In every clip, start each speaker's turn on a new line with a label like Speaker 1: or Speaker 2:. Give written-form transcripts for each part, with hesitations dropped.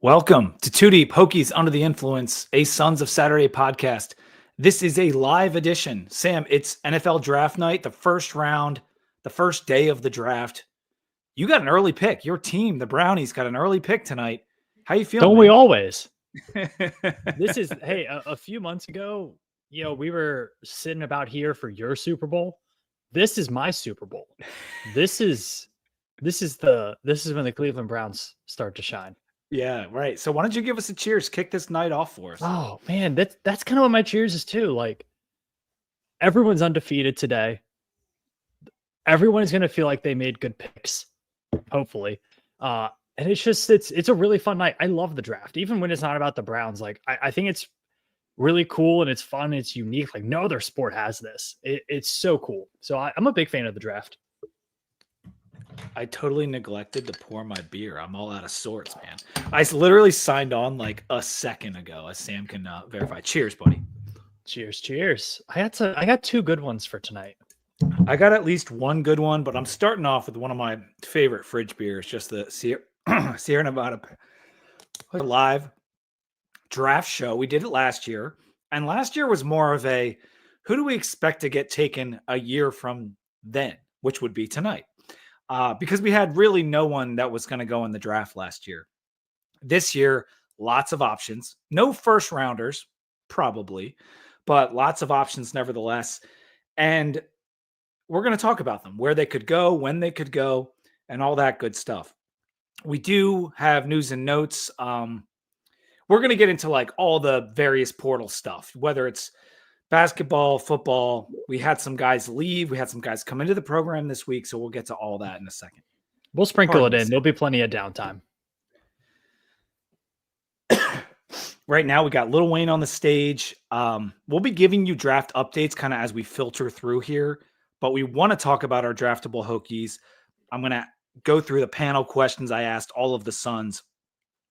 Speaker 1: Welcome to Two Deep Hokies Under the Influence, a Sons of Saturday podcast. This is a live edition. Sam, it's NFL draft night, the first round, the first day of the draft. You got an early pick. Your team, the Brownies, got an early pick tonight. How you feeling?
Speaker 2: Don't we always? This is, hey, a fefew months ago, we were sitting about here for your Super Bowl. This is my Super Bowl. This is when the Cleveland Browns start to shine.
Speaker 1: Yeah, right. So why don't you give us a cheers? Kick this night off for us.
Speaker 2: Oh man, that's kind of what my cheers is too. Like everyone's undefeated today. Everyone is gonna feel like they made good picks, hopefully. And it's a really fun night. I love the draft, even when it's not about the Browns. Like I think it's really cool and it's fun. And it's unique. Like no other sport has this. It's so cool. So I'm a big fan of the draft.
Speaker 1: I totally neglected to pour my beer. I'm all out of sorts, man. I literally signed on like a second ago, as Sam can verify. Cheers, buddy.
Speaker 2: Cheers. I got two good ones for tonight.
Speaker 1: I got at least one good one, but I'm starting off with one of my favorite fridge beers, just the Sierra Nevada live draft show. We did it last year, and last year was more of a who do we expect to get taken a year from then, which would be tonight. Because we had really no one that was going to go in the draft last year. This year, lots of options. No first rounders, probably, but lots of options nevertheless. And we're going to talk about them, where they could go, when they could go, and all that good stuff. We do have news and notes. We're going to get into like all the various portal stuff, whether it's basketball, football. We had some guys leave. We had some guys come into the program this week, so we'll get to all that in a second.
Speaker 2: We'll sprinkle it in. There'll be plenty of downtime.
Speaker 1: Right now, we got Lil Wayne on the stage. We'll be giving you draft updates kind of as we filter through here, but we want to talk about our draftable Hokies. I'm going to go through the panel questions I asked all of the Sons.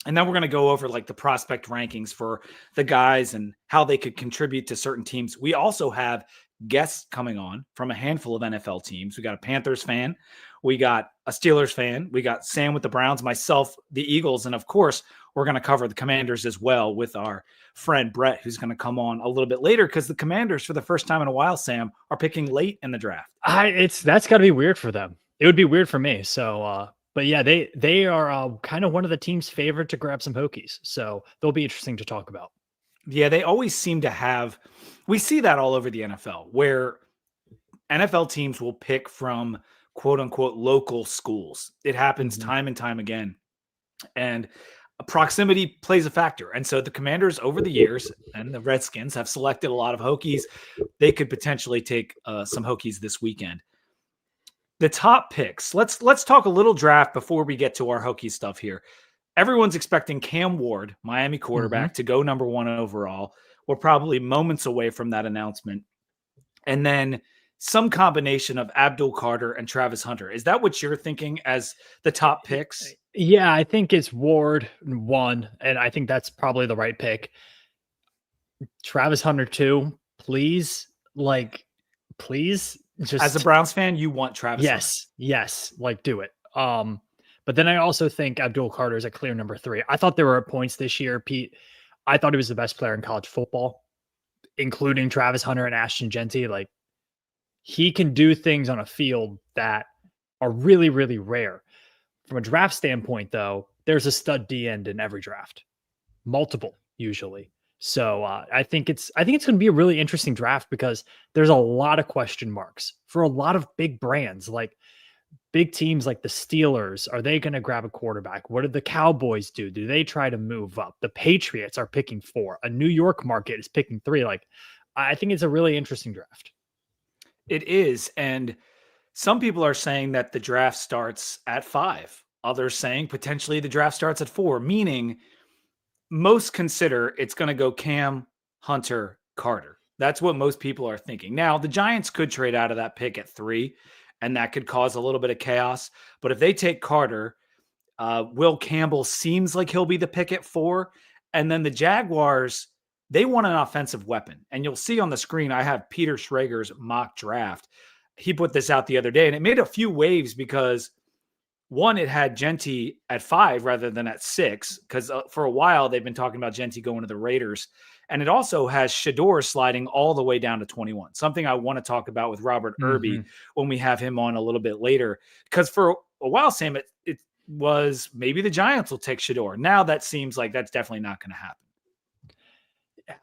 Speaker 1: And then we're going to go over like the prospect rankings for the guys and how they could contribute to certain teams. We also have guests coming on from a handful of NFL teams. We got a Panthers fan. We got a Steelers fan. We got Sam with the Browns, myself, the Eagles. And of course, we're going to cover the Commanders as well with our friend Brett, who's going to come on a little bit later because the Commanders, for the first time in a while, Sam, are picking late in the draft.
Speaker 2: That's got to be weird for them. It would be weird for me. So, but yeah, they are kind of one of the team's favorite to grab some Hokies. So they'll be interesting to talk about.
Speaker 1: Yeah, they always seem to have – we see that all over the NFL where NFL teams will pick from quote-unquote local schools. It happens time and time again. And proximity plays a factor. And so the Commanders over the years and the Redskins have selected a lot of Hokies. They could potentially take some Hokies this weekend. The top picks. Let's talk a little draft before we get to our Hokie stuff here. Everyone's expecting Cam Ward, Miami quarterback, to go number 1 overall. We're probably moments away from that announcement. And then some combination of Abdul Carter and Travis Hunter. Is that what you're thinking as the top picks?
Speaker 2: Yeah, I think it's Ward 1, and I think that's probably the right pick. Travis Hunter 2, please. Just,
Speaker 1: as a Browns fan, you want Travis Hunter.
Speaker 2: Yes, like do it. But then I also think Abdul Carter is a clear number 3. I thought there were points this year, Pete. I thought he was the best player in college football, including Travis Hunter and Ashton Genty. Like he can do things on a field that are really, really rare. From a draft standpoint, though, there's a stud D end in every draft, multiple usually. So I think it's going to be a really interesting draft because there's a lot of question marks for a lot of big brands, like big teams like the Steelers. Are they going to grab a quarterback? What did the Cowboys do? Do they try to move up? The Patriots are picking 4. A New York market is picking 3. Like, I think it's a really interesting draft.
Speaker 1: It is. And some people are saying that the draft starts at 5. Others saying potentially the draft starts at 4, meaning most consider it's going to go Cam, Hunter, Carter. That's what most people are thinking. Now, the Giants could trade out of that pick at 3, and that could cause a little bit of chaos. But if they take Carter, Will Campbell seems like he'll be the pick at 4. And then the Jaguars, they want an offensive weapon. And you'll see on the screen, I have Peter Schrager's mock draft. He put this out the other day, and it made a few waves because one, it had Genty at 5 rather than at 6, because for a while they've been talking about Genty going to the Raiders. And it also has Shador sliding all the way down to 21, something I want to talk about with Robert Irby when we have him on a little bit later. Because for a while, Sam, it was maybe the Giants will take Shador. Now that seems like that's definitely not going to happen.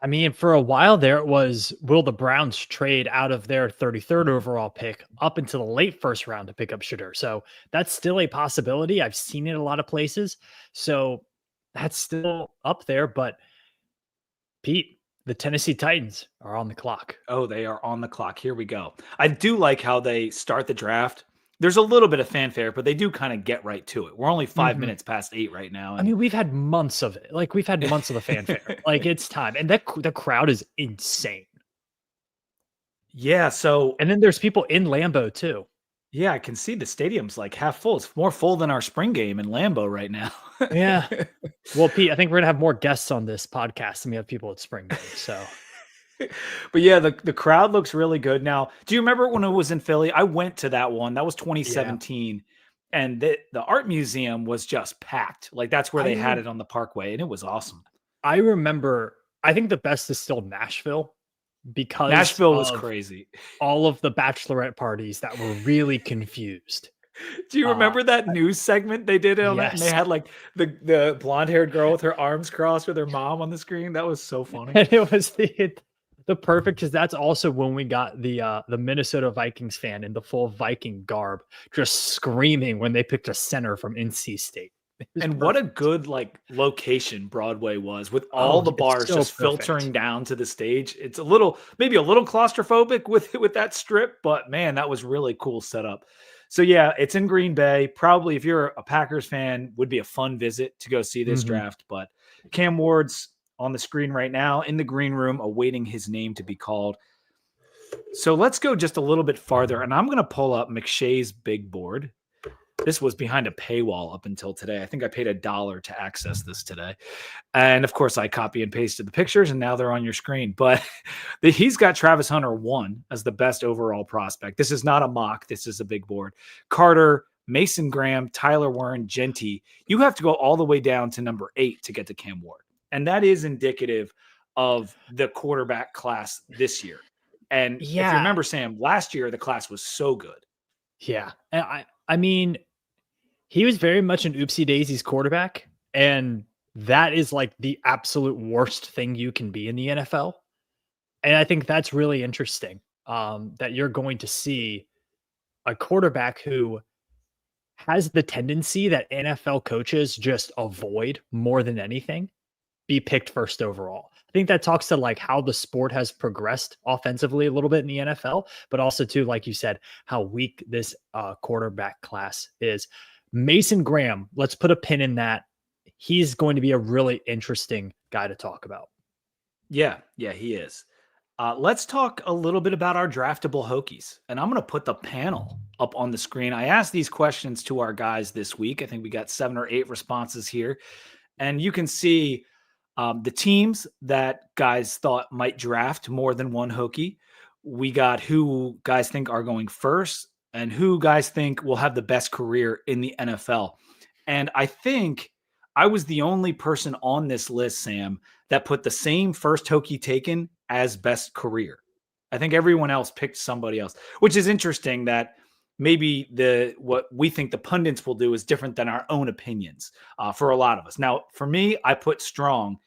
Speaker 2: I mean, for a while there, it was, will the Browns trade out of their 33rd overall pick up into the late first round to pick up Shador? So that's still a possibility. I've seen it a lot of places. So that's still up there. But Pete, the Tennessee Titans are on the clock.
Speaker 1: Oh, they are on the clock. Here we go. I do like how they start the draft. There's a little bit of fanfare, but they do kind of get right to it. We're only 5 minutes past 8 right now.
Speaker 2: I mean, we've had months of it. Like, we've had months of the fanfare. Like, it's time. And the crowd is insane.
Speaker 1: Yeah. So,
Speaker 2: and then there's people in Lambeau too.
Speaker 1: Yeah, I can see the stadium's like half full. It's more full than our spring game in Lambeau right now.
Speaker 2: Yeah. Well, Pete, I think we're gonna have more guests on this podcast than we have people at spring game. So
Speaker 1: but yeah, the crowd looks really good. Now, do you remember when it was in Philly? I went to that one. That was 2017. Yeah. And the art museum was just packed. Like that's where they had it on the Parkway, and it was awesome.
Speaker 2: I remember, I think the best is still Nashville, because
Speaker 1: Nashville was crazy.
Speaker 2: All of the bachelorette parties that were really confused.
Speaker 1: Do you remember that news segment they did on that? And they had like the blonde-haired girl with her arms crossed with her mom on the screen. That was so funny.
Speaker 2: And it was the perfect, because that's also when we got the Minnesota Vikings fan in the full Viking garb just screaming when they picked a center from NC State.
Speaker 1: And perfect. What a good like location Broadway was, with all the bars so just filtering down to the stage. It's maybe a little claustrophobic with that strip, but man, that was really cool setup. So yeah, it's in Green Bay. Probably if you're a Packers fan, would be a fun visit to go see this draft. But Cam Ward's on the screen right now in the green room, awaiting his name to be called. So let's go just a little bit farther, and I'm going to pull up McShay's big board. This was behind a paywall up until today. I think I paid $1 to access this today. And of course, I copy and pasted the pictures, and now they're on your screen. But he's got Travis Hunter 1 as the best overall prospect. This is not a mock. This is a big board. Carter, Mason Graham, Tyler Warren, Genty. You have to go all the way down to number 8 to get to Cam Ward. And that is indicative of the quarterback class this year. And if you remember, Sam, last year, the class was so good.
Speaker 2: Yeah. And I mean, he was very much an oopsie daisies quarterback. And that is like the absolute worst thing you can be in the NFL. And I think that's really interesting, that you're going to see a quarterback who has the tendency that NFL coaches just avoid more than anything be picked first overall. I think that talks to like how the sport has progressed offensively a little bit in the NFL, but also too, like you said, how weak this quarterback class is. Mason Graham, let's put a pin in that. He's going to be a really interesting guy to talk about.
Speaker 1: Yeah, he is. Let's talk a little bit about our draftable Hokies. And I'm going to put the panel up on the screen. I asked these questions to our guys this week. I think we got 7 or 8 responses here. And you can see the teams that guys thought might draft more than one Hokie. We got who guys think are going first and who guys think will have the best career in the NFL. And I think I was the only person on this list, Sam, that put the same first Hokie taken as best career. I think everyone else picked somebody else, which is interesting that maybe what we think the pundits will do is different than our own opinions for a lot of us. Now, for me, I put Strong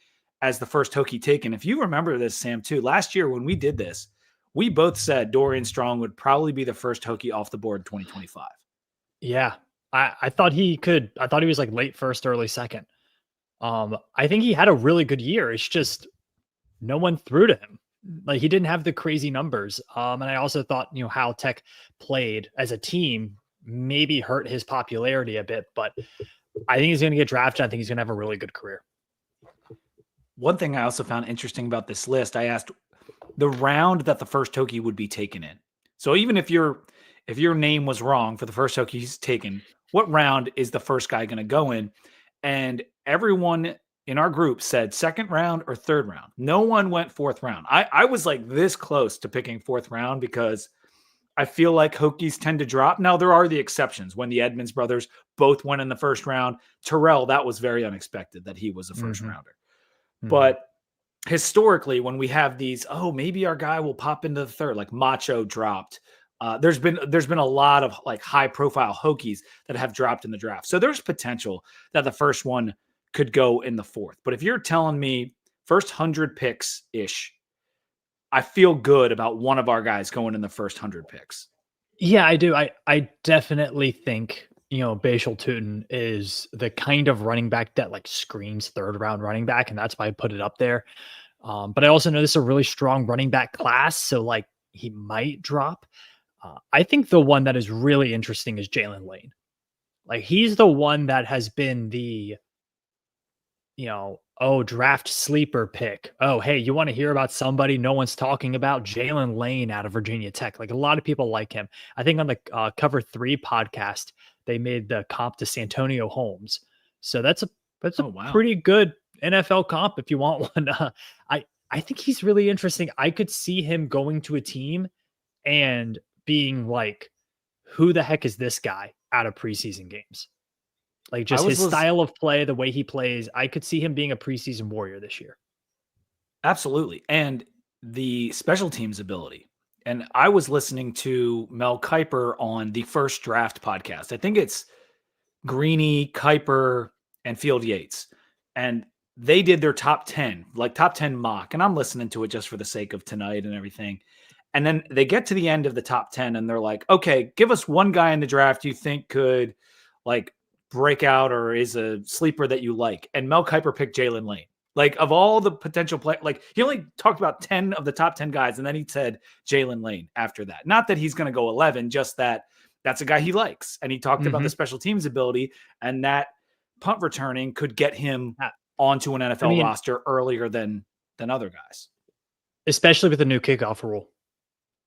Speaker 1: as the first Hokie taken. If you remember this, Sam, too, last year when we did this, we both said Dorian Strong would probably be the first Hokie off the board in 2025.
Speaker 2: Yeah, I thought he could. I thought he was like late first, early second. I think he had a really good year. It's just no one threw to him. Like he didn't have the crazy numbers. And I also thought, how Tech played as a team maybe hurt his popularity a bit, but I think he's going to get drafted. I think he's going to have a really good career.
Speaker 1: One thing I also found interesting about this list, I asked the round that the first Hokie would be taken in. So even if your name was wrong for the first Hokie he's taken, what round is the first guy going to go in? And everyone in our group said second round or third round. No one went fourth round. I was like this close to picking fourth round because I feel like Hokies tend to drop. Now, there are the exceptions when the Edmonds brothers both went in the first round. Terrell, that was very unexpected that he was a first rounder. But historically, when we have these, maybe our guy will pop into the third, like Macho dropped. There's been a lot of like high profile Hokies that have dropped in the draft. So there's potential that the first one could go in the fourth. But if you're telling me first 100 picks ish, I feel good about one of our guys going in the first 100 picks.
Speaker 2: Yeah, I do. I definitely think, Bashal Tutin is the kind of running back that like screams third round running back. And that's why I put it up there. But I also know this is a really strong running back class. So like he might drop. I think the one that is really interesting is Jalen Lane. Like he's the one that has been the, draft sleeper pick. Oh, hey, you want to hear about somebody no one's talking about? Jalen Lane out of Virginia Tech. Like a lot of people like him. I think on the Cover 3 podcast, they made the comp to Santonio Holmes. So that's a pretty good NFL comp if you want one. I think he's really interesting. I could see him going to a team and being like, who the heck is this guy out of preseason games? Like just his style of play, the way he plays. I could see him being a preseason warrior this year.
Speaker 1: Absolutely. And the special teams ability. And I was listening to Mel Kiper on the First Draft podcast. I think it's Greeny, Kiper, and Field Yates. And they did their top 10 mock. And I'm listening to it just for the sake of tonight and everything. And then they get to the end of the top 10 and they're like, okay, give us one guy in the draft you think could like break out or is a sleeper that you like. And Mel Kiper picked Jalen Lane. Like of all the potential play, like he only talked about 10 of the top 10 guys. And then he said Jalen Lane after that. Not that he's going to go 11, just that that's a guy he likes. And he talked about the special teams ability and that punt returning could get him onto an NFL roster earlier than other guys.
Speaker 2: Especially with the new kickoff rule.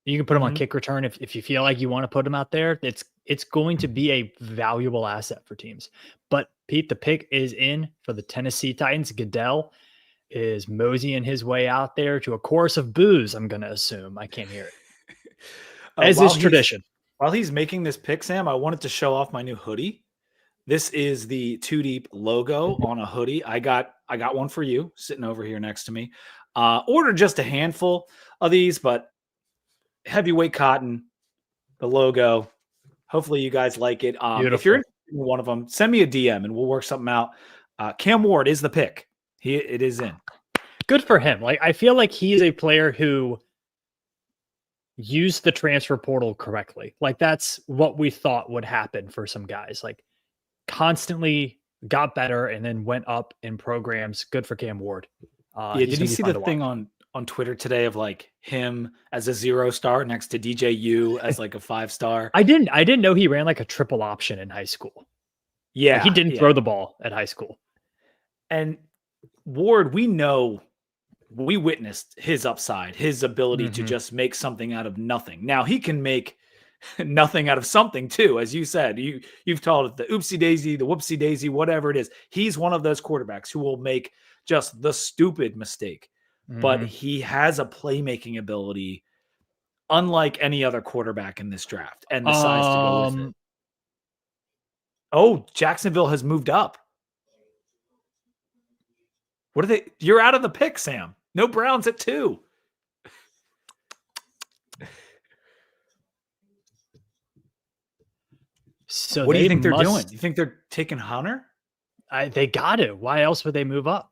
Speaker 2: You can put him on kick return if you feel like you want to put him out there. It's going to be a valuable asset for teams. But Pete, the pick is in for the Tennessee Titans. Goodell is moseying his way out there to a chorus of boos, I'm going to assume. I can't hear it. As is tradition.
Speaker 1: While he's making this pick, Sam, I wanted to show off my new hoodie. This is the Two Deep logo on a hoodie. I got one for you sitting over here next to me. Ordered just a handful of these, but heavyweight cotton, the logo. Hopefully you guys like it. If you're interested in one of them, send me a DM and we'll work something out. Cam Ward is the pick. It is in.
Speaker 2: Good for him. Like I feel like he's a player who used the transfer portal correctly. Like that's what we thought would happen for some guys. Like constantly got better and then went up in programs. Good for Cam Ward.
Speaker 1: Did you see the thing on Twitter today of like him as a 0-star next to DJU as like a 5-star?
Speaker 2: I didn't know he ran like a triple option in high school.
Speaker 1: Yeah.
Speaker 2: Like he didn't throw the ball at high school.
Speaker 1: And Ward, we witnessed his upside, his ability to just make something out of nothing. Now he can make nothing out of something too. As you said, you've called it the oopsie daisy, the whoopsie daisy, whatever it is. He's one of those quarterbacks who will make just the stupid mistake. But he has a playmaking ability unlike any other quarterback in this draft and the size to go with it. Oh, Jacksonville has moved up. What are they? You're out of the pick, Sam. No Browns at 2.
Speaker 2: So
Speaker 1: what do you think they're doing? You think they're taking Hunter?
Speaker 2: They got to. Why else would they move up?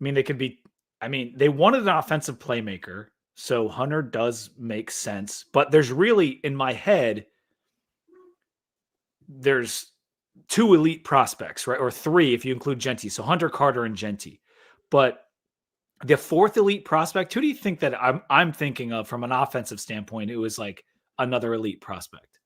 Speaker 1: They wanted an offensive playmaker, so Hunter does make sense. But there's really, in my head, there's 2 elite prospects, right? Or 3 if you include Genty. So Hunter, Carter, and Genty. But the 4th elite prospect, who do you think that I'm thinking of from an offensive standpoint? It was like another elite prospect.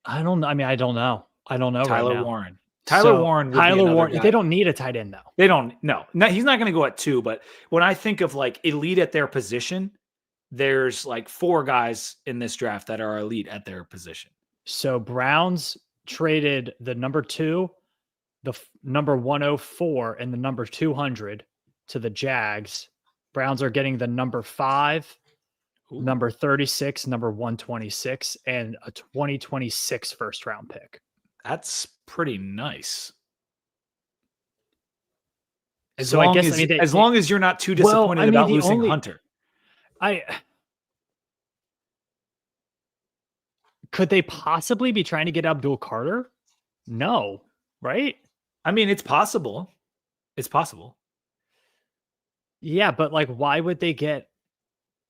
Speaker 2: I don't know. I don't know.
Speaker 1: Tyler
Speaker 2: right now.
Speaker 1: Warren. Tyler Warren.
Speaker 2: Guy. They don't need a tight end though.
Speaker 1: They don't. No, he's not going to go at 2. But when I think of like elite at their position, there's like 4 guys in this draft that are elite at their position.
Speaker 2: So Browns traded the number 2, the number 104, and the number 200 to the Jags. Browns are getting the number 5,
Speaker 1: Ooh,
Speaker 2: number 36, number 126, and a 2026 first round pick.
Speaker 1: that's pretty nice. As
Speaker 2: So I
Speaker 1: long
Speaker 2: guess,
Speaker 1: as
Speaker 2: they,
Speaker 1: as long as you're not too
Speaker 2: well,
Speaker 1: disappointed about
Speaker 2: the
Speaker 1: losing
Speaker 2: only,
Speaker 1: Hunter.
Speaker 2: I could they possibly be trying to get Abdul Carter? No, right?
Speaker 1: I mean, it's possible. It's possible.
Speaker 2: Yeah, but like, why would they get?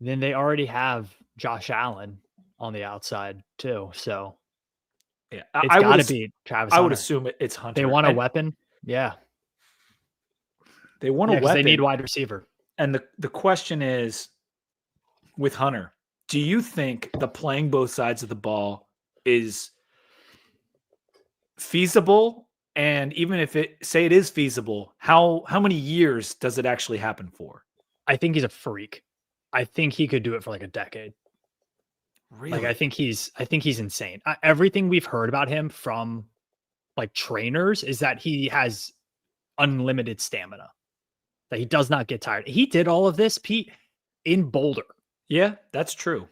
Speaker 2: Then they already have Josh Allen on the outside too, so
Speaker 1: Yeah,
Speaker 2: it's got to be Travis
Speaker 1: I would
Speaker 2: Hunter.
Speaker 1: assume it's
Speaker 2: They
Speaker 1: Hunter.
Speaker 2: want a
Speaker 1: And
Speaker 2: weapon, yeah,
Speaker 1: they want a
Speaker 2: yeah, because they need
Speaker 1: weapon.
Speaker 2: wide receiver.
Speaker 1: And the question is, with Hunter, do you think the playing both sides of the ball is feasible? And even if it is feasible, how many years does it actually happen for?
Speaker 2: I think he's a freak. I think he could do it for like a decade.
Speaker 1: Really?
Speaker 2: Like, I think he's insane. Everything we've heard about him from like trainers is that he has unlimited stamina, that he does not get tired. He did all of this, Pete, in Boulder.
Speaker 1: Yeah, that's true.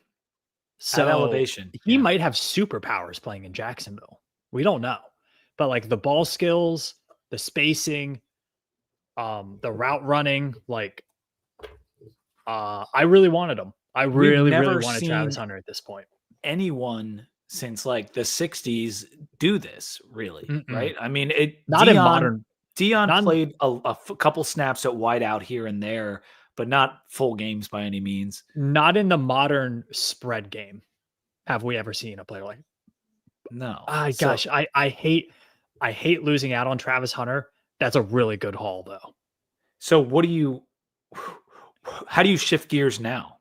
Speaker 2: So
Speaker 1: At elevation.
Speaker 2: he
Speaker 1: Yeah.
Speaker 2: might have superpowers playing in Jacksonville. We don't know. But like the ball skills, the spacing, the route running, like I really wanted him. I really wanted Travis Hunter at this point.
Speaker 1: Anyone since like the 60s do this, really, right? I mean,
Speaker 2: Not in modern.
Speaker 1: Dion played a couple snaps at wideout here and there, but not full games by any means.
Speaker 2: Not in the modern spread game have we ever seen a player like.
Speaker 1: No.
Speaker 2: Gosh, I hate losing out on Travis Hunter. That's a really good haul, though.
Speaker 1: So how do you shift gears now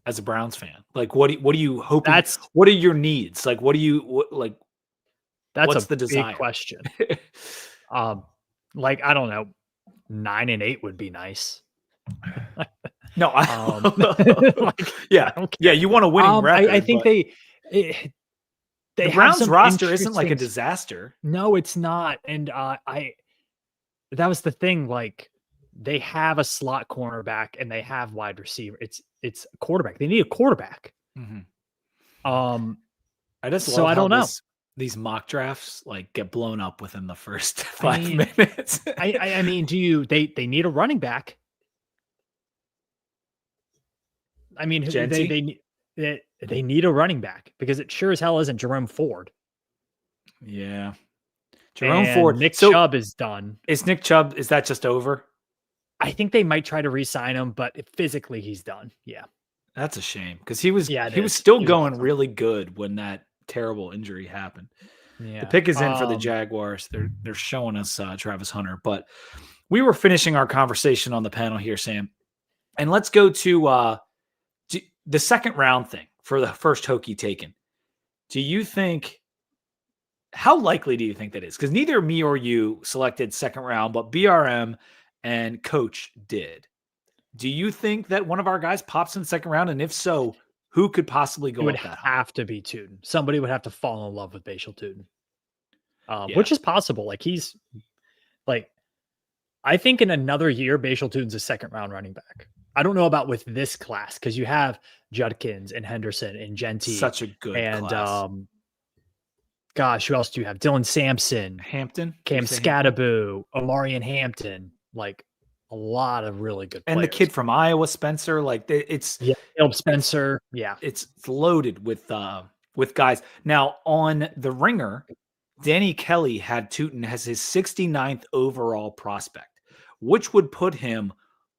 Speaker 1: as a Browns fan? Like, what do you hope? What are your needs? Like,
Speaker 2: that's
Speaker 1: what's
Speaker 2: a
Speaker 1: the desire?
Speaker 2: big question. Like, I don't know, 9-8 would be nice.
Speaker 1: No,
Speaker 2: like,
Speaker 1: yeah. You want a winning record.
Speaker 2: I think the
Speaker 1: Browns roster isn't like a disaster.
Speaker 2: No, it's not. And that was the thing. Like, they have a slot cornerback and they have wide receiver. It's a quarterback. They need a quarterback.
Speaker 1: Mm-hmm.
Speaker 2: I just love I don't know.
Speaker 1: These mock drafts like get blown up within the first 5 minutes.
Speaker 2: I mean, they need a running back. I mean, they need a running back because it sure as hell isn't Jerome Ford.
Speaker 1: Yeah. Jerome Ford.
Speaker 2: Nick Chubb is done.
Speaker 1: Is Nick Chubb, is that just over?
Speaker 2: I think they might try to re-sign him, but physically he's done. Yeah.
Speaker 1: That's a shame because he was still going really good when that terrible injury happened. Yeah. The pick is in for the Jaguars. They're showing us Travis Hunter, but we were finishing our conversation on the panel here, Sam. And let's go to the second round thing for the first Hokie taken. How likely do you think that is? Because neither me or you selected second round, but BRM and Coach did. Do you think that one of our guys pops in the second round? And if so, who could possibly go up that high? It would
Speaker 2: have to be Tootin. Somebody would have to fall in love with Bashal Tootin, which is possible. Like, he's like, I think in another year, Bashal Tootin's a second round running back. I don't know about with this class because you have Judkins and Henderson and Genty.
Speaker 1: Such a good class.
Speaker 2: Gosh, who else do you have? Dylan Sampson,
Speaker 1: Hampton,
Speaker 2: Cam Scattaboo, Omarion Hampton, like a lot of really good players.
Speaker 1: And the kid from Iowa, Spencer, like it's
Speaker 2: Caleb Spencer.
Speaker 1: It's loaded with guys. Now on the Ringer, Danny Kelly had Tootin as his 69th overall prospect, which would put him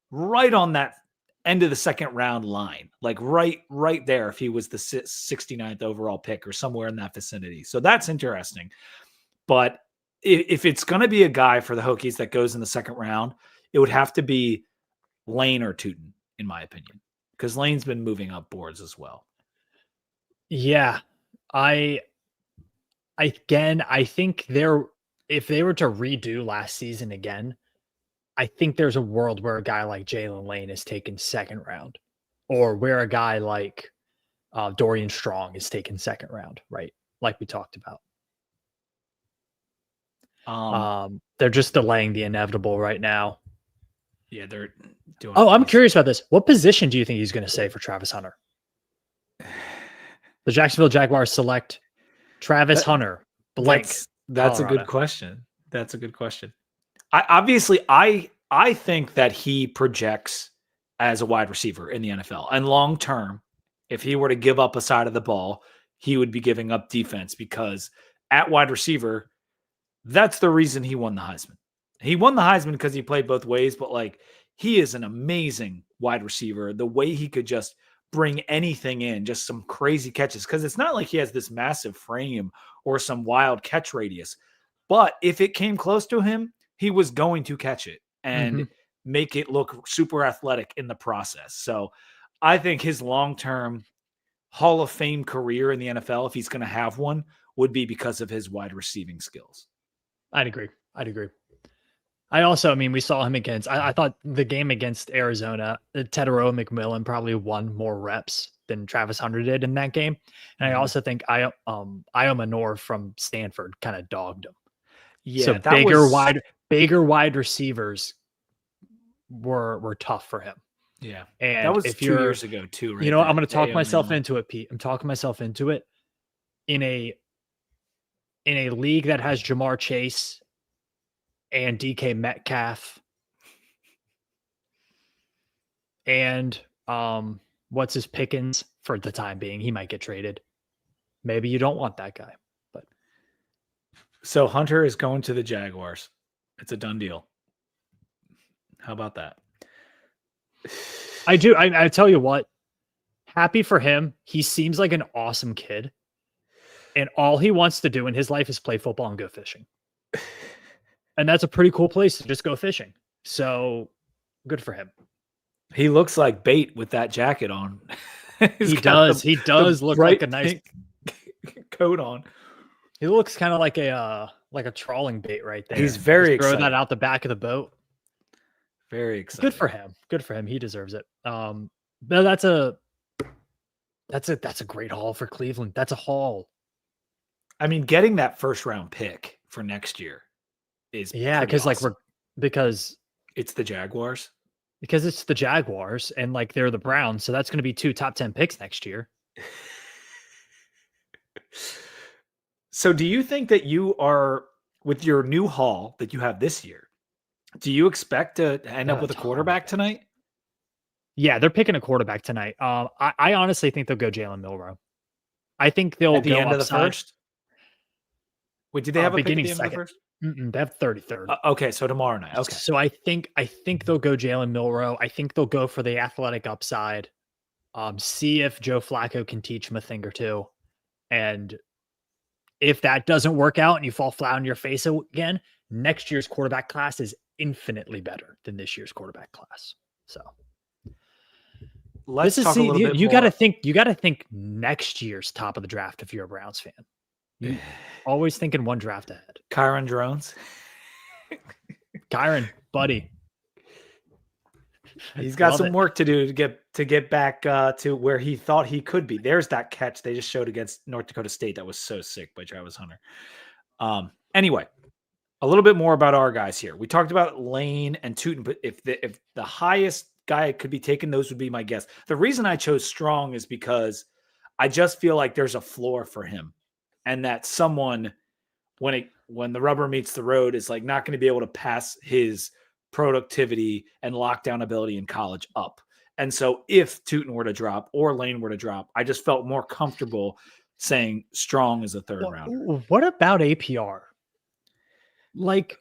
Speaker 1: right on that end of the second round line, like right there if he was the 69th overall pick or somewhere in that vicinity. So that's interesting. But if it's going to be a guy for the Hokies that goes in the second round, it would have to be Lane or Tootin, in my opinion, because Lane's been moving up boards as well.
Speaker 2: Yeah. I think if they were to redo last season again, I think there's a world where a guy like Jalen Lane is taken second round, or where a guy like Dorian Strong is taken second round, right? Like we talked about. They're just delaying the inevitable right now.
Speaker 1: Yeah, they're doing.
Speaker 2: Oh, I'm curious about this. What position do you think he's going to say for Travis Hunter? The Jacksonville Jaguars select Travis Hunter, blank.
Speaker 1: That's a good
Speaker 2: Colorado.
Speaker 1: question. That's a good question. I think that he projects as a wide receiver in the NFL. And long term, if he were to give up a side of the ball, he would be giving up defense because at wide receiver, that's the reason he won the Heisman. He won the Heisman because he played both ways, but like he is an amazing wide receiver. The way he could just bring anything in, just some crazy catches, because it's not like he has this massive frame or some wild catch radius. But if it came close to him, he was going to catch it and make it look super athletic in the process. So I think his long-term Hall of Fame career in the NFL, if he's going to have one, would be because of his wide receiving skills.
Speaker 2: I'd agree. We saw him against, I thought the game against Arizona, Tedero McMillan probably won more reps than Travis Hunter did in that game. And I also think Io Manor from Stanford kind of dogged him.
Speaker 1: Yeah,
Speaker 2: so bigger wide receivers were tough for him.
Speaker 1: Yeah.
Speaker 2: And
Speaker 1: that was 2 years ago too, right?
Speaker 2: I'm going to talk myself into it, Pete. I'm talking myself into it in a league that has Jamar Chase and DK Metcalf and what's his Pickens for the time being. He might get traded. Maybe you don't want that guy. But
Speaker 1: so Hunter is going to the Jaguars. It's a done deal. How about that?
Speaker 2: I do. I tell you what, happy for him. He seems like an awesome kid. And all he wants to do in his life is play football and go fishing. And that's a pretty cool place to just go fishing. So good for him.
Speaker 1: He looks like bait with that jacket on.
Speaker 2: He does look like a nice
Speaker 1: coat on.
Speaker 2: He looks kind of like a trawling bait right there.
Speaker 1: He's very
Speaker 2: excited.
Speaker 1: Throw
Speaker 2: that out the back of the boat.
Speaker 1: Very excited.
Speaker 2: Good for him. He deserves it. But that's a great haul for Cleveland. That's a haul.
Speaker 1: I mean, getting that first round pick for next year is
Speaker 2: because
Speaker 1: awesome.
Speaker 2: because
Speaker 1: it's the Jaguars.
Speaker 2: Because it's the Jaguars and like they're the Browns, so that's going to be 2 top 10 picks next year.
Speaker 1: So do you think that you are, with your new haul that you have this year, do you expect to end up with a quarterback tonight?
Speaker 2: Yeah, they're picking a quarterback tonight. I honestly think they'll go Jalen Milroe. I think they'll
Speaker 1: at the end of the first. Wait, did they have a pick at the end of the first?
Speaker 2: They have 33rd.
Speaker 1: Okay, so tomorrow night. Okay.
Speaker 2: So I think they'll go Jalen Milroe. I think they'll go for the athletic upside. See if Joe Flacco can teach him a thing or two. And if that doesn't work out and you fall flat on your face again, next year's quarterback class is infinitely better than this year's quarterback class. So
Speaker 1: let's talk a little bit more.
Speaker 2: You got to think next year's top of the draft if you're a Browns fan. You always thinking one draft ahead.
Speaker 1: Kyron Drones.
Speaker 2: Kyron, buddy.
Speaker 1: He's got some work to do to get back to where he thought he could be. There's that catch they just showed against North Dakota State that was so sick by Travis Hunter. Anyway, a little bit more about our guys here. We talked about Lane and Tootin, but if the highest guy could be taken, those would be my guess. The reason I chose Strong is because I just feel like there's a floor for him, and that someone when the rubber meets the road is like not going to be able to pass his productivity and lockdown ability in college up. And so if Tootin were to drop or Lane were to drop, I just felt more comfortable saying Strong is a third rounder.
Speaker 2: What about APR? Like,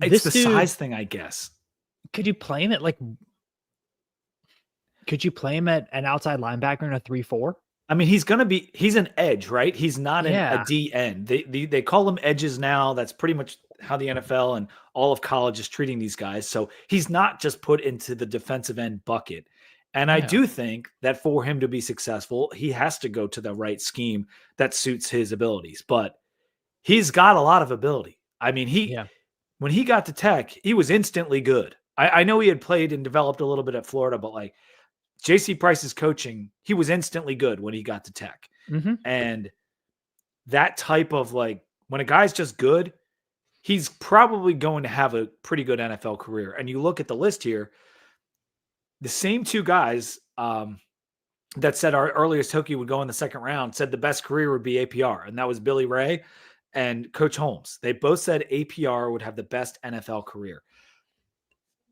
Speaker 1: it's the size thing, I guess.
Speaker 2: Could you play him at an outside linebacker in a 3-4?
Speaker 1: I mean, he's an edge, right? He's not a D end. They call them edges now. That's pretty much how the NFL and all of college is treating these guys. So he's not just put into the defensive end bucket. And I do think that for him to be successful, he has to go to the right scheme that suits his abilities. But he's got a lot of ability. I mean, when he got to Tech, he was instantly good. I know he had played and developed a little bit at Florida, but like JC Price's coaching, he was instantly good when he got to Tech.
Speaker 2: Mm-hmm.
Speaker 1: And that type of like, when a guy's just good, he's probably going to have a pretty good NFL career. And you look at the list here, the same two guys that said our earliest Hokie would go in the second round said the best career would be APR, and that was Billy Ray and Coach Holmes. They both said APR would have the best NFL career.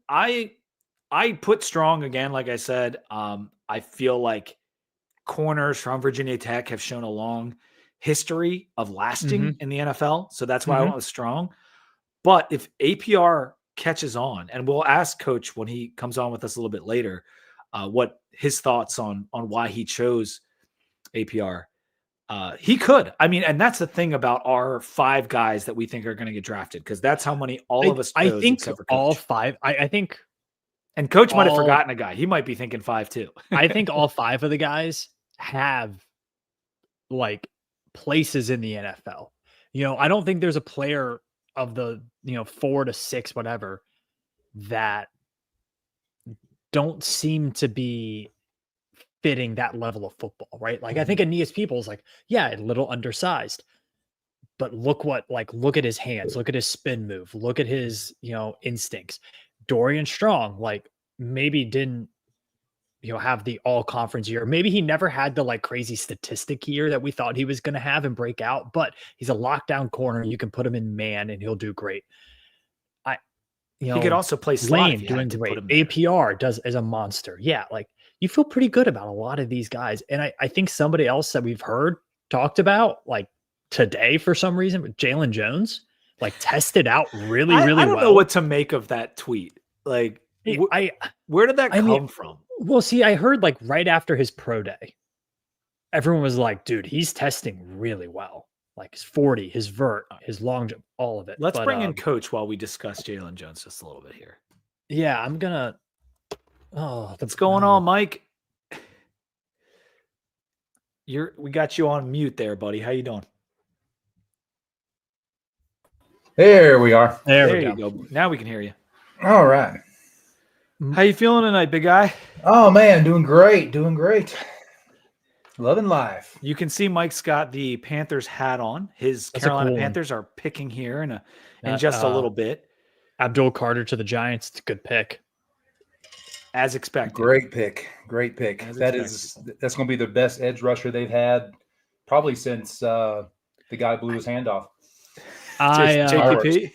Speaker 1: I put Strong again, like I said. I feel like corners from Virginia Tech have shown a long history of lasting in the NFL, so that's why I went with Strong. But if APR catches on, and we'll ask Coach when he comes on with us a little bit later, what his thoughts on why he chose APR. He could. I mean, and that's the thing about our 5 guys that we think are going to get drafted, because that's how many all of us chose,
Speaker 2: I think
Speaker 1: except for Coach.
Speaker 2: all 5. I think,
Speaker 1: and Coach might have forgotten a guy. He might be thinking 5 too.
Speaker 2: I think all 5 of the guys have like places in the NFL. I don't think there's a player of the 4 to 6 whatever that don't seem to be fitting that level of football, right? Like I think Aeneas Peoples, like, yeah, a little undersized, but look at his hands, look at his spin move, look at his instincts. Dorian Strong, like, maybe didn't have the all conference year. Maybe he never had the like crazy statistic year that we thought he was going to have and break out, but he's a lockdown corner. You can put him in man and he'll do great.
Speaker 1: He could also play slot.
Speaker 2: Lane doing great. APR does as a monster. Yeah. Like, you feel pretty good about a lot of these guys. And I think somebody else that we've heard talked about like today for some reason, Jalen Jones, like tested out really well.
Speaker 1: I don't know what to make of that tweet. Like, where did that come from?
Speaker 2: Well, see, I heard like right after his pro day, everyone was like, dude, he's testing really well. Like his 40, his vert, his long jump, all of it.
Speaker 1: Let's bring in Coach while we discuss Jalen Jones just a little bit here.
Speaker 2: Yeah, I'm going to. Oh,
Speaker 1: what's going on, Mike? We got you on mute there, buddy. How you doing?
Speaker 3: There we are.
Speaker 1: There you go. Now we can hear you.
Speaker 3: All right.
Speaker 1: How you feeling tonight, big guy?
Speaker 3: Oh man, doing great. Loving life.
Speaker 1: You can see Mike's got the Panthers hat on. His Carolina Panthers are picking here in just a little bit.
Speaker 2: Abdul Carter to the Giants. It's a good pick.
Speaker 1: As expected.
Speaker 3: Great pick. That's going to be the best edge rusher they've had probably since the guy blew his hand off.
Speaker 1: JPP.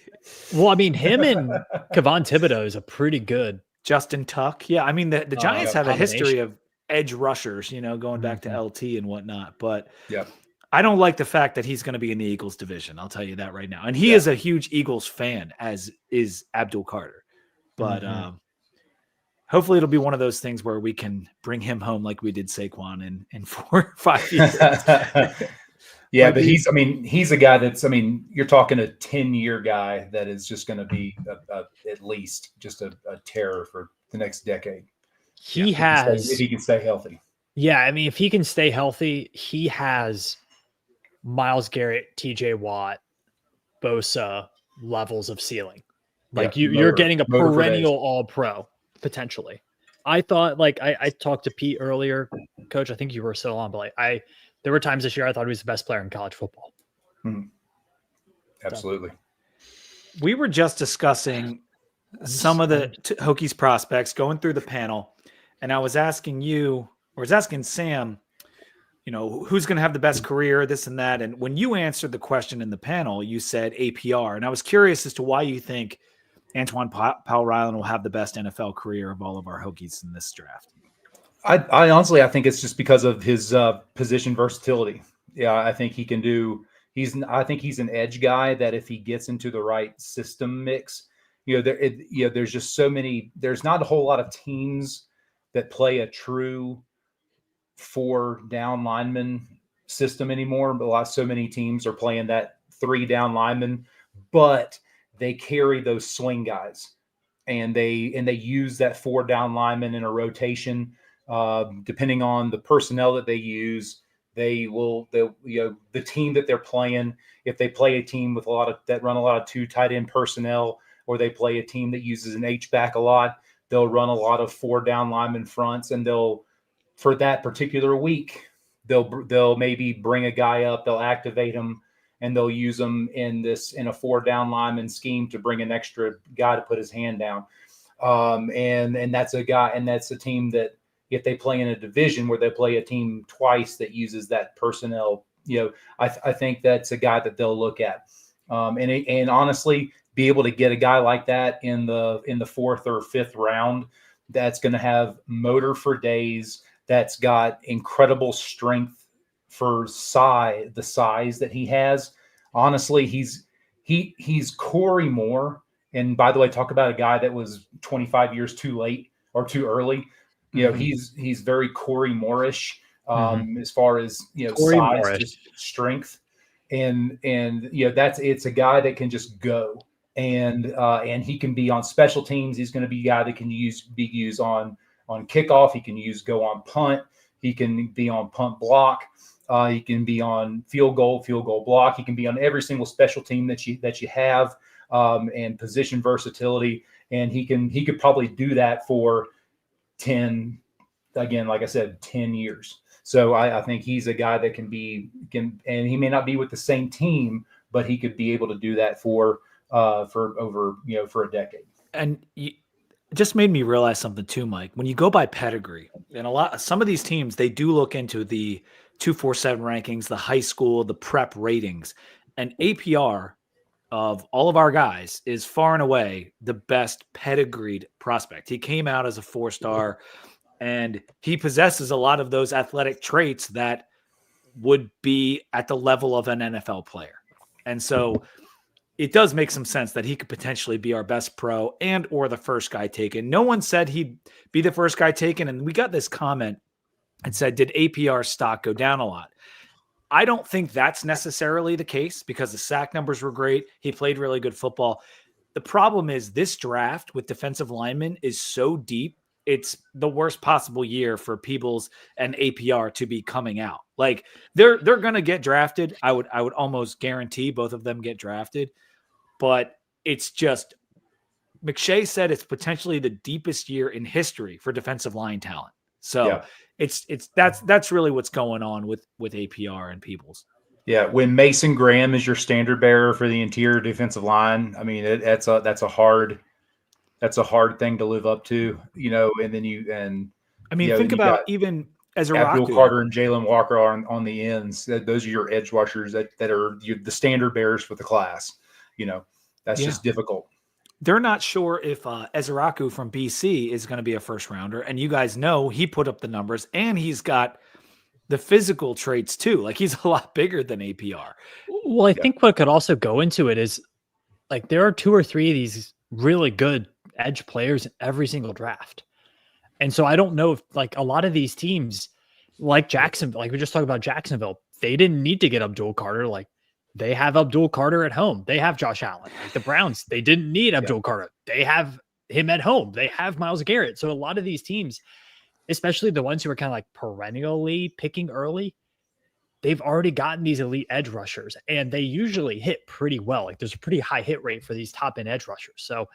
Speaker 2: Well, I mean, him and Kevon Thibodeau is a pretty good.
Speaker 1: Justin Tuck. Yeah, I mean, the Giants have a history of edge rushers, going back to LT and whatnot. But I don't like the fact that he's going to be in the Eagles division. I'll tell you that right now. And he is a huge Eagles fan, as is Abdul Carter. But hopefully it'll be one of those things where we can bring him home like we did Saquon in 4 or 5 years.
Speaker 3: Yeah, but he's a guy that's, you're talking a 10-year guy that is just going to be at least just a terror for the next decade.
Speaker 2: If
Speaker 3: he can stay healthy.
Speaker 2: Yeah, if he can stay healthy, he has Myles Garrett, TJ Watt, Bosa levels of ceiling. Like you're getting a perennial all-pro potentially. I thought, like, I talked to Pete earlier, Coach. I think you were still on, but like there were times this year I thought he was the best player in college football.
Speaker 3: Absolutely.
Speaker 1: We were just discussing some of the Hokies prospects going through the panel, and I was asking Sam, who's going to have the best career, this and that. And when you answered the question in the panel, you said APR. And I was curious as to why you think Antoine Powell-Ryland will have the best NFL career of all of our Hokies in this draft.
Speaker 3: I honestly, I think it's just because of his position versatility. Yeah, I think he can do. I think he's an edge guy that if he gets into the right system mix, there's just so many. There's not a whole lot of teams that play a true 4 down lineman system anymore. But so many teams are playing that 3 down lineman, but they carry those swing guys, and they use that 4 down lineman in a rotation. Depending on the personnel that they use, the team that they're playing, if they play a team with that run a lot of 2 tight end personnel, or they play a team that uses an H-back a lot, they'll run a lot of 4 down lineman fronts, and for that particular week, they'll maybe bring a guy up, they'll activate him, and they'll use him in a 4-down lineman scheme to bring an extra guy to put his hand down. And that's a guy, and that's a team that if they play in a division where they play a team twice that uses that personnel, I think that's a guy that they'll look at. And honestly, be able to get a guy like that in the 4th or 5th round, that's going to have motor for days. That's got incredible strength for the size that he has. Honestly, he's Corey Moore. And by the way, talk about a guy that was 25 years too late or too early. He's very Corey Moore-ish as far as
Speaker 2: Corey
Speaker 3: size,
Speaker 2: Moore-ish.
Speaker 3: just strength, and it's a guy that can just go, and he can be on special teams. He's going to be a guy that can be used on kickoff. He can go on punt. He can be on punt block. He can be on field goal block. He can be on every single special team that you have, and position versatility. And he could probably do that for 10, again, like I said, 10 years. So I think he's a guy that can, and he may not be with the same team, but he could be able to do that for over, for a decade.
Speaker 1: And it just made me realize something too, Mike. When you go by pedigree, and some of these teams, they do look into the 247 rankings, the high school, the prep ratings, and APR of all of our guys is far and away the best pedigreed prospect. He came out as a 4-star, and he possesses a lot of those athletic traits that would be at the level of an NFL player. And so it does make some sense that he could potentially be our best pro and or the first guy taken. No one said he'd be the first guy taken. And we got this comment and said, did APR stock go down a lot? I don't think that's necessarily the case because the sack numbers were great. He played really good football. The problem is this draft with defensive linemen is so deep. It's the worst possible year for Peebles and APR to be coming out. Like they're going to get drafted. I would almost guarantee both of them get drafted, but it's just McShay said it's potentially the deepest year in history for defensive line talent. So that's really what's going on with APR and Peebles.
Speaker 3: Yeah, when Mason Graham is your standard bearer for the interior defensive line, I mean that's a hard thing to live up to, And then
Speaker 1: think about even as
Speaker 3: Abdul Carter and Jalen Walker are on the ends. Those are your edge rushers that are the standard bearers for the class. That's just difficult.
Speaker 1: They're not sure if Ezeraku from BC is going to be a first rounder. And you guys know he put up the numbers and he's got the physical traits too. Like he's a lot bigger than APR.
Speaker 2: Well, I think what could also go into it is like there are 2 or 3 of these really good edge players in every single draft. And so I don't know if like a lot of these teams like Jacksonville, like we just talked about Jacksonville, they didn't need to get Abdul Carter. Like they have Abdul Carter at home. They have Josh Allen. Like the Browns, they didn't need Abdul Carter. They have him at home. They have Myles Garrett. So a lot of these teams, especially the ones who are kind of like perennially picking early, they've already gotten these elite edge rushers and they usually hit pretty well. Like there's a pretty high hit rate for these top end edge rushers. So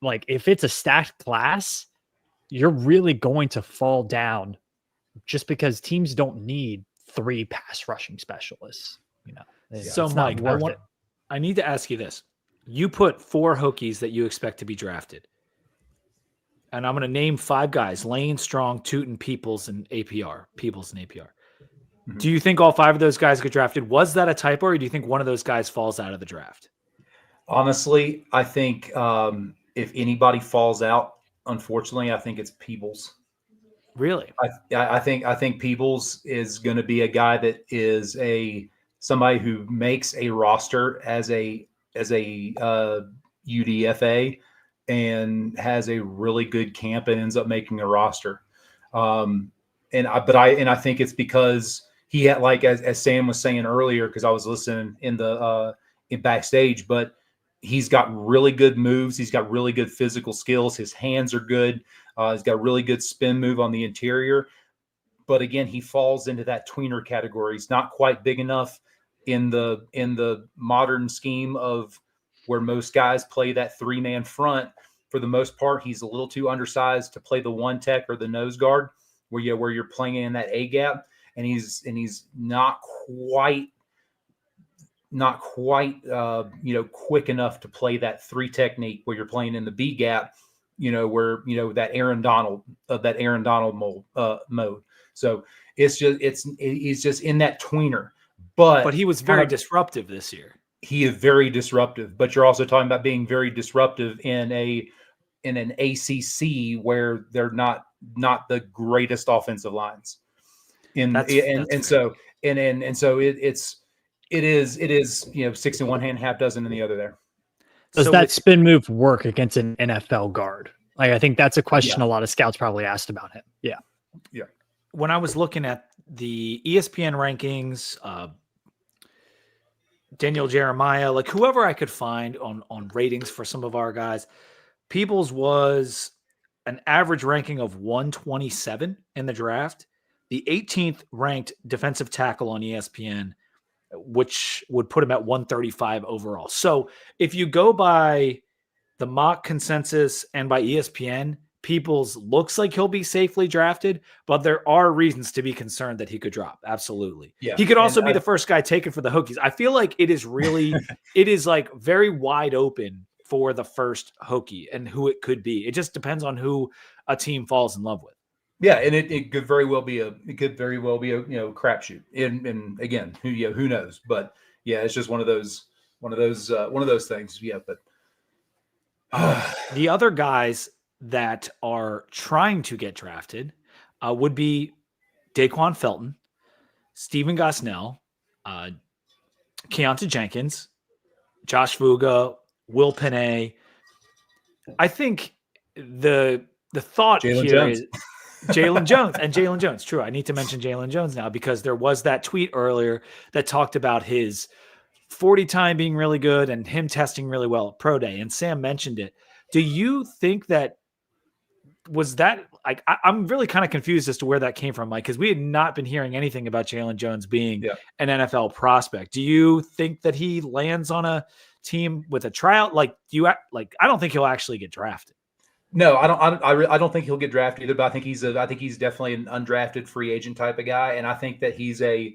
Speaker 2: like if it's a stacked class, you're really going to fall down just because teams don't need 3 pass rushing specialists,
Speaker 1: So Mike, I need to ask you this. You put 4 Hokies that you expect to be drafted. And I'm going to name 5 guys: Lane, Strong, Tootin, Peebles, and APR. Mm-hmm. Do you think all 5 of those guys get drafted? Was that a typo, or do you think one of those guys falls out of the draft?
Speaker 3: Honestly, I think if anybody falls out, unfortunately, I think it's Peebles.
Speaker 1: Really?
Speaker 3: I think Peebles is going to be a guy that is somebody who makes a roster as a UDFA and has a really good camp and ends up making a roster. And I think it's because he had, like as Sam was saying earlier, because I was listening in backstage, but he's got really good moves. He's got really good physical skills. His hands are good. He's got a really good spin move on the interior. But again, he falls into that tweener category. He's not quite big enough in the modern scheme of where most guys play that 3-man front. For the most part, he's a little too undersized to play the 1 tech or the nose guard where you're playing in that A gap. And he's not quite not quite quick enough to play that 3 technique where you're playing in the B gap, where that Aaron Donald mode. So he's just in that tweener,
Speaker 1: But he was very disruptive this year.
Speaker 3: He is very disruptive, but you're also talking about being very disruptive in an ACC where they're not the greatest offensive lines. So it is 6 in one hand, half dozen in the other there.
Speaker 2: Does that spin move work against an NFL guard? Like, I think that's a question a lot of scouts probably asked about him. Yeah.
Speaker 3: Yeah.
Speaker 1: When I was looking at the ESPN rankings, Daniel Jeremiah, like whoever I could find on ratings for some of our guys, Peoples was an average ranking of 127 in the draft, the 18th ranked defensive tackle on ESPN, which would put him at 135 overall. So if you go by the mock consensus and by ESPN, Peoples looks like he'll be safely drafted, but there are reasons to be concerned that he could drop. Absolutely. Yeah. He could also be the first guy taken for the Hokies. I feel like it is really, it is like very wide open for the first Hokie and who it could be. It just depends on who a team falls in love with.
Speaker 3: Yeah, and it could very well be a crapshoot. And again, who knows? But yeah, it's just one of those things. Yeah, but
Speaker 1: the other guys that are trying to get drafted would be Daquan Felton, Stephen Gosnell, Keontae Jenkins, Josh Fuga, Will Panay. I think the thought here is Jalen Jones. True. I need to mention Jalen Jones now because there was that tweet earlier that talked about his 40 time being really good and him testing really well at Pro Day. And Sam mentioned it. Do you think that was that like, I'm really kind of confused as to where that came from, Mike, because we had not been hearing anything about Jalen Jones being an NFL prospect. Do you think that he lands on a team with a tryout? Like, I don't think he'll actually get drafted.
Speaker 3: No, I don't think he'll get drafted either, but I think he's definitely an undrafted free agent type of guy. And I think that he's a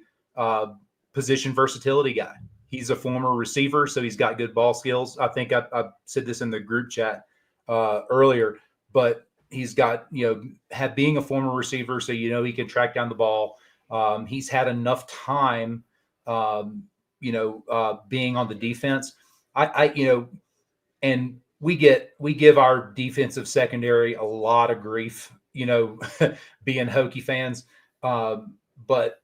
Speaker 3: position versatility guy. He's a former receiver, so he's got good ball skills. I think I said this in the group chat earlier, but he's got, being a former receiver, so he can track down the ball. He's had enough time, being on the defense. And we give our defensive secondary a lot of grief, being Hokie fans. But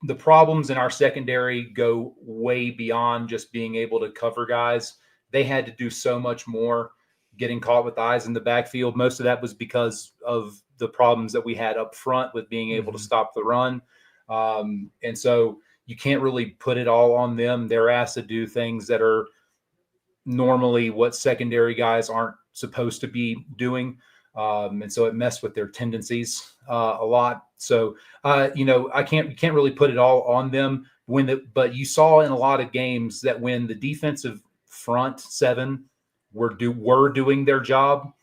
Speaker 3: the problems in our secondary go way beyond just being able to cover guys. They had to do so much more, getting caught with eyes in the backfield. Most of that was because of the problems that we had up front with being able to stop the run. And so you can't really put it all on them. They're asked to do things that are normally what secondary guys aren't supposed to be doing. And so it messed with their tendencies a lot. So, you can't really put it all on them but you saw in a lot of games that when the defensive front seven were doing their job,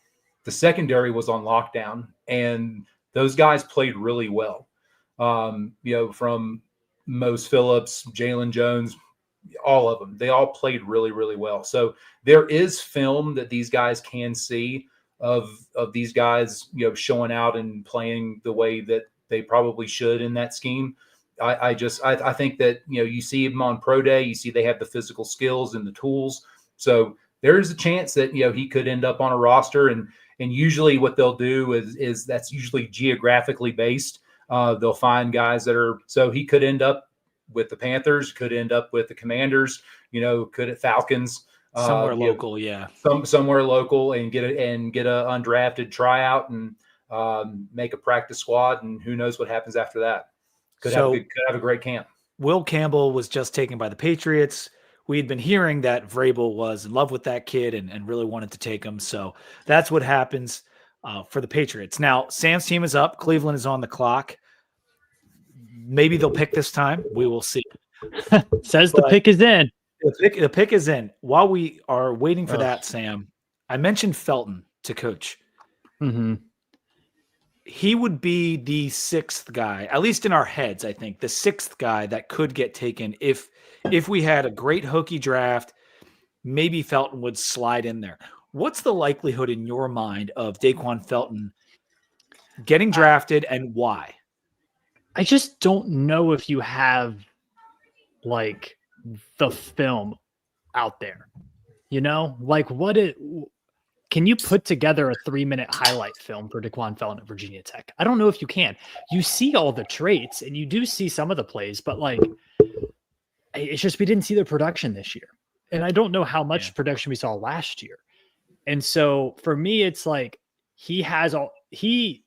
Speaker 3: the secondary was on lockdown and those guys played really well. From Mose Phillips, Jalen Jones, all of them, they all played really, really well. So there is film that these guys can see of these guys, showing out and playing the way that they probably should in that scheme. I think that, you see them on Pro Day, you see they have the physical skills and the tools. So there is a chance that, he could end up on a roster. And usually what they'll do is that's usually geographically based. They'll find guys so he could end up with the Panthers, could end up with the Commanders, could at Falcons.
Speaker 1: Somewhere local,
Speaker 3: somewhere local, and get a undrafted tryout and make a practice squad, and who knows what happens after that. Could have a great camp.
Speaker 1: Will Campbell was just taken by the Patriots. We had been hearing that Vrabel was in love with that kid and really wanted to take him. So that's what happens for the Patriots. Now, Sam's team is up. Cleveland is on the clock. Maybe they'll pick this time. We will see.
Speaker 2: Says the pick is in.
Speaker 1: The pick is in. While we are waiting for that, Sam, I mentioned Felton to Coach.
Speaker 2: Mm-hmm.
Speaker 1: He would be the sixth guy, at least in our heads, I think, the sixth guy that could get taken if if we had a great Hokie draft, maybe Felton would slide in there. What's the likelihood in your mind of Daquan Felton getting drafted and why?
Speaker 2: I just don't know if you have like the film out there, like can you put together a 3-minute highlight film for Daquan Felton at Virginia Tech? I don't know if you can. You see all the traits and you do see some of the plays, but like, it's just, we didn't see the production this year. And I don't know how much production we saw last year. And so for me, it's like, he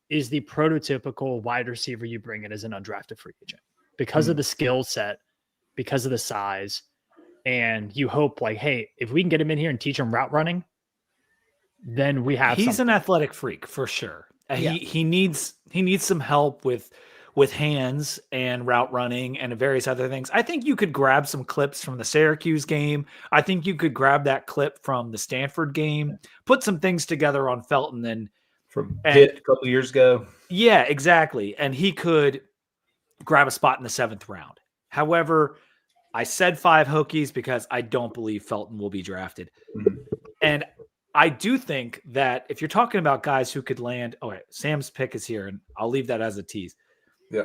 Speaker 2: is the prototypical wide receiver you bring in as an undrafted free agent because of the skill set, because of the size. And you hope like, hey, if we can get him in here and teach him route running, then we have
Speaker 1: he's
Speaker 2: something.
Speaker 1: An athletic freak for sure. He needs some help with hands and route running and various other things. I think you could grab some clips from the Syracuse game. I think you could grab that clip from the Stanford game, put some things together on Felton and
Speaker 3: from Pitt a couple of years ago.
Speaker 1: Yeah, exactly. And he could grab a spot in the 7th round. However, I said 5 Hokies because I don't believe Felton will be drafted.
Speaker 3: Mm-hmm.
Speaker 1: And I do think that if you're talking about guys who could land, all right, Sam's pick is here, and I'll leave that as a tease.
Speaker 3: Yeah.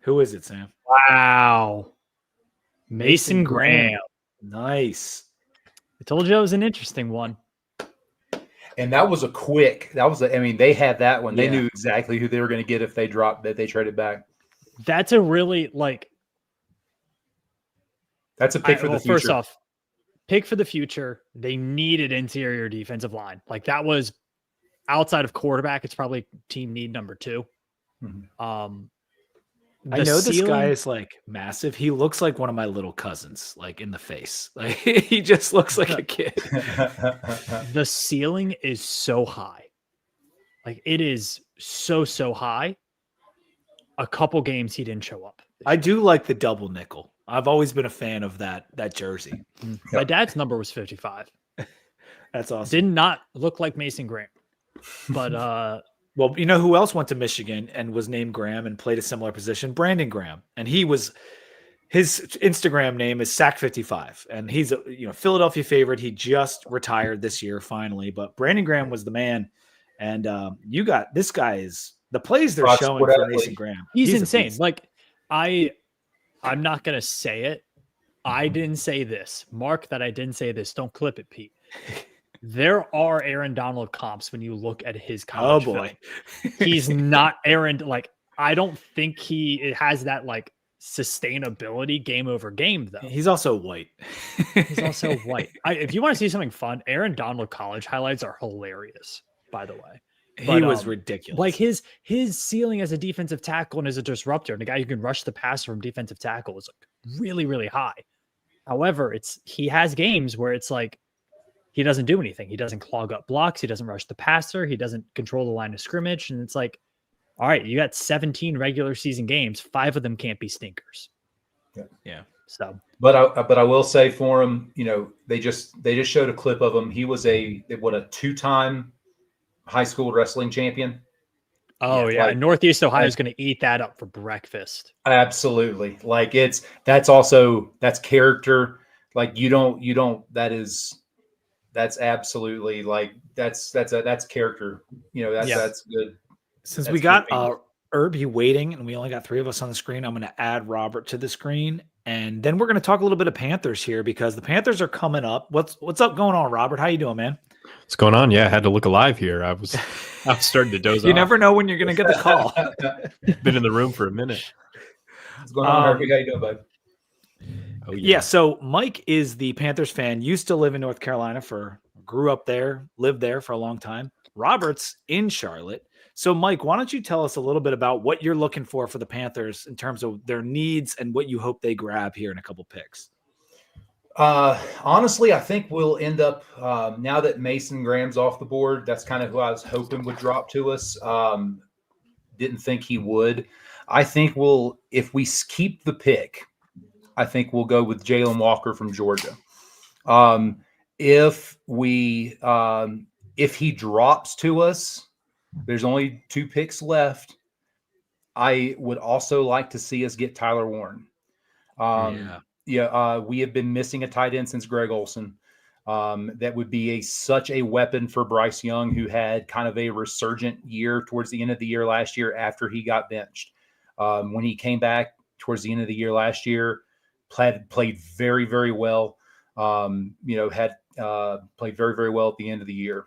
Speaker 1: Who is it, Sam?
Speaker 2: Wow. Mason Graham.
Speaker 1: Nice.
Speaker 2: I told you it was an interesting one.
Speaker 3: And that was they had that one. They knew exactly who they were going to get if they traded back.
Speaker 2: That's a really
Speaker 3: that's a pick for the future.
Speaker 2: First off, pick for the future. They needed interior defensive line. Like that was outside of quarterback. It's probably team need number 2.
Speaker 1: Mm-hmm. I know this guy is like massive. He looks like one of my little cousins, like in the face. Like he just looks like a kid.
Speaker 2: The ceiling is so high. Like it is so high. A couple games he didn't show up.
Speaker 1: I do like the double nickel. I've always been a fan of that jersey.
Speaker 2: My dad's number was 55.
Speaker 1: That's awesome.
Speaker 2: Did not look like Mason Graham. But
Speaker 1: well, you know who else went to Michigan and was named Graham and played a similar position? Brandon Graham. And his Instagram name is Sack55. And he's a Philadelphia favorite. He just retired this year finally. But Brandon Graham was the man. And you got this guy is the plays they're showing for Mason Graham.
Speaker 2: He's insane. Like I'm not gonna say it. I didn't say this. Mark that I didn't say this. Don't clip it, Pete. There are Aaron Donald comps when you look at his college film. He's not Aaron. Like, I don't think it has that like sustainability game over game though.
Speaker 1: He's also white.
Speaker 2: If you want to see something fun, Aaron Donald college highlights are hilarious, by the way.
Speaker 1: He was ridiculous.
Speaker 2: Like his ceiling as a defensive tackle and as a disruptor and a guy who can rush the passer from defensive tackle is like really, really high. However, he has games where it's like he doesn't do anything. He doesn't clog up blocks. He doesn't rush the passer. He doesn't control the line of scrimmage. And it's like, all right, you got 17 regular season games. 5 of them can't be stinkers.
Speaker 1: Yeah.
Speaker 2: So,
Speaker 3: but I will say for him, they just showed a clip of him. He was a 2-time high school wrestling champion.
Speaker 2: Oh yeah. Northeast Ohio is going to eat that up for breakfast.
Speaker 3: Absolutely. Like that's character. Like that's absolutely like, that's character. That's good.
Speaker 1: Since we got Irby waiting and we only got 3 of us on the screen, I'm going to add Robert to the screen. And then we're going to talk a little bit of Panthers here because the Panthers are coming up. What's up going on, Robert? How you doing, man?
Speaker 4: What's going on? Yeah, I had to look alive here. I was starting to doze off.
Speaker 1: You never know when you're going to get the call.
Speaker 4: Been in the room for a minute.
Speaker 3: What's going on, Irby? How you doing, bud?
Speaker 1: Oh, yeah. So Mike is the Panthers fan. Used to live in North Carolina grew up there, lived there for a long time. Robert's in Charlotte. So, Mike, why don't you tell us a little bit about what you're looking for the Panthers in terms of their needs and what you hope they grab here in a couple picks?
Speaker 3: Honestly, I think we'll end up now that Mason Graham's off the board. That's kind of who I was hoping would drop to us. Didn't think he would. I think if we keep the pick, I think we'll go with Jalen Walker from Georgia. If he drops to us, there's only 2 picks left. I would also like to see us get Tyler Warren. We have been missing a tight end since Greg Olson. That would be such a weapon for Bryce Young, who had kind of a resurgent year towards the end of the year last year after he got benched. When he came back towards the end of the year last year, played very, very well. Had played very, very well at the end of the year.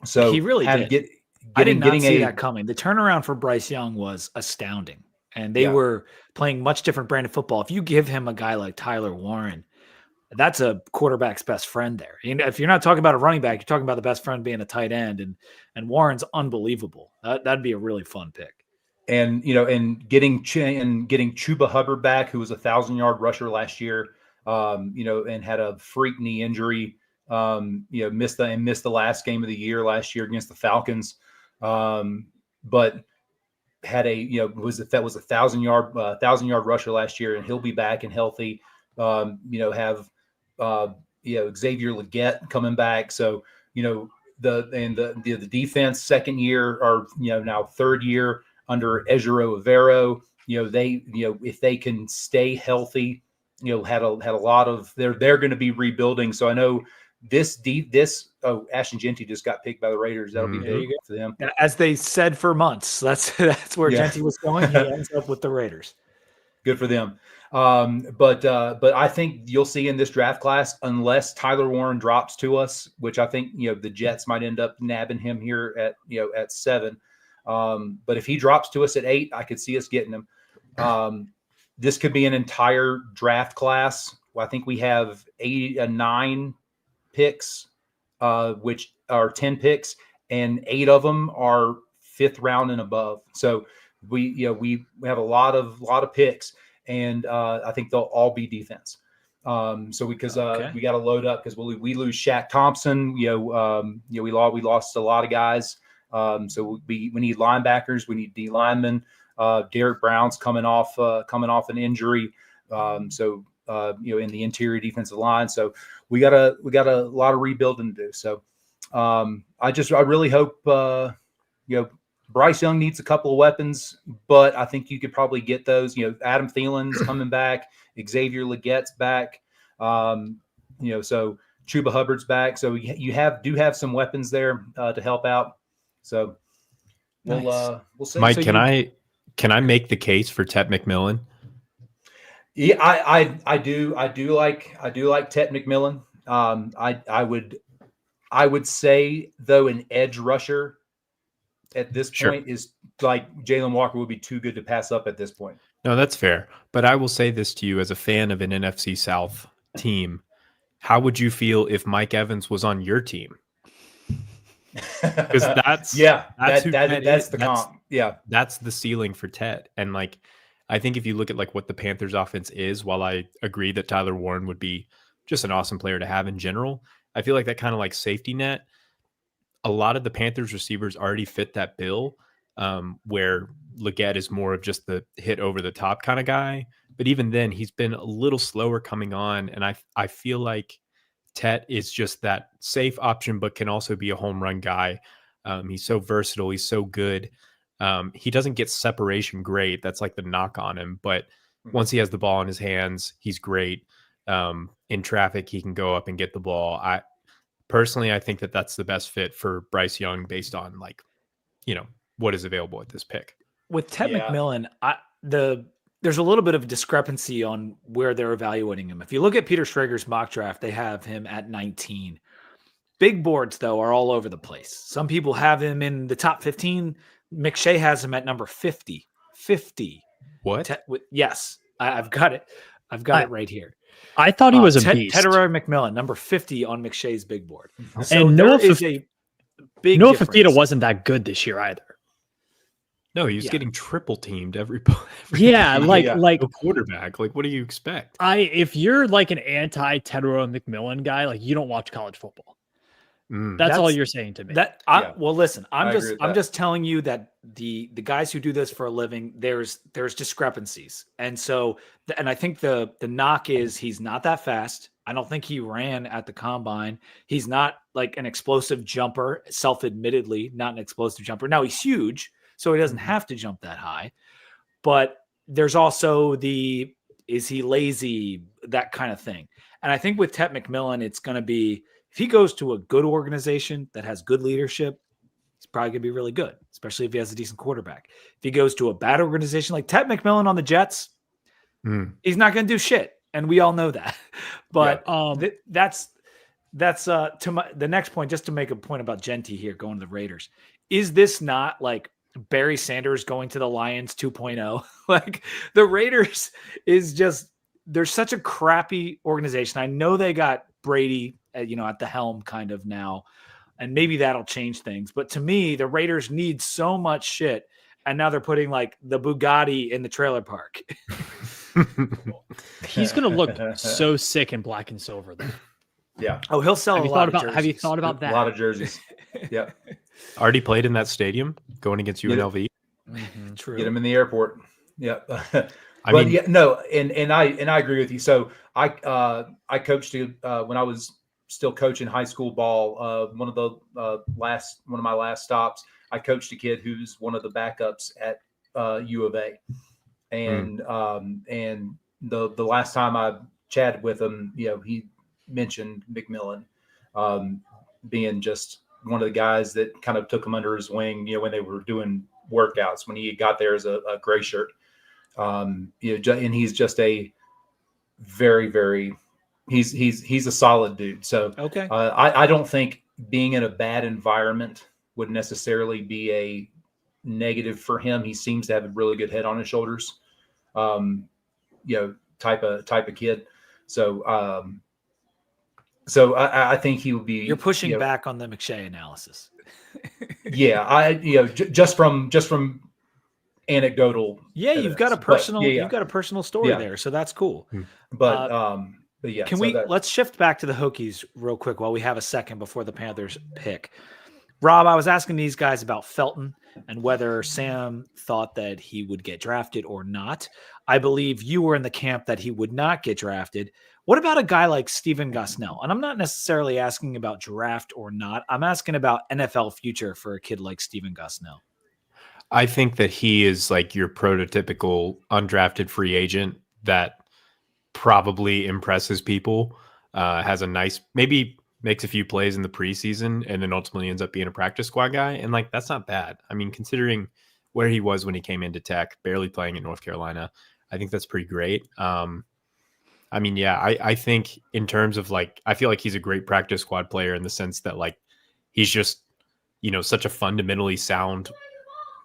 Speaker 3: So
Speaker 1: he really did. I did not see that coming. The turnaround for Bryce Young was astounding, and they were playing much different brand of football. If you give him a guy like Tyler Warren, that's a quarterback's best friend there. If you're not talking about a running back, you're talking about the best friend being a tight end, and Warren's unbelievable. That'd be a really fun pick.
Speaker 3: And getting Chuba Hubbard back, who was a 1,000-yard rusher last year, and had a freak knee injury. Missed the last game of the year last year against the Falcons, but had was a 1,000-yard rusher last year, and he'll be back and healthy. Have Xavier Legette coming back, so the defense second year, or now third year under Ejiro Evero, if they can stay healthy, had a lot of they're going to be rebuilding. So I know Ashton Genty just got picked by the Raiders. That'll be big for them.
Speaker 1: As they said for months, that's where Genty was going. He ends up with the Raiders.
Speaker 3: Good for them. But I think you'll see in this draft class, unless Tyler Warren drops to us, which I think the Jets might end up nabbing him here at 7. But if he drops to us at 8, I could see us getting him. This could be an entire draft class. I think we have 9 picks, which are 10 picks, and 8 of them are 5th round and above. So we have a lot of picks, and I think they'll all be defense. We got to load up, because we lose Shaq Thompson. We lost a lot of guys. So we need linebackers, we need D linemen. Derek Brown's coming off an injury. In the interior defensive line. So we got a lot of rebuilding to do. So I really hope Bryce Young needs a couple of weapons, but I think you could probably get those. Adam Thielen's coming back, Xavier Legette's back. So Chuba Hubbard's back. So you do have some weapons there to help out. So we'll see.
Speaker 4: Mike, can I make the case for Tet McMillan?
Speaker 3: Yeah, I do like Tet McMillan. I would say, though, an edge rusher at this point is like Jalen Walker would be too good to pass up at this point.
Speaker 4: No, that's fair. But I will say this to you as a fan of an NFC South team. How would you feel if Mike Evans was on your team? Because that's the comp. Yeah, that's the ceiling for Tet. And I think if you look at what the Panthers offense is, while I agree that Tyler Warren would be just an awesome player to have in general, I feel like that kind of safety net, a lot of the Panthers receivers already fit that bill, where Legette is more of just the hit over the top kind of guy. But even then, he's been a little slower coming on. And I feel like Tet is just that safe option, but can also be a home run guy. He's so versatile. He's so good. He doesn't get separation great. That's the knock on him. But once he has the ball in his hands, he's great. In traffic, he can go up and get the ball. I think that that's the best fit for Bryce Young based on what is available at this pick.
Speaker 1: With Tet McMillan, there's a little bit of a discrepancy on where they're evaluating him. If you look at Peter Schrager's mock draft, they have him at 19. Big boards, though, are all over the place. Some people have him in the top 15. McShay has him at number 50. 50.
Speaker 4: What?
Speaker 1: Yes, I've got it. I've got it right here.
Speaker 2: I thought he was a beast.
Speaker 1: Tedroy McMillan, number 50 on McShay's big board.
Speaker 2: So and Noah Fafita wasn't that good this year either.
Speaker 4: No, he was getting triple teamed every
Speaker 2: like
Speaker 4: a quarterback. What do you expect?
Speaker 2: If you're an anti-Tedroy McMillan guy, you don't watch college football. That's all you're saying to me.
Speaker 1: Well, listen, I'm just telling you that the guys who do this for a living, there's discrepancies. And so, and I think the knock is he's not that fast. I don't think he ran at the combine. He's not an explosive jumper, self-admittedly, not an explosive jumper. Now he's huge, so he doesn't have to jump that high. But there's also Is he lazy? That kind of thing. And I think with Ted McMillan, it's going to be, if he goes to a good organization that has good leadership, he's probably going to be really good, especially if he has a decent quarterback. If he goes to a bad organization like Ted McMillan on the Jets, he's not going to do shit. And we all know that. But that's to the next point, just to make a point about Genty here going to the Raiders. Is this not like Barry Sanders going to the Lions 2.0? Like the Raiders is just, they're such a crappy organization. I know they got Brady, at the helm kind of now, and maybe that'll change things. But to me, the Raiders need so much shit. And now they're putting like the Bugatti in the trailer park.
Speaker 2: He's going to look so sick in black and silver though.
Speaker 3: Yeah.
Speaker 1: Oh, he'll sell a lot of jerseys.
Speaker 2: Have you thought about that?
Speaker 3: A lot of jerseys. Yeah.
Speaker 4: Already played in that stadium going against UNLV.
Speaker 1: True.
Speaker 3: Get him in the airport. Yeah.
Speaker 4: I mean,
Speaker 3: yeah, no, and I agree with you. So I coached when I was still coaching high school ball. One of my last stops, I coached a kid who's one of the backups at U of A, and the last time I chatted with him, he mentioned McMillan being just one of the guys that kind of took him under his wing, when they were doing workouts, when he got there as a gray shirt. And he's just a very, very, he's a solid dude. So,
Speaker 1: okay.
Speaker 3: I don't think being in a bad environment would necessarily be a negative for him. He seems to have a really good head on his shoulders, type of kid. So, I think he would be.
Speaker 1: You're pushing back on the McShay analysis.
Speaker 3: Yeah, just from anecdotal.
Speaker 1: Yeah,
Speaker 3: evidence.
Speaker 1: you've got a personal.
Speaker 3: You've
Speaker 1: got a personal story there, so that's cool.
Speaker 3: But yeah.
Speaker 1: Can let's shift back to the Hokies real quick while we have a second before the Panthers pick. Rob, I was asking these guys about Felton and whether Sam thought that he would get drafted or not. I believe you were in the camp that he would not get drafted. What about a guy like Stephen Gosnell? And I'm not necessarily asking about draft or not. I'm asking about NFL future for a kid like Stephen Gosnell.
Speaker 4: I think that he is like your prototypical undrafted free agent that probably impresses people, has a nice, maybe makes a few plays in the preseason and then ultimately ends up being a practice squad guy. And like, that's not bad. I mean, considering where he was when he came into Tech, barely playing in North Carolina, I think that's pretty great. I mean, yeah, I think in terms of like, I feel like he's a great practice squad player in the sense that like, he's just, such a fundamentally sound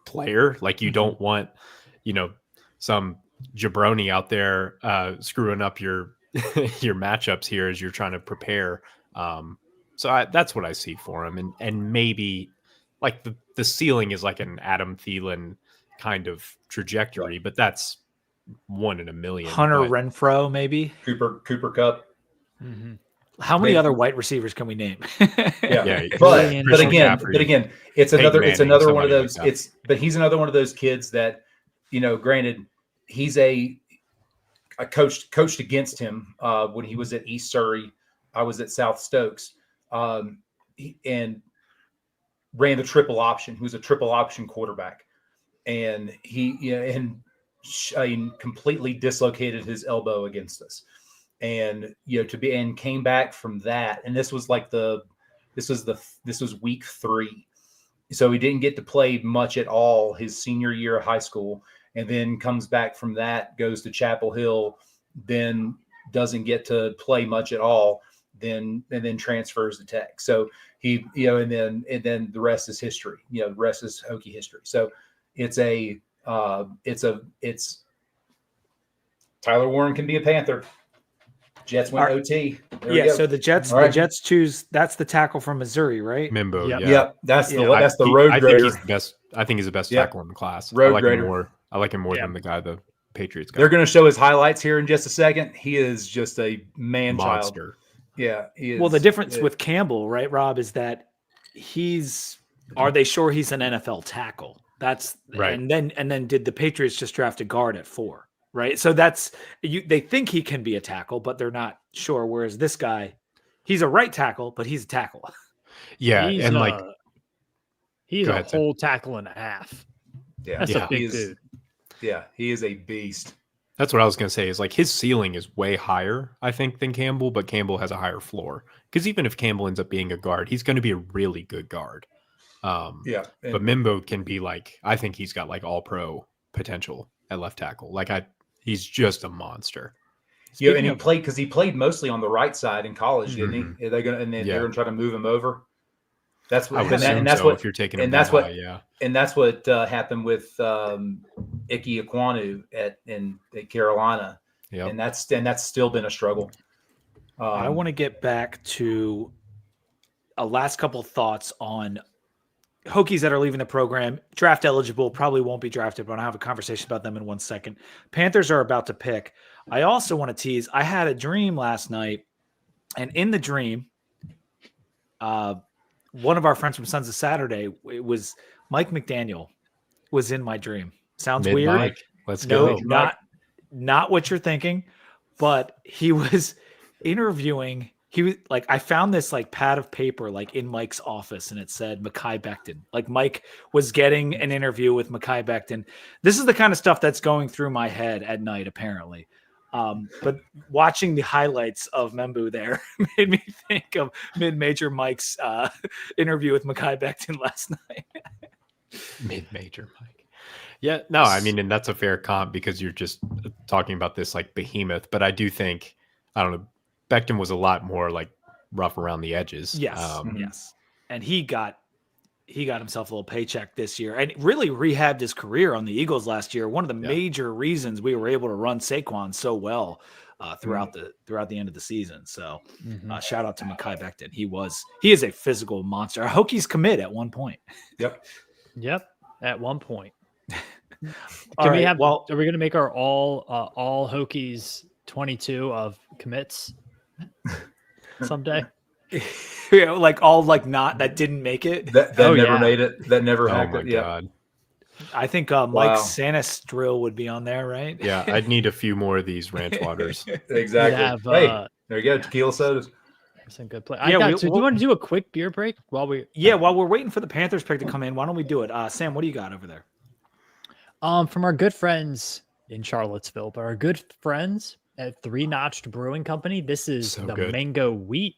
Speaker 4: player. Like you don't want, some jabroni out there screwing up your your matchups here as you're trying to prepare. So that's what I see for him. And maybe like the ceiling is like an Adam Thielen kind of trajectory, but that's 1 in a million.
Speaker 1: Hunter Renfrow, maybe
Speaker 3: Cooper Kupp.
Speaker 1: Mm-hmm. How many other white receivers can we name?
Speaker 3: Yeah. But again, it's another one of those. But he's another one of those kids that, granted, he's I coached against him when he was at East Surrey. I was at South Stokes, and ran the triple option. He was a triple option quarterback, and he completely dislocated his elbow against us. And came back from that, and this was week 3, so he didn't get to play much at all his senior year of high school, and then comes back from that, goes to Chapel Hill, then doesn't get to play much at all, and then transfers to Tech. So he and then the rest is history. The rest is Hokie history. So it's Tyler Warren can be a Panther. Jets went OT.
Speaker 1: So the Jets choose. That's the tackle from Missouri, right?
Speaker 4: Mimbo.
Speaker 3: Yep.
Speaker 4: Yeah.
Speaker 3: Yep. That's the road
Speaker 4: I
Speaker 3: grader.
Speaker 4: think he's the best. I think he's the best tackle in the class.
Speaker 3: Road
Speaker 4: I
Speaker 3: grader.
Speaker 4: like him more than the guy the Patriots got.
Speaker 3: They're going to show his highlights here in just a second. He is just a
Speaker 4: monster.
Speaker 3: Child. Yeah. He is.
Speaker 1: Well, the difference with Campbell, right, Rob, is that are they sure he's an NFL tackle? That's right. And then did the Patriots just draft a guard at 4? Right. So they think he can be a tackle, but they're not sure. Whereas this guy, he's a right tackle, but he's a tackle.
Speaker 2: Yeah. He's a whole tackle and a half.
Speaker 3: Yeah.
Speaker 2: That's a big dude.
Speaker 3: Yeah. He is a beast.
Speaker 4: That's what I was going to say is like his ceiling is way higher, I think, than Campbell, but Campbell has a higher floor. Because even if Campbell ends up being a guard, he's going to be a really good guard. But Mimbo can be like, I think he's got like all pro potential at left tackle. Like he's just a monster.
Speaker 3: And he played mostly on the right side in college, didn't he? They're going to try to move him over. That's what, that's what if you're taking him that's what happened with Ike Ekwonu at Carolina.
Speaker 4: Yeah,
Speaker 3: and that's still been a struggle.
Speaker 1: I want to get back to a last couple thoughts on Hokies that are leaving the program, draft eligible, probably won't be drafted, but I'll have a conversation about them in 1 second. Panthers are about to pick. I also want to tease, I had a dream last night, and in the dream, one of our friends from Sons of Saturday, it was Mike McDaniel, was in my dream. Sounds weird.
Speaker 4: Mike. Let's go.
Speaker 1: Not what you're thinking, but he was interviewing. He was like, I found this like pad of paper like in Mike's office, and it said Mekhi Becton. Like Mike was getting an interview with Mekhi Becton. This is the kind of stuff that's going through my head at night, apparently. But watching the highlights of Membu there made me think of mid-major Mike's interview with Mekhi Becton last night.
Speaker 4: Mid-major Mike. Yeah, no, I mean, and that's a fair comp because you're just talking about this like behemoth. But I do think, I don't know, Becton was a lot more like rough around the edges.
Speaker 1: Yes, yes. And he got himself a little paycheck this year and really rehabbed his career on the Eagles last year. One of the major reasons we were able to run Saquon so well throughout the end of the season. So shout out to Mekhi Becton. He is a physical monster. A Hokies commit at one point.
Speaker 2: Yep. At one point. Are we going to make our all Hokies 22 of commits someday?
Speaker 1: Yeah, like all like not that didn't make it.
Speaker 3: That never made it. That never happened. Yeah.
Speaker 4: God.
Speaker 1: I think Mike Sanistrill would be on there, right?
Speaker 4: Yeah, I'd need a few more of these ranch waters.
Speaker 3: Exactly. Hey, there you go. Tequila sodas.
Speaker 2: Some good play. Do you want to do a quick beer break while we're
Speaker 1: waiting for the Panthers pick to come in? Why don't we do it? Sam, what do you got over there?
Speaker 2: From our good friends in Charlottesville, but our good friends at Three Notched Brewing Company. This is the Mango Wheat.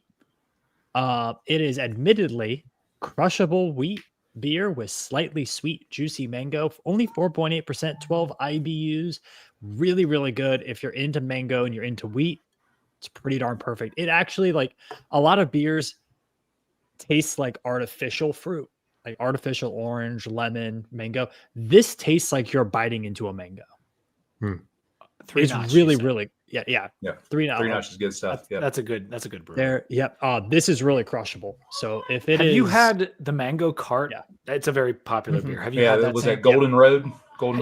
Speaker 2: It is admittedly crushable wheat beer with slightly sweet, juicy mango. Only 4.8%, 12 IBUs. Really, really good. If you're into mango and you're into wheat, it's pretty darn perfect. It actually, like a lot of beers, tastes like artificial fruit, like artificial orange, lemon, mango. This tastes like you're biting into a mango. It's really, really, yeah.
Speaker 3: Three Notch is good stuff.
Speaker 1: That's a good brew.
Speaker 2: There, yep. This is really crushable. So if it
Speaker 1: have you had the mango cart? Yeah, it's a very popular beer. Have you had that?
Speaker 3: Was that Golden Road?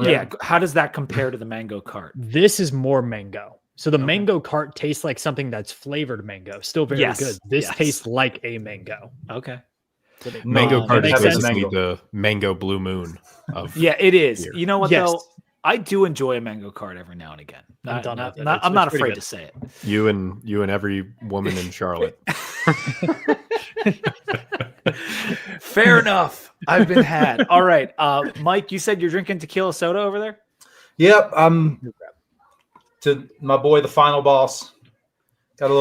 Speaker 1: Yeah. How does that compare to the mango cart?
Speaker 2: This is more mango. So the mango cart tastes like something that's flavored mango. Still very good. This tastes like a mango.
Speaker 1: Okay.
Speaker 4: Mango cart is basically the mango blue moon of
Speaker 1: it is.
Speaker 4: beer.
Speaker 1: You know what though? I do enjoy a mango cart every now and again. I'm not afraid to say it.
Speaker 4: You and every woman in Charlotte.
Speaker 1: Fair enough. I've been had. All right. Mike, you said you're drinking tequila soda over there?
Speaker 3: Yep. To my boy, the final boss. Got a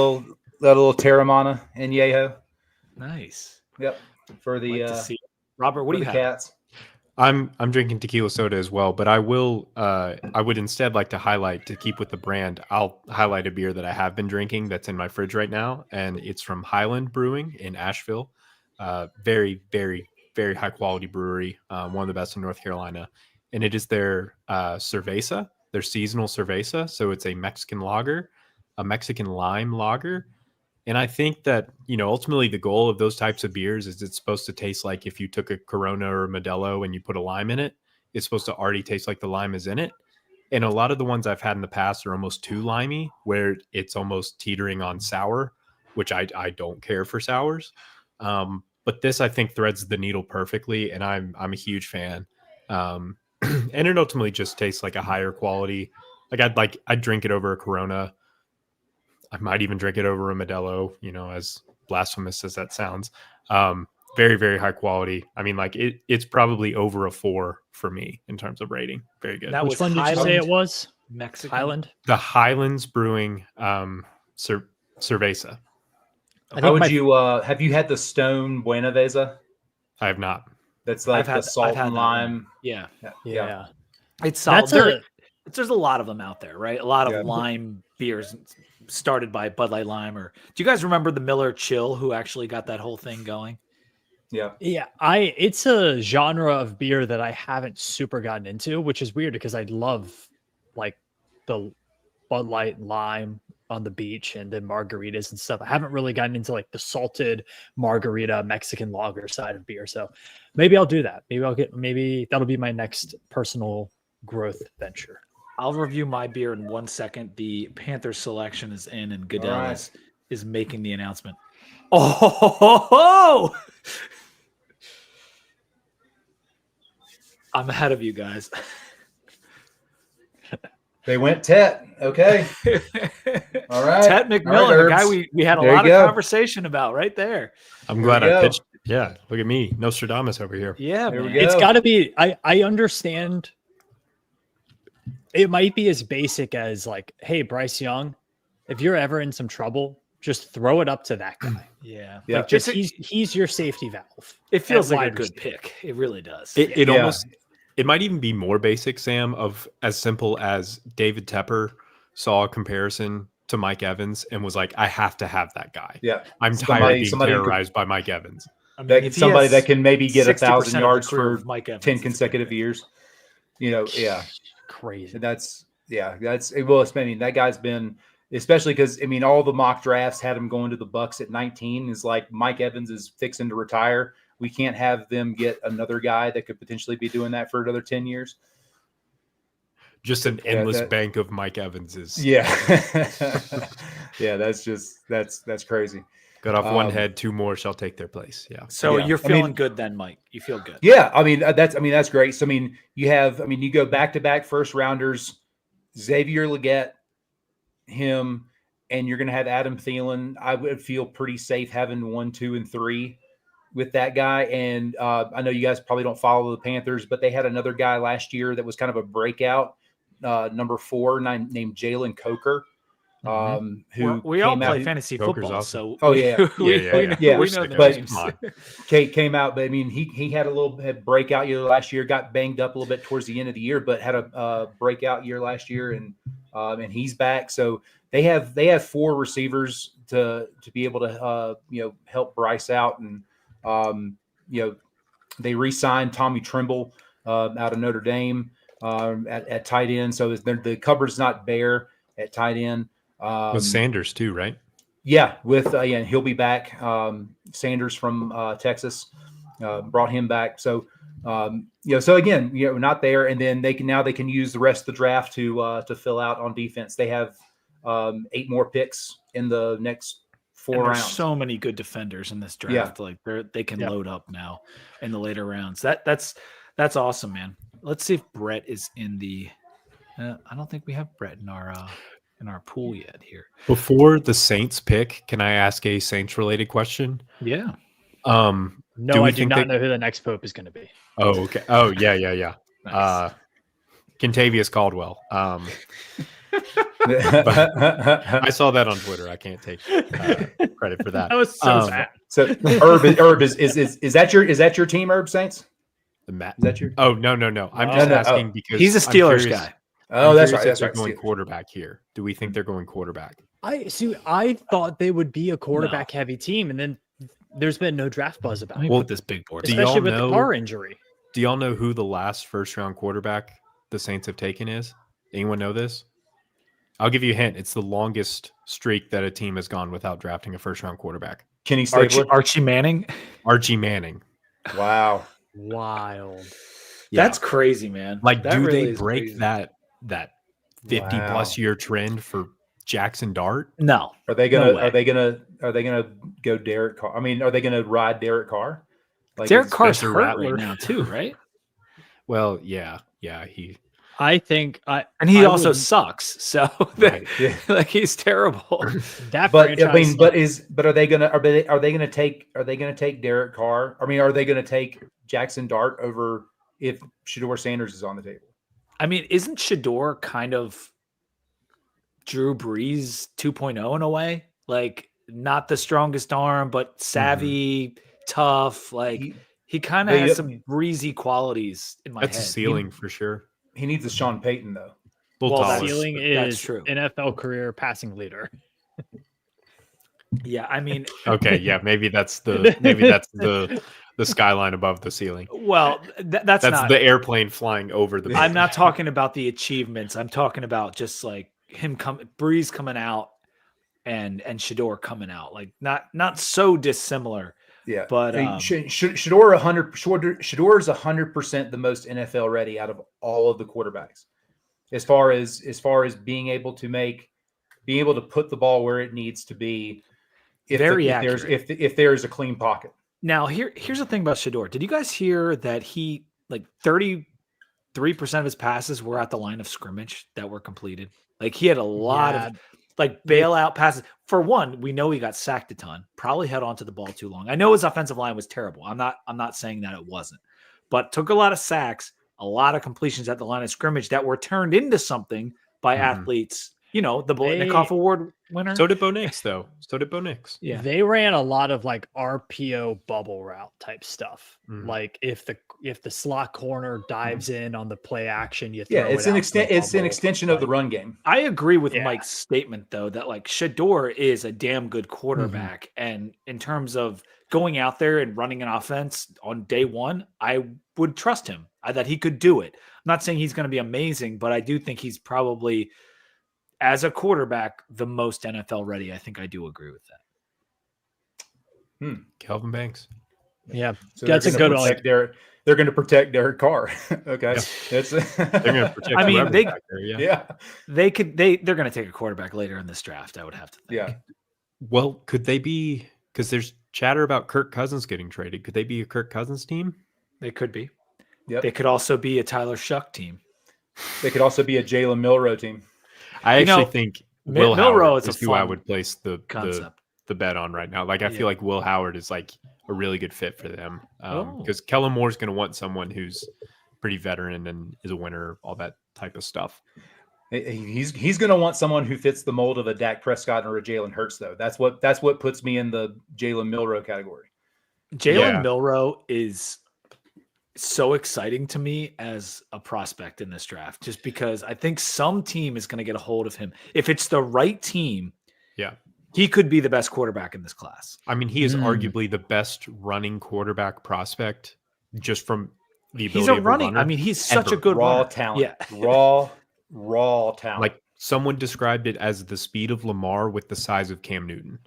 Speaker 3: little Terramana and Yeho.
Speaker 1: Nice.
Speaker 3: Yep. For the
Speaker 1: Robert, what do you have?
Speaker 3: Cats.
Speaker 4: I'm drinking tequila soda as well, but I would instead like to highlight, to keep with the brand, I'll highlight a beer that I have been drinking that's in my fridge right now, and it's from Highland Brewing in Asheville. Very, very, very high quality brewery, one of the best in North Carolina, and it is their cerveza, their seasonal cerveza. So it's a Mexican lager, a Mexican lime lager. And I think that, ultimately the goal of those types of beers is it's supposed to taste like if you took a Corona or a Modelo and you put a lime in it, it's supposed to already taste like the lime is in it. And a lot of the ones I've had in the past are almost too limey, where it's almost teetering on sour, which I don't care for sours. But this, I think, threads the needle perfectly, and I'm a huge fan. And it ultimately just tastes like a higher quality. I'd drink it over a Corona. I might even drink it over a Modelo, as blasphemous as that sounds. Very, very high quality. I mean, it's probably over a 4 for me in terms of rating. Very good.
Speaker 2: Which one did you say it was?
Speaker 1: Mexican.
Speaker 2: Highland.
Speaker 4: The Highlands Brewing cerveza.
Speaker 3: How would you have you had the Stone Buenaveza?
Speaker 4: I have not.
Speaker 3: That's like the salt and lime.
Speaker 1: Yeah.
Speaker 2: That's
Speaker 1: It's solid. There's a lot of them out there, right? A lot of lime beers started by Bud Light Lime. Or do you guys remember the Miller Chill, who actually got that whole thing going?
Speaker 3: Yeah.
Speaker 2: It's a genre of beer that I haven't super gotten into, which is weird because I love like the Bud Light Lime on the beach and then margaritas and stuff. I haven't really gotten into like the salted margarita Mexican lager side of beer. So maybe I'll do that. Maybe that'll be my next personal growth venture.
Speaker 1: I'll review my beer in 1 second. The Panthers selection is in, and Goodell is making the announcement. Oh, I'm ahead of you guys.
Speaker 3: They went Tet. Okay. All right.
Speaker 1: Tet McMillan, the guy we had a lot of conversation about right there.
Speaker 4: I'm glad I pitched. Yeah. Look at me. Nostradamus over here.
Speaker 1: Yeah.
Speaker 3: There we
Speaker 1: man.
Speaker 3: go.
Speaker 2: It's got to be, I understand. It might be as basic as like, hey, Bryce Young, if you're ever in some trouble, just throw it up to that guy.
Speaker 1: Yeah.
Speaker 2: Like just he's your safety valve.
Speaker 1: It feels like a good pick. It really does.
Speaker 4: It almost, it might even be more basic, Sam, of as simple as David Tepper saw a comparison to Mike Evans and was like, I have to have that guy.
Speaker 3: Yeah.
Speaker 4: I'm tired of being terrorized by Mike Evans.
Speaker 1: I mean,
Speaker 3: somebody that can maybe get 1,000 yards for
Speaker 1: Mike Evans,
Speaker 3: 10 consecutive years.
Speaker 2: Crazy.
Speaker 3: That's well, I mean, that guy's been, especially because I mean, all the mock drafts had him going to the Bucks at 19. Is like Mike Evans is fixing to retire. We can't have them get another guy that could potentially be doing that for another 10 years.
Speaker 4: Just an endless bank of Mike Evanses.
Speaker 3: Yeah. That's crazy.
Speaker 4: Got off one head, two more shall take their place. Yeah.
Speaker 1: So you're feeling good then, Mike. You feel good.
Speaker 3: Yeah. I mean, that's great. So, you go back-to-back first rounders, Xavier Legette, him, and you're going to have Adam Thielen. I would feel pretty safe having 1, 2, and 3 with that guy. And I know you guys probably don't follow the Panthers, but they had another guy last year that was kind of a breakout, number 4, named Jalen Coker. Who
Speaker 1: we all play fantasy football, awesome.
Speaker 3: So
Speaker 1: we know the names.
Speaker 3: Came out, but I mean, he had a breakout year last year. Got banged up a little bit towards the end of the year, but had a breakout year last year, and he's back. So they have 4 receivers to be able to help Bryce out, and they re-signed Tommy Tremble out of Notre Dame at tight end. So the cupboard's not bare at tight end.
Speaker 4: With Sanders too, right?
Speaker 3: Yeah, and he'll be back. Sanders from Texas brought him back. So so again, not there, and then they can use the rest of the draft to fill out on defense. They have 8 more picks in the next 4 rounds.
Speaker 1: So many good defenders in this draft. Like they can load up now in the later rounds. That's awesome, man. Let's see if Brett is in the. I don't think we have Brett in our pool yet here.
Speaker 4: Before the Saints pick, can I ask a Saints related question?
Speaker 1: Yeah.
Speaker 2: No, I do not know who the next pope is going to be.
Speaker 4: Oh, okay. Oh, yeah. Nice. Contavious Caldwell. I saw that on Twitter. I can't take credit for that.
Speaker 2: That was so bad.
Speaker 3: So Herb is that your team, Herb Saints?
Speaker 4: The Matt.
Speaker 3: Is that your?
Speaker 4: Oh no. I'm just asking because
Speaker 1: he's a Steelers guy.
Speaker 3: Oh, that's right.
Speaker 4: They're going quarterback here. Do we think they're going quarterback?
Speaker 2: I thought they would be a quarterback heavy team, and then there's been no draft buzz about it.
Speaker 1: Well, this big board,
Speaker 2: especially with the car injury.
Speaker 4: Do y'all know who the last first round quarterback the Saints have taken is? Anyone know this? I'll give you a hint. It's the longest streak that a team has gone without drafting a first round quarterback.
Speaker 3: Kenny Stabler?
Speaker 1: Archie Manning.
Speaker 4: Archie Manning.
Speaker 3: Wow.
Speaker 2: Wild.
Speaker 1: Yeah. That's crazy, man.
Speaker 4: Like,
Speaker 1: that
Speaker 4: do
Speaker 1: really
Speaker 4: they break that 50 plus year trend for Jackson Dart?
Speaker 1: No.
Speaker 3: Are they gonna go Derek Carr? I mean, are they gonna ride Derek Carr?
Speaker 1: Like, Derek Carr's hurt right now too, right?
Speaker 4: Well, yeah.
Speaker 2: I think
Speaker 1: he also sucks. So like he's terrible.
Speaker 3: But are they gonna take Derek Carr? I mean, are they gonna take Jackson Dart over if Shedeur Sanders is on the table?
Speaker 1: I mean, isn't Shedeur kind of Drew Brees 2.0 in a way. Like, not the strongest arm, but savvy, tough. Like, he kind of has some breezy qualities in my head.
Speaker 4: That's a ceiling for sure.
Speaker 3: He needs a Sean Payton, though.
Speaker 2: Well, that ceiling is true. NFL career passing leader.
Speaker 1: Yeah, I mean,
Speaker 4: okay, yeah, maybe that's the skyline above the ceiling.
Speaker 1: Well, that's not
Speaker 4: the airplane flying over the.
Speaker 1: I'm not talking about the achievements. I'm talking about just like Breeze coming out and Shador coming out, like not so dissimilar.
Speaker 3: Yeah,
Speaker 1: but
Speaker 3: Shador is 100% the most NFL ready out of all of the quarterbacks, as far as being able to put the ball where it needs to be. If there's a clean pocket.
Speaker 1: Now here's the thing about Shador. Did you guys hear that he like 33% of his passes were at the line of scrimmage that were completed? Like he had a lot of like bailout passes. For one, we know he got sacked a ton, probably held onto the ball too long. I know his offensive line was terrible. I'm not saying that it wasn't, but took a lot of sacks, a lot of completions at the line of scrimmage that were turned into something by athletes. You know, the Bolitnikoff Award winner.
Speaker 4: So did Bo Nix, though. So did Bo Nix.
Speaker 2: Yeah. They ran a lot of like RPO bubble route type stuff. Like if the slot corner dives in on the play action,
Speaker 3: it's an extension of the run game.
Speaker 1: I agree with Mike's statement though that like Shador is a damn good quarterback, and in terms of going out there and running an offense on day one, I would trust him that he could do it. I'm not saying he's going to be amazing, but I do think he's probably, as a quarterback, the most NFL ready. I think I do agree with that.
Speaker 4: Calvin Banks.
Speaker 2: Yeah,
Speaker 3: so that's a good one. They're going to protect Derek Carr. Okay, they're
Speaker 4: going to protect.
Speaker 1: I mean, they're going to take a quarterback later in this draft. I would have to think.
Speaker 3: Yeah.
Speaker 4: Well, could they be? Because there's chatter about Kirk Cousins getting traded. Could they be a Kirk Cousins team?
Speaker 1: They could be.
Speaker 3: Yep.
Speaker 1: They could also be a Tyler Shuck team.
Speaker 3: They could also be a Jalen Milroe team.
Speaker 4: I actually think Will
Speaker 1: Milroe
Speaker 4: Howard is who I would place the bet on right now. Like I feel like Will Howard is like a really good fit for them because Kellen Moore's going to want someone who's pretty veteran and is a winner, all that type of stuff.
Speaker 3: He's going to want someone who fits the mold of a Dak Prescott or a Jalen Hurts, though. That's what puts me in the Jalen Milroe category.
Speaker 1: Jalen Milroe is so exciting to me as a prospect in this draft, just because I think some team is going to get a hold of him. If it's the right team, he could be the best quarterback in this class.
Speaker 4: I mean, he is arguably the best running quarterback prospect just from the ability of a runner.
Speaker 1: I mean, he's such a good
Speaker 3: raw
Speaker 1: runner.
Speaker 3: Talent. Yeah. raw talent.
Speaker 4: Like someone described it as the speed of Lamar with the size of Cam Newton.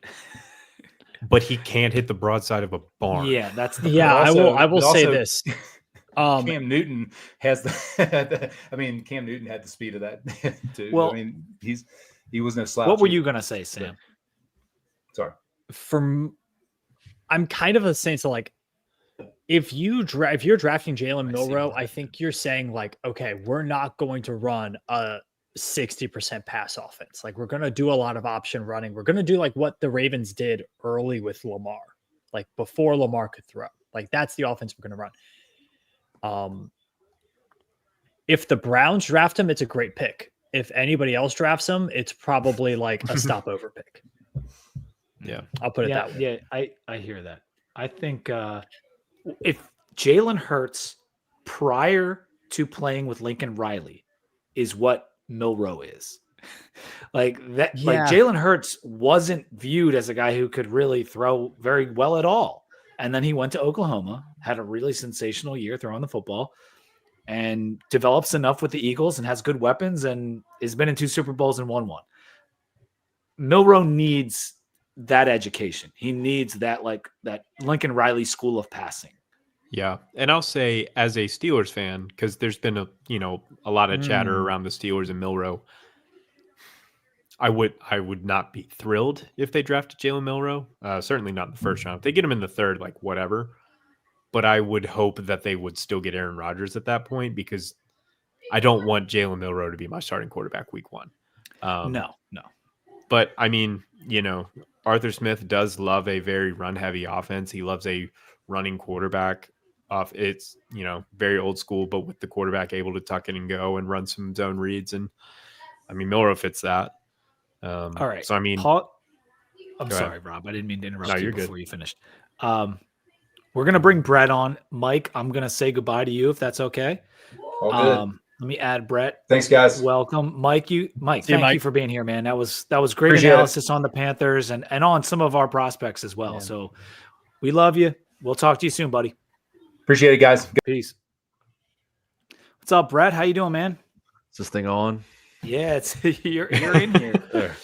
Speaker 4: But he can't hit the broadside of a barn.
Speaker 1: Yeah, that's
Speaker 2: I will say this.
Speaker 3: Cam Newton has Cam Newton had the speed of that too.
Speaker 1: Well,
Speaker 3: I mean, he was no slouch.
Speaker 1: What were you gonna say, Sam?
Speaker 3: Sorry.
Speaker 2: I'm kind of a sense of like, if you're drafting Jalen Milroe, I think you're saying like, okay, we're not going to run a 60% pass offense. Like we're going to do a lot of option running. We're going to do like what the Ravens did early with Lamar, like before Lamar could throw. Like that's the offense we're going to run. If the Browns draft him, it's a great pick. If anybody else drafts him, it's probably like a stopover pick.
Speaker 4: Yeah,
Speaker 2: I'll put it that way.
Speaker 1: Yeah, I hear that. I think if Jalen Hurts prior to playing with Lincoln Riley is what Milroe is, like Jalen Hurts wasn't viewed as a guy who could really throw very well at all. And then he went to Oklahoma, had a really sensational year throwing the football, and develops enough with the Eagles and has good weapons and has been in 2 Super Bowls and won 1. Milroe needs that education. He needs that Lincoln Riley school of passing.
Speaker 4: Yeah. And I'll say as a Steelers fan, because there's been a lot of chatter around the Steelers and Milroe. I would not be thrilled if they drafted Jalen Milroe. Certainly not in the first round. If they get him in the third, like whatever. But I would hope that they would still get Aaron Rodgers at that point, because I don't want Jalen Milroe to be my starting quarterback week 1.
Speaker 1: No.
Speaker 4: But I mean, Arthur Smith does love a very run-heavy offense. He loves a running quarterback. It's, very old school, but with the quarterback able to tuck in and go and run some zone reads. And I mean, Milroe fits that.
Speaker 1: All right.
Speaker 4: So I mean,
Speaker 1: I'm sorry, Rob. I didn't mean to interrupt
Speaker 4: No,
Speaker 1: you
Speaker 4: you're
Speaker 1: before
Speaker 4: good.
Speaker 1: you finished. We're gonna bring Brett on. Mike, I'm gonna say goodbye to you if that's okay.
Speaker 3: All good.
Speaker 1: Let me add Brett.
Speaker 3: Thanks, guys.
Speaker 1: Welcome, Mike.
Speaker 2: See you,
Speaker 1: Thank
Speaker 2: Mike.
Speaker 1: you for being here, man. That was great
Speaker 3: Appreciate
Speaker 1: analysis on the Panthers and on some of our prospects as well.
Speaker 2: Yeah.
Speaker 1: So we love you. We'll talk to you soon, buddy.
Speaker 3: Appreciate it, guys.
Speaker 1: Peace. What's up, Brett? How you doing, man?
Speaker 5: Is this thing on?
Speaker 1: Yeah, it's you're in here.
Speaker 5: There.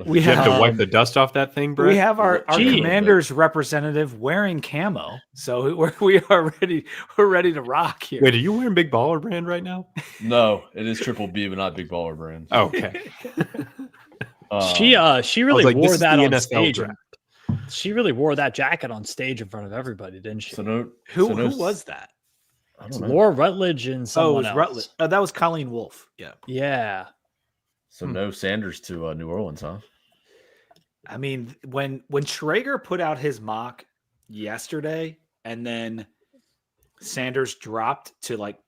Speaker 1: We
Speaker 4: you have to
Speaker 1: have
Speaker 4: wipe the dust off that thing, Brett?
Speaker 1: we have our
Speaker 2: Gee.
Speaker 1: Commanders representative wearing camo, so we are ready. We're ready to rock here.
Speaker 4: Wait, are you wearing Big Baller Brand right now?
Speaker 5: No, it is Triple B, but not Big Baller Brand.
Speaker 4: Oh, okay.
Speaker 2: She really
Speaker 4: like, this
Speaker 2: wore
Speaker 4: is
Speaker 2: that
Speaker 4: the
Speaker 2: on
Speaker 4: NFL
Speaker 2: stage.
Speaker 4: draft.
Speaker 2: She really wore that jacket on stage in front of everybody, didn't she?
Speaker 5: So
Speaker 1: Who was that?
Speaker 5: I
Speaker 2: It's
Speaker 5: don't know.
Speaker 2: Laura Rutledge and
Speaker 1: Oh, it
Speaker 2: someone
Speaker 1: was
Speaker 2: else.
Speaker 1: Rutledge. Oh, that was Colleen Wolfe. Yeah.
Speaker 2: Yeah.
Speaker 5: So no Sanders to New Orleans, huh?
Speaker 1: I mean, when Schrager put out his mock yesterday and then Sanders dropped to like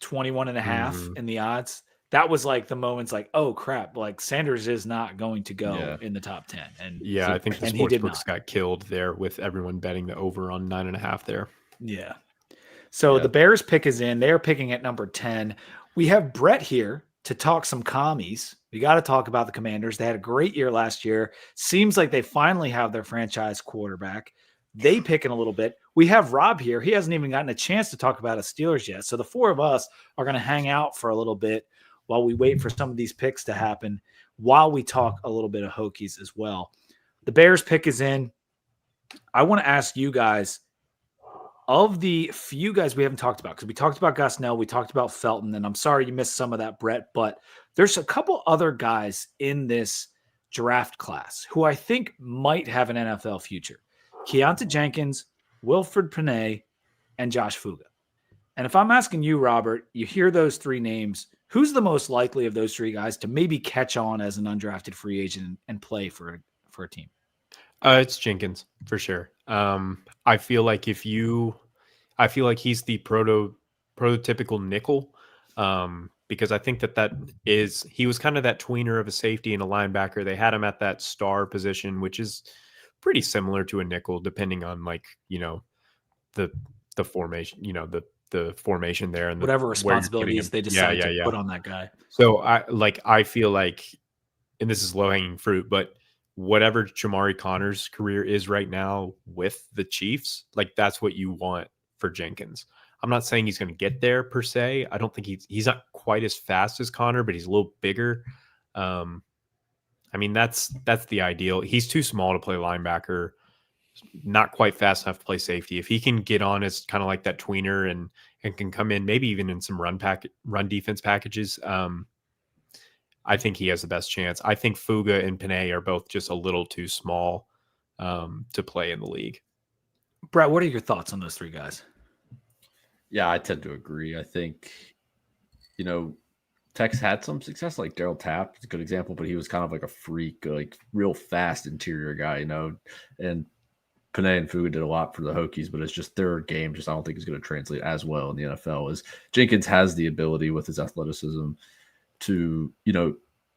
Speaker 1: 21 and a half in the odds, that was like the moments like, oh crap, like Sanders is not going to go in the top 10. And
Speaker 4: Yeah, I think the
Speaker 1: and he did
Speaker 4: sportsbooks got killed there with everyone betting the over on 9.5 there.
Speaker 1: Yeah. So the Bears pick is in. They're picking at number 10. We have Brett here to talk some commies. We got to talk about the Commanders. They had a great year last year. Seems like they finally have their franchise quarterback. They pick in a little bit. We have Rob here. He hasn't even gotten a chance to talk about the Steelers yet. So the four of us are going to hang out for a little bit while we wait for some of these picks to happen, while we talk a little bit of Hokies as well. The Bears pick is in. I want to ask you guys, of the few guys we haven't talked about, because we talked about Gosnell, we talked about Felton, and I'm sorry you missed some of that, Brett, but there's a couple other guys in this draft class who I think might have an NFL future. Keontae Jenkins, Wilfred Panay, and Josh Fuga. And if I'm asking you, Robert, you hear those three names, who's the most likely of those three guys to maybe catch on as an undrafted free agent and play for a team?
Speaker 4: It's Jenkins for sure. I feel like he's the prototypical nickel, because I think he was kind of that tweener of a safety and a linebacker. They had him at that star position, which is pretty similar to a nickel, depending on the formation, the formation there and
Speaker 1: whatever responsibilities they decide to put on that guy.
Speaker 4: So I feel like, and this is low hanging fruit, but whatever Jamari Connor's career is right now with the Chiefs, like that's what you want for Jenkins. I'm not saying he's going to get there per se. I don't think he's not quite as fast as Connor, but he's a little bigger. I mean, that's the ideal. He's too small to play linebacker, not quite fast enough to play safety. If he can get on as kind of like that tweener and can come in maybe even in some run defense packages, I think he has the best chance. I think Fuga and Panay are both just a little too small to play in the league.
Speaker 1: Brett, what are your thoughts on those three guys?
Speaker 5: Yeah, I tend to agree. I think, Tex had some success, like Daryl Tapp is a good example, but he was kind of like a freak, like real fast interior guy, and Panay and Fuga did a lot for the Hokies, but it's just their game I don't think is going to translate as well in the NFL. As Jenkins has the ability with his athleticism to,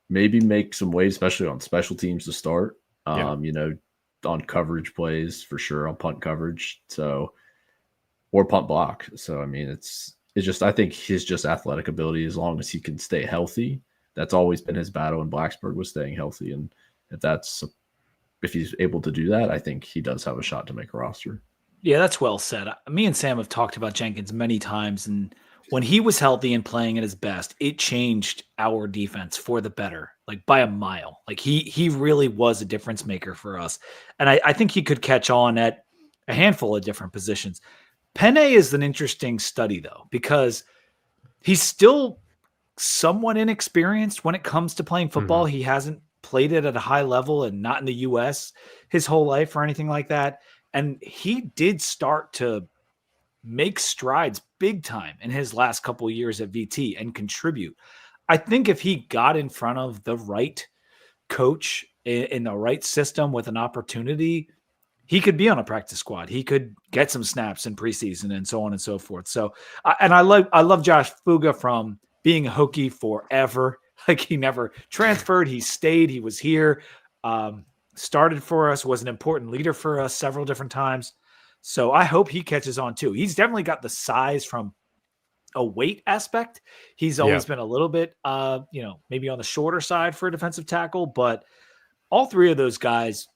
Speaker 5: maybe make some waves, especially on special teams to start, on coverage plays for sure, on punt coverage. So, or punt block. So, I mean, it's just, I think his just athletic ability, as long as he can stay healthy, that's always been his battle in Blacksburg, was staying healthy. And if he's able to do that, I think he does have a shot to make a roster.
Speaker 1: Yeah, that's well said. Me and Sam have talked about Jenkins many times, and when he was healthy and playing at his best, it changed our defense for the better, like by a mile. Like he really was a difference maker for us. And I think he could catch on at a handful of different positions. Panay is an interesting study, though, because he's still somewhat inexperienced when it comes to playing football. Mm-hmm. He hasn't played it at a high level and not in the U.S. his whole life or anything like that. And he did start to make strides big time in his last couple of years at VT and contribute. I think if he got in front of the right coach in the right system with an opportunity, he could be on a practice squad. He could get some snaps in preseason and so on and so forth. So, I love Josh Fuga from being a Hokie forever. Like he never transferred. He stayed. He was here. Started for us. Was an important leader for us several different times. So I hope he catches on too. He's definitely got the size from a weight aspect. He's always been a little bit, maybe on the shorter side for a defensive tackle, but all three of those guys,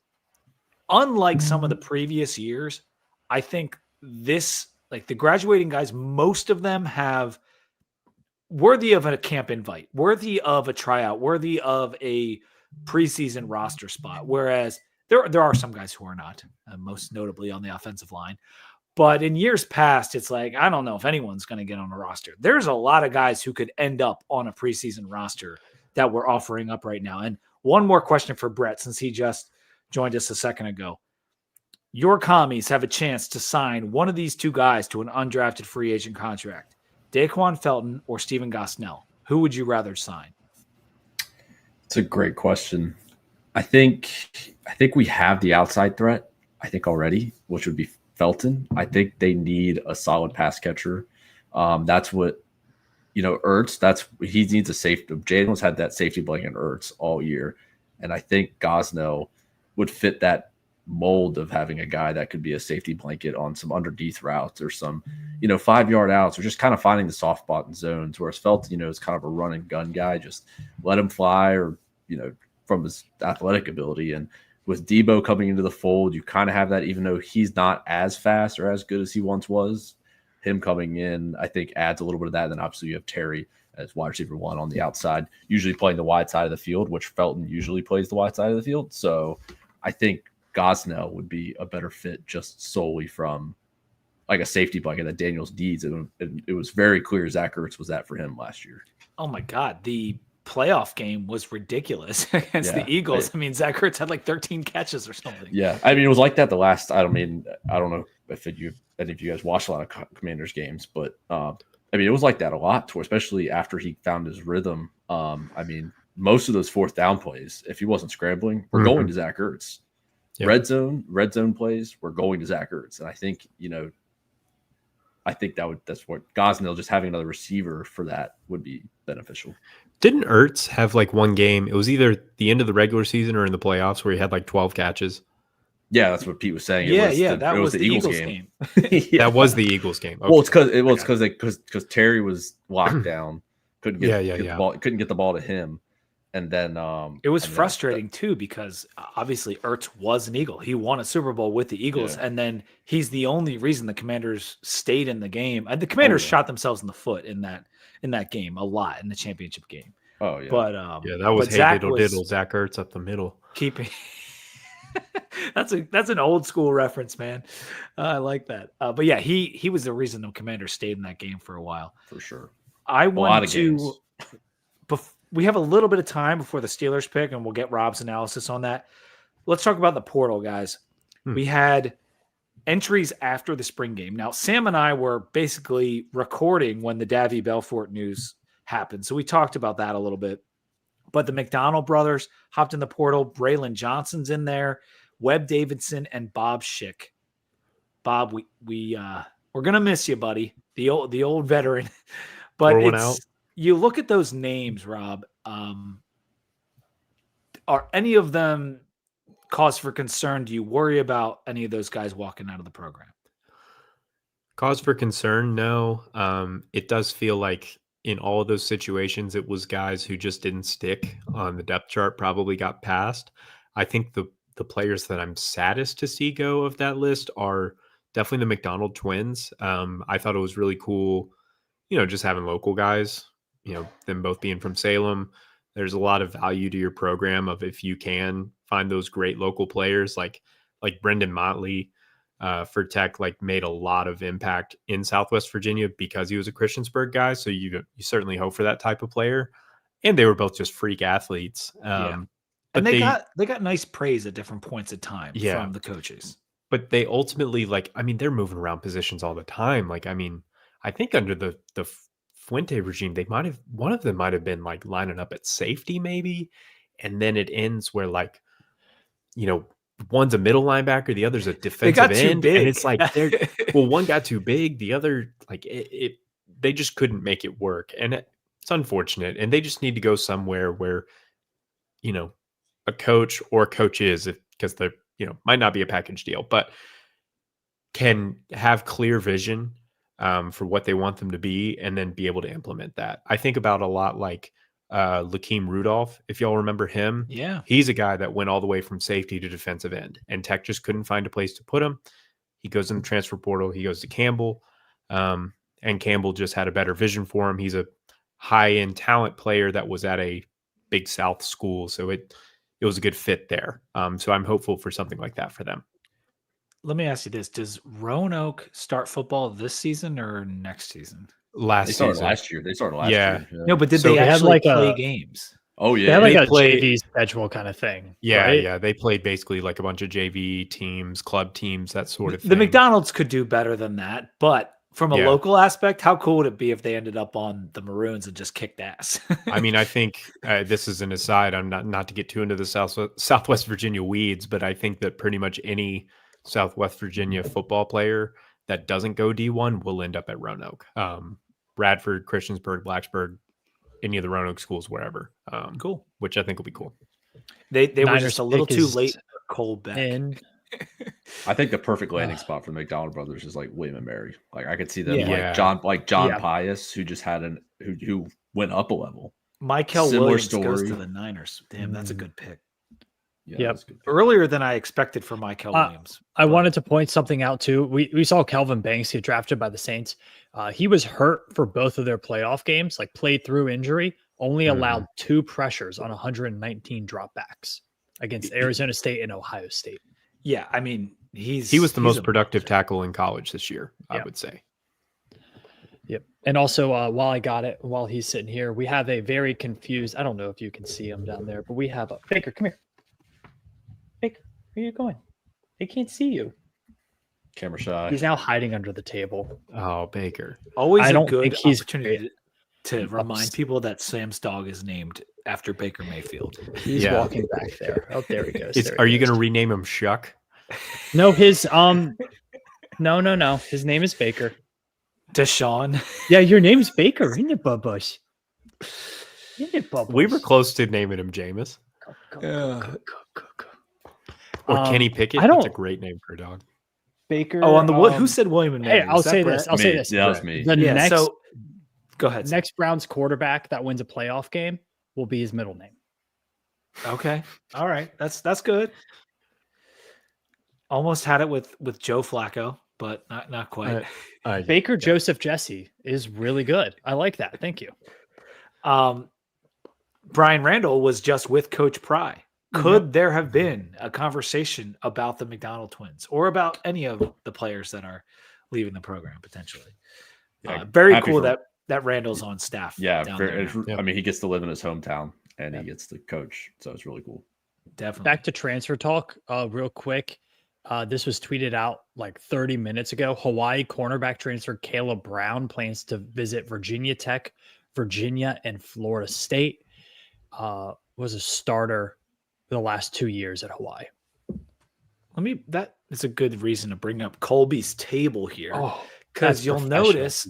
Speaker 1: unlike some of the previous years, I think the graduating guys, most of them have worthy of a camp invite, worthy of a tryout, worthy of a preseason roster spot. Whereas there are some guys who are not, most notably on the offensive line. But in years past, it's like, I don't know if anyone's going to get on a roster. There's a lot of guys who could end up on a preseason roster that we're offering up right now. And one more question for Brett, since he just joined us a second ago. Your commies have a chance to sign one of these two guys to an undrafted free agent contract, Daquan Felton or Steven Gosnell. Who would you rather sign?
Speaker 5: It's a great question. I think we have the outside threat, already, which would be Felton. I think they need a solid pass catcher. That's what, Ertz, he needs a safety. Jaden's had that safety blanket Ertz all year. And I think Gosnell would fit that mold of having a guy that could be a safety blanket on some underneath routes or some, 5-yard outs, or just kind of finding the soft spot in zones. Whereas Felton, is kind of a run and gun guy. Just let him fly, or, from his athletic ability. And with Debo coming into the fold, you kind of have that, even though he's not as fast or as good as he once was. Him coming in, I think, adds a little bit of that. And then obviously you have Terry as wide receiver 1 on the outside, usually playing the wide side of the field, which Felton usually plays the wide side of the field. So I think Gosnell would be a better fit just solely from like a safety blanket that Daniels needs. And it was very clear Zach Ertz was that for him last year.
Speaker 1: Oh my God. The playoff game was ridiculous against the Eagles. Zach Ertz had like 13 catches or something.
Speaker 5: Yeah. It was like that the last, I don't know if any of you guys watched a lot of Commanders games, but it was like that a lot too, especially after he found his rhythm. Most of those fourth down plays, if he wasn't scrambling, we're going to Zach Ertz. Yep. Red zone plays, we're going to Zach Ertz. And I think, that's what Gosnell, just having another receiver for that would be beneficial.
Speaker 4: Didn't Ertz have like one game? It was either the end of the regular season or in the playoffs where he had like 12 catches.
Speaker 5: Yeah, that's what Pete was saying.
Speaker 1: That was the Eagles game.
Speaker 4: That was the Eagles game. Okay.
Speaker 5: Well, it's because Terry was locked down, couldn't get the ball, couldn't get the ball to him, and then
Speaker 1: it was frustrating too, because obviously Ertz was an Eagle. He won a Super Bowl with the Eagles, and then he's the only reason the Commanders stayed in the game. And the Commanders shot themselves in the foot in that game a lot in the championship game.
Speaker 5: Oh yeah,
Speaker 1: but
Speaker 4: that was hey diddle diddle Zach Ertz up the middle.
Speaker 1: Keeping that's an old school reference, man. I like that. But yeah, he was the reason the Commanders stayed in that game for a while,
Speaker 5: for sure.
Speaker 1: I want to. We have a little bit of time before the Steelers pick, and we'll get Rob's analysis on that. Let's talk about the portal, guys. We had entries after the spring game. Now, Sam and I were basically recording when the Davy Belfort news happened, so we talked about that a little bit. But the McDonald brothers hopped in the portal. Braylon Johnson's in there, Webb Davidson, and Bob Schick. Bob, we're gonna miss you, buddy. The old veteran. But you look at those names, Rob. Are any of them cause for concern? Do you worry about any of those guys walking out of the program?
Speaker 4: Cause for concern? No. It does feel like in all of those situations, it was guys who just didn't stick on the depth chart, probably got passed. I think the players that I'm saddest to see go of that list are definitely the McDonald twins. I thought it was really cool, just having local guys, them both being from Salem. There's a lot of value to your program of if you can find those great local players like Brendan Motley for Tech, made a lot of impact in Southwest Virginia because he was a Christiansburg guy. So you certainly hope for that type of player. And they were both just freak athletes.
Speaker 1: And they got nice praise at different points of time from the coaches.
Speaker 4: But they ultimately they're moving around positions all the time. I think under the Fuente regime, one of them might have been lining up at safety maybe. And then it ends where one's a middle linebacker, the other's a defensive end. And it's one got too big, the other they just couldn't make it work. And It's unfortunate, and they just need to go somewhere where, a coach or coaches, because they're, might not be a package deal, but can have clear vision for what they want them to be, and then be able to implement that. I think about a lot like Lakeem Rudolph, if y'all remember him.
Speaker 1: Yeah.
Speaker 4: He's a guy that went all the way from safety to defensive end, and Tech just couldn't find a place to put him. He goes in the transfer portal. He goes to Campbell, and Campbell just had a better vision for him. He's a high-end talent player that was at a Big South school, so it was a good fit there. So I'm hopeful for something like that for them.
Speaker 1: Let me ask you this. Does Roanoke start football this season or next season?
Speaker 5: They started last year.
Speaker 4: Yeah.
Speaker 1: No, but did
Speaker 2: So
Speaker 1: they
Speaker 2: they had
Speaker 1: actually
Speaker 2: like
Speaker 1: play
Speaker 2: a-
Speaker 1: games?
Speaker 5: Oh
Speaker 2: They
Speaker 5: yeah.
Speaker 2: had like
Speaker 4: They
Speaker 2: a
Speaker 4: played-
Speaker 2: JV schedule kind of thing.
Speaker 4: Yeah,
Speaker 2: right?
Speaker 4: yeah. They played basically like a bunch of JV teams, club teams, that sort of thing.
Speaker 1: The McDonald's could do better than that, but from a
Speaker 4: Yeah.
Speaker 1: local aspect, how cool would it be if they ended up on the Maroons and just kicked ass?
Speaker 4: I mean, I think this is an aside. I'm not to get too into the Southwest Virginia weeds, but I think that pretty much any Southwest Virginia football player that doesn't go D1 will end up at Roanoke. Bradford, Christiansburg, Blacksburg, any of the Roanoke schools, wherever.
Speaker 1: Cool.
Speaker 4: Which I think will be cool.
Speaker 1: They were
Speaker 2: Niners
Speaker 1: just a little
Speaker 2: pick
Speaker 1: too
Speaker 2: is
Speaker 1: late for Cole Beck.
Speaker 2: And
Speaker 5: I think the perfect landing spot for the McDonald brothers is like William and Mary. Like I could see them
Speaker 4: Yeah.
Speaker 5: like John
Speaker 2: Yeah.
Speaker 5: Pius, who just had who went up a level.
Speaker 1: Michael
Speaker 5: Similar
Speaker 1: Williams goes to
Speaker 5: story.
Speaker 1: the Niners. Damn, that's a good pick.
Speaker 5: Yeah,
Speaker 2: Yep.
Speaker 5: that's good.
Speaker 1: Earlier than I expected for Michael Williams.
Speaker 2: I
Speaker 1: but-
Speaker 2: wanted to point something out too. We saw Kelvin Banks get drafted by the Saints. He was hurt for both of their playoff games, like played through injury, only allowed 2 pressures on 119 dropbacks against Arizona State and Ohio State.
Speaker 1: Yeah, I mean,
Speaker 4: He was the most
Speaker 1: a
Speaker 4: productive
Speaker 1: monster.
Speaker 4: tackle in college this year, I
Speaker 2: Yeah.
Speaker 4: would say.
Speaker 2: Yep. And also, while he's sitting here, we have a very confused, I don't know if you can see him down there, but we have a Baker. Come here. Baker, where are you going? They can't see you.
Speaker 5: Camera shy.
Speaker 2: He's now hiding under the table.
Speaker 4: Oh, Baker.
Speaker 1: Always
Speaker 2: I
Speaker 1: a
Speaker 2: don't
Speaker 1: good
Speaker 2: think he's
Speaker 1: opportunity to
Speaker 2: Ups-
Speaker 1: remind people that Sam's dog is named after Baker Mayfield.
Speaker 2: He's
Speaker 4: Yeah.
Speaker 2: walking back there. Oh, there he goes. There he
Speaker 4: Are you
Speaker 2: goes.
Speaker 4: going to rename him Shuck?
Speaker 2: No, his no. His name is Baker.
Speaker 1: Deshaun.
Speaker 2: Yeah, your name's Baker, isn't it, Bubbush? Isn't it, Bubbush?
Speaker 4: We were close to naming him Jameis
Speaker 2: Go.
Speaker 4: or Kenny Pickett.
Speaker 2: I
Speaker 4: That's a
Speaker 2: don't-
Speaker 4: great name for a dog.
Speaker 2: Baker.
Speaker 1: Oh, on the what? Who said William and Mary?
Speaker 2: Hey, I'll
Speaker 1: Was that
Speaker 2: say
Speaker 1: Brett?
Speaker 2: this. I'll say
Speaker 5: Me.
Speaker 2: this.
Speaker 5: Yeah, that was me.
Speaker 2: The
Speaker 1: Yeah.
Speaker 2: next
Speaker 1: So go ahead. Sam.
Speaker 2: next Browns quarterback that wins a playoff game will be his middle name.
Speaker 1: Okay. All right. That's good. Almost had it with Joe Flacco, but not quite.
Speaker 2: Baker Joseph Jesse is really good. I like that. Thank you.
Speaker 1: Brian Randall was just with Coach Pry. Could there have been a conversation about the McDonald twins or about any of the players that are leaving the program potentially?
Speaker 5: Yeah,
Speaker 1: Very
Speaker 5: happy
Speaker 1: cool
Speaker 5: for-
Speaker 1: that Randall's on staff.
Speaker 5: Yeah,
Speaker 1: down
Speaker 5: very,
Speaker 1: there now.
Speaker 5: I mean, he gets to live in his hometown and
Speaker 1: Yeah.
Speaker 5: he gets to coach, so it's really cool.
Speaker 1: Definitely.
Speaker 2: Back to transfer talk, real quick. This was tweeted out like 30 minutes ago. Hawaii cornerback transfer Caleb Brown plans to visit Virginia Tech, Virginia, and Florida State. Was a starter the last 2 years at Hawaii.
Speaker 1: That is a good reason to bring up Colby's table here.
Speaker 2: Oh,
Speaker 1: Because
Speaker 2: that's
Speaker 1: you'll
Speaker 2: professional.
Speaker 1: notice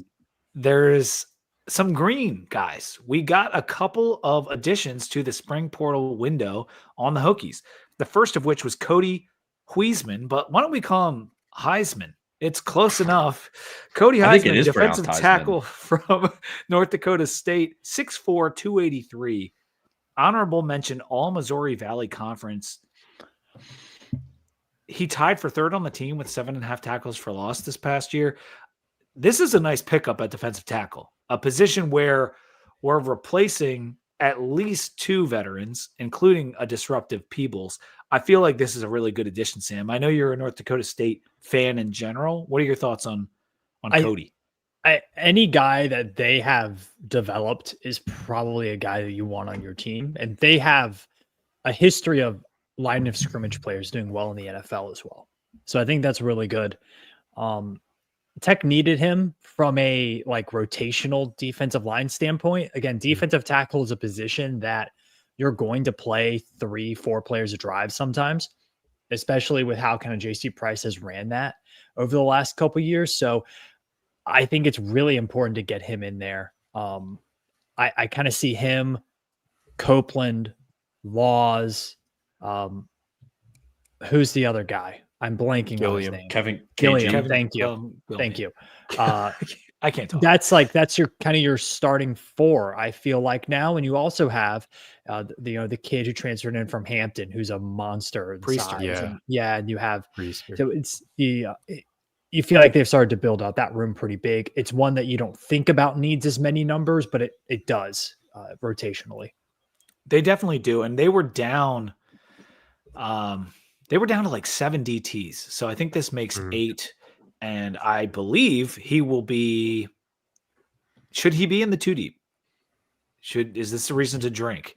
Speaker 1: there's some green guys. We got a couple of additions to the spring portal window on the Hokies. The first of which was Cody Huisman, but why don't we call him Heisman? It's close enough. Cody
Speaker 5: I think it
Speaker 1: Heisman,
Speaker 5: is
Speaker 1: defensive
Speaker 5: pronounced Heisman.
Speaker 1: tackle from North Dakota State, 6'4", 283. Honorable mention, all Missouri Valley Conference. He tied for third on the team with 7.5 tackles for loss this past year. This is a nice pickup at defensive tackle, a position where we're replacing at least 2 veterans, including a disruptive Peebles. I feel like this is a really good addition, Sam. I know you're a North Dakota State fan in general. What are your thoughts on Cody?
Speaker 2: Any guy that they have developed is probably a guy that you want on your team. And they have a history of line of scrimmage players doing well in the NFL as well. So I think that's really good. Tech needed him from a like rotational defensive line standpoint. Again, defensive tackle is a position that you're going to play 3-4 players a drive sometimes, especially with how kind of JC Price has ran that over the last couple of years. So I think it's really important to get him in there. I kind of see him, Copeland, Laws. Who's the other guy? I'm blanking on his
Speaker 4: Gilliam.
Speaker 2: name.
Speaker 5: Kevin
Speaker 2: Gilliam.
Speaker 5: KG.
Speaker 2: Thank you. Thank you.
Speaker 1: I can't talk.
Speaker 2: That's your kind of your starting four, I feel like now. And you also have the kid who transferred in from Hampton, who's a monster in
Speaker 1: Priester,
Speaker 2: size.
Speaker 4: yeah.
Speaker 2: And you have
Speaker 4: Priester.
Speaker 2: so it's you feel like they've started to build out that room pretty big. It's one that you don't think about needs as many numbers, but it does rotationally.
Speaker 1: They definitely do, and they were down. They were down to like 7 DTs, so I think this makes 8, and I believe he will be. Should he be in the 2 deep? Is this a reason to drink?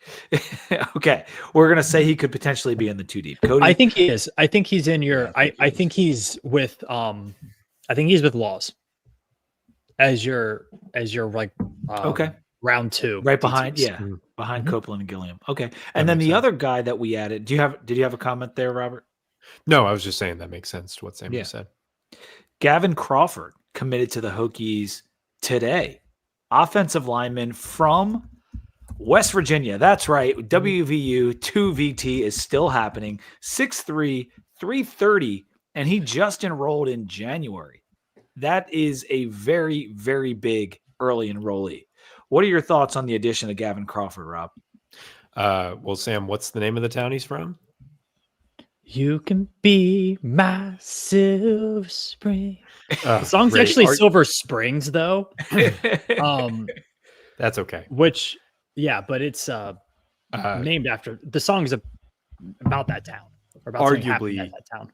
Speaker 1: Okay, we're gonna say he could potentially be in the 2 deep. Cody,
Speaker 2: I think he is. I think he's in your. I think he's with. I think he's with Laws. As your like.
Speaker 1: Okay.
Speaker 2: Round 2,
Speaker 1: right behind,
Speaker 2: DTs.
Speaker 1: behind
Speaker 2: Mhm.
Speaker 1: Copeland and Gilliam. Okay, and then the other guy that we added. Did you have a comment there, Robert?
Speaker 4: No, I was just saying that makes sense to what Sam just said.
Speaker 1: Gavin Crawford committed to the Hokies today. Offensive lineman from West Virginia. That's right. WVU 2VT is still happening. 6'3", 330, and he just enrolled in January. That is a very, very big early enrollee. What are your thoughts on the addition of Gavin Crawford, Rob?
Speaker 4: Well, Sam, what's the name of the town he's from?
Speaker 2: You can be my Silver Spring. The song's
Speaker 4: great.
Speaker 2: actually Silver Springs, though.
Speaker 4: That's okay.
Speaker 2: Which, but it's named after the song's about that town. Or about something happening at that town.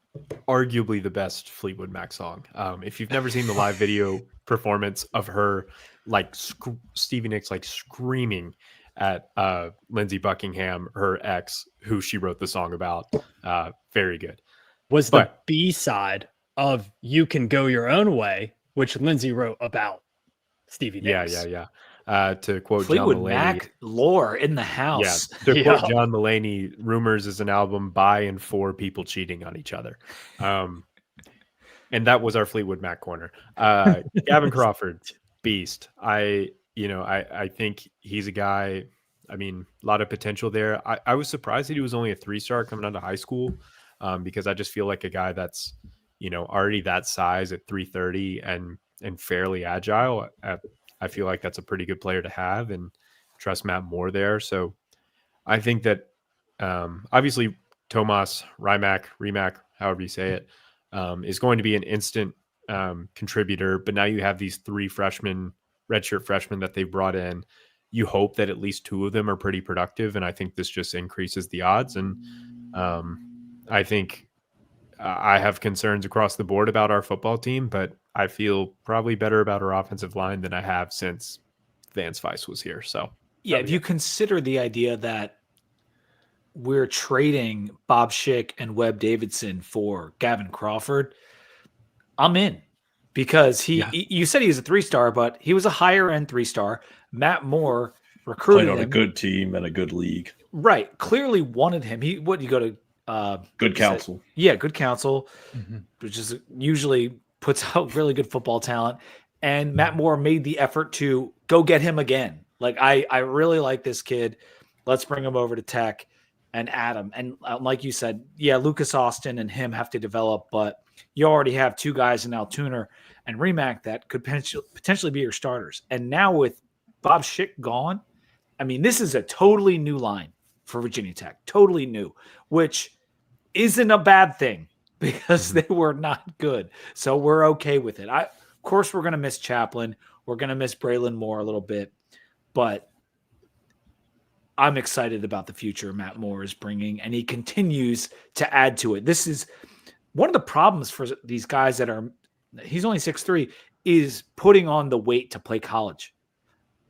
Speaker 4: Arguably the best Fleetwood Mac song. If you've never seen the live video performance of her, like Stevie Nicks, like screaming at Lindsey Buckingham, her ex, who she wrote the song about, very good.
Speaker 2: Was the B-side of "You Can Go Your Own Way," which Lindsey wrote about Stevie Nicks.
Speaker 4: Yeah. To quote
Speaker 1: Fleetwood
Speaker 4: John Mulaney,
Speaker 1: Mac lore in the house.
Speaker 4: Yeah, to quote John Mulaney, "Rumors" is an album by and for people cheating on each other. And that was our Fleetwood Mac corner. Gavin Crawford, beast. I think he's a guy. I mean, a lot of potential there. I was surprised that he was only a 3-star coming out of high school, because I just feel like a guy that's already that size at 330 and fairly agile. I feel like that's a pretty good player to have, and trust Matt Moore there. So I think that obviously Tomas Rimac, however you say it, is going to be an instant contributor. But now you have these 3 redshirt freshmen that they brought in. You hope that at least 2 of them are pretty productive, and I think this just increases the odds. And I think I have concerns across the board about our football team, but I feel probably better about our offensive line than I have since Vance Weiss was here. So
Speaker 1: if you consider the idea that we're trading Bob Schick and Webb Davidson for Gavin Crawford, I'm in, because you said he was a 3-star, but he was a higher end 3-star. Matt Moore recruited
Speaker 5: played on
Speaker 1: him.
Speaker 5: a good team and a good league.
Speaker 1: Right. Clearly wanted him. You go to
Speaker 5: good counsel.
Speaker 1: Good counsel, which is usually puts out really good football talent. And Matt Moore made the effort to go get him again. Like, I really like this kid. Let's bring him over to Tech and add him. And like you said, Lucas Austin and him have to develop, but you already have 2 guys in Altuner and Rimac that could potentially be your starters. And now with Bob Schick gone, I mean, this is a totally new line for Virginia Tech. Totally new, which isn't a bad thing, because they were not good. So we're okay with it. Of course, we're going to miss Chaplin. We're going to miss Braylon Moore a little bit, but I'm excited about the future Matt Moore is bringing, and he continues to add to it. This is one of the problems for these guys he's only 6'3", is putting on the weight to play college.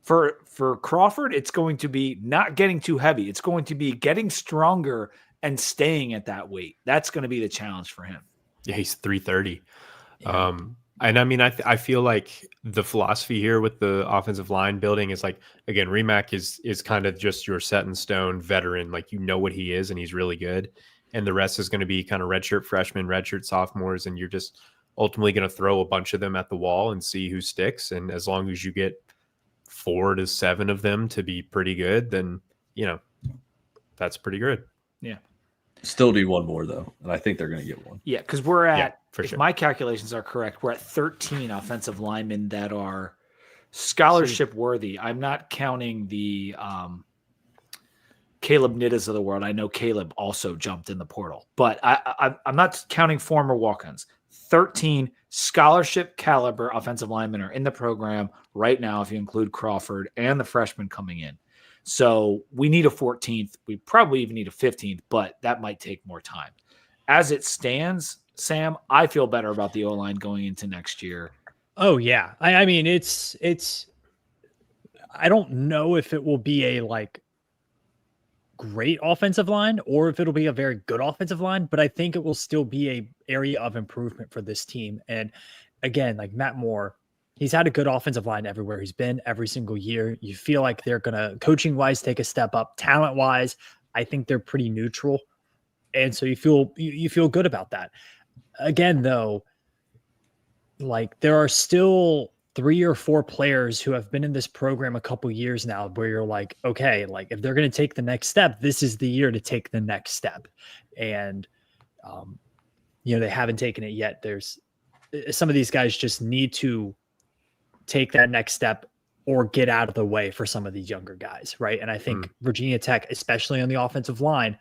Speaker 1: For Crawford, it's going to be not getting too heavy. It's going to be getting stronger and staying at that weight. That's going to be the challenge for him.
Speaker 4: Yeah, he's 330. Yeah. And I mean, I feel like the philosophy here with the offensive line building is like, again, Rimac is kind of just your set in stone veteran. Like, what he is, and he's really good. And the rest is going to be kind of redshirt freshmen, redshirt sophomores. And you're just ultimately going to throw a bunch of them at the wall and see who sticks. And as long as you get 4 to 7 of them to be pretty good, then, that's pretty good.
Speaker 1: Yeah.
Speaker 5: Still need one more, though. And I think they're going to get one.
Speaker 1: Yeah, because we're at,
Speaker 4: for
Speaker 1: if
Speaker 4: sure.
Speaker 1: my calculations are correct, we're at 13 offensive linemen that are scholarship worthy. I'm not counting the Caleb Nittas of the world. I know Caleb also jumped in the portal, but I'm not counting former walk-ons. 13 scholarship caliber offensive linemen are in the program right now, if you include Crawford and the freshman coming in. So we need a 14th. We probably even need a 15th, but that might take more time. As it stands, Sam, I feel better about the O-line going into next year.
Speaker 2: Oh yeah. I mean, it's I don't know if it will be a like great offensive line or if it'll be a very good offensive line, but I think it will still be a area of improvement for this team. And again, like Matt Moore, he's had a good offensive line everywhere he's been every single year. You feel like they're going to, coaching wise, take a step up. Talent wise, I think they're pretty neutral. And so you feel good about that. Again, though, like there are still 3 or 4 players who have been in this program a couple years now where you're like, okay, like if they're going to take the next step, this is the year to take the next step. And, they haven't taken it yet. There's some of these guys just need to take that next step or get out of the way for some of these younger guys. Right. And I think Virginia Tech, especially on the offensive line,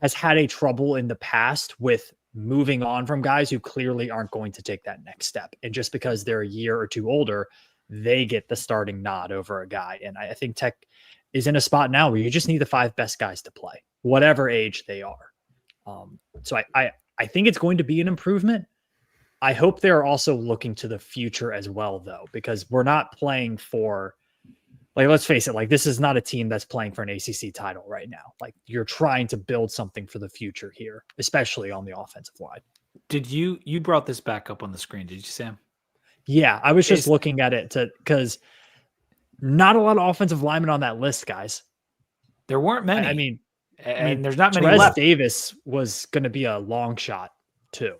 Speaker 2: has had a trouble in the past with moving on from guys who clearly aren't going to take that next step. And just because they're a year or two older, they get the starting nod over a guy. And I think Tech is in a spot now where you just need the 5 best guys to play, whatever age they are. So I think it's going to be an improvement. I hope they're also looking to the future as well, though, because we're not playing for, like, let's face it, like this is not a team that's playing for an ACC title right now. Like you're trying to build something for the future here, especially on the offensive line.
Speaker 1: Did you brought this back up on the screen? Did you, Sam?
Speaker 2: Yeah, I was just looking at it because not a lot of offensive linemen on that list, guys.
Speaker 1: There weren't many.
Speaker 2: I mean,
Speaker 1: there's not many
Speaker 2: Terez
Speaker 1: left.
Speaker 2: Davis was going to be a long shot too.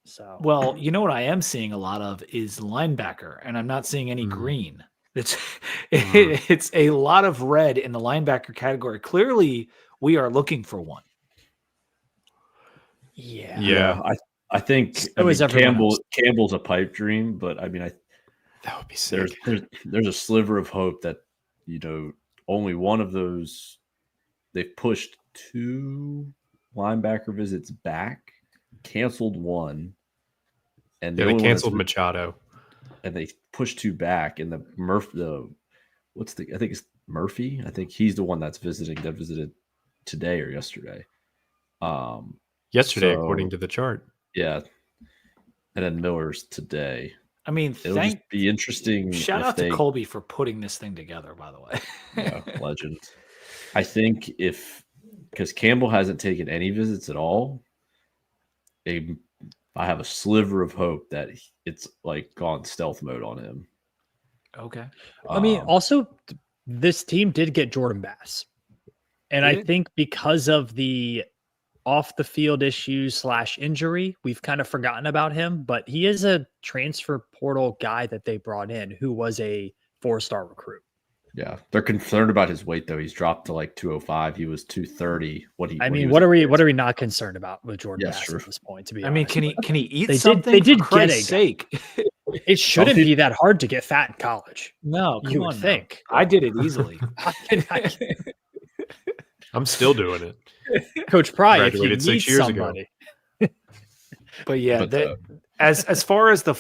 Speaker 2: So,
Speaker 1: well, you know what I am seeing a lot of is linebacker, and I'm not seeing any green. It's a lot of red in the linebacker category. Clearly, we are looking for one.
Speaker 2: Yeah.
Speaker 5: I think Campbell's a pipe dream, but I mean,
Speaker 4: that would be sick.
Speaker 5: There's a sliver of hope that only one of those. They've pushed 2 linebacker visits back, canceled one, and
Speaker 4: they canceled Machado.
Speaker 5: And they pushed 2 back, and I think it's Murphy. I think he's the one that's visiting. That visited today or yesterday.
Speaker 4: Yesterday, according to the chart.
Speaker 5: Yeah, and then Miller's today.
Speaker 1: I mean,
Speaker 5: it'll just be interesting.
Speaker 1: Shout out to Colby for putting this thing together. By the way,
Speaker 5: yeah, legend. I think because Campbell hasn't taken any visits at all, I have a sliver of hope that it's like gone stealth mode on him.
Speaker 1: Okay.
Speaker 2: I mean, also this team did get Jordan Bass. And I think because of the off the field issues / injury, we've kind of forgotten about him, but he is a transfer portal guy that they brought in who was a 4-star recruit.
Speaker 5: Yeah. They're concerned about his weight though. He's dropped to like 205. He was 230. What are
Speaker 2: we not concerned about with Jordan Bass at this point, to be honest?
Speaker 1: I mean, can he eat
Speaker 2: something? They did
Speaker 1: for Christ's sake.
Speaker 2: It shouldn't be that hard to get fat in college.
Speaker 1: No,
Speaker 2: you would think.
Speaker 1: I did it easily.
Speaker 4: I'm still doing it.
Speaker 2: Coach Pry, if you
Speaker 4: graduated
Speaker 2: need
Speaker 4: 6 years
Speaker 2: somebody.
Speaker 4: ago.
Speaker 1: But yeah, as far as the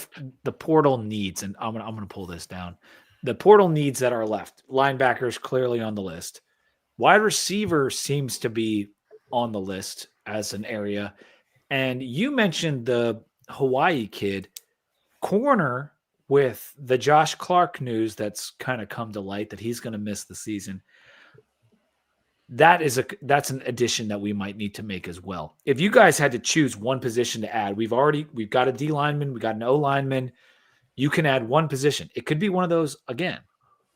Speaker 1: portal needs, and I'm gonna pull this down. The portal needs that are left. Linebackers clearly on the list. Wide receiver seems to be on the list as an area. And you mentioned the Hawaii kid. Corner, with the Josh Clark news that's kind of come to light that he's going to miss the season. That's an addition that we might need to make as well. If you guys had to choose one position to add, we've got a D lineman, we got an O lineman. You can add one position. It could be one of those again.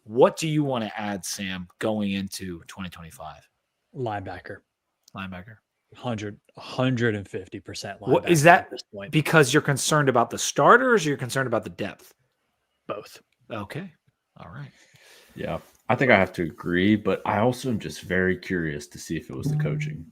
Speaker 1: What do you want to add, Sam, going into 2025?
Speaker 2: Linebacker. 150% linebacker.
Speaker 1: What is that? Because you're concerned about the starters, or you're concerned about the depth?
Speaker 2: Both.
Speaker 1: Okay. All right.
Speaker 5: Yeah, I think I have to agree, but I also am just very curious to see if it was the coaching.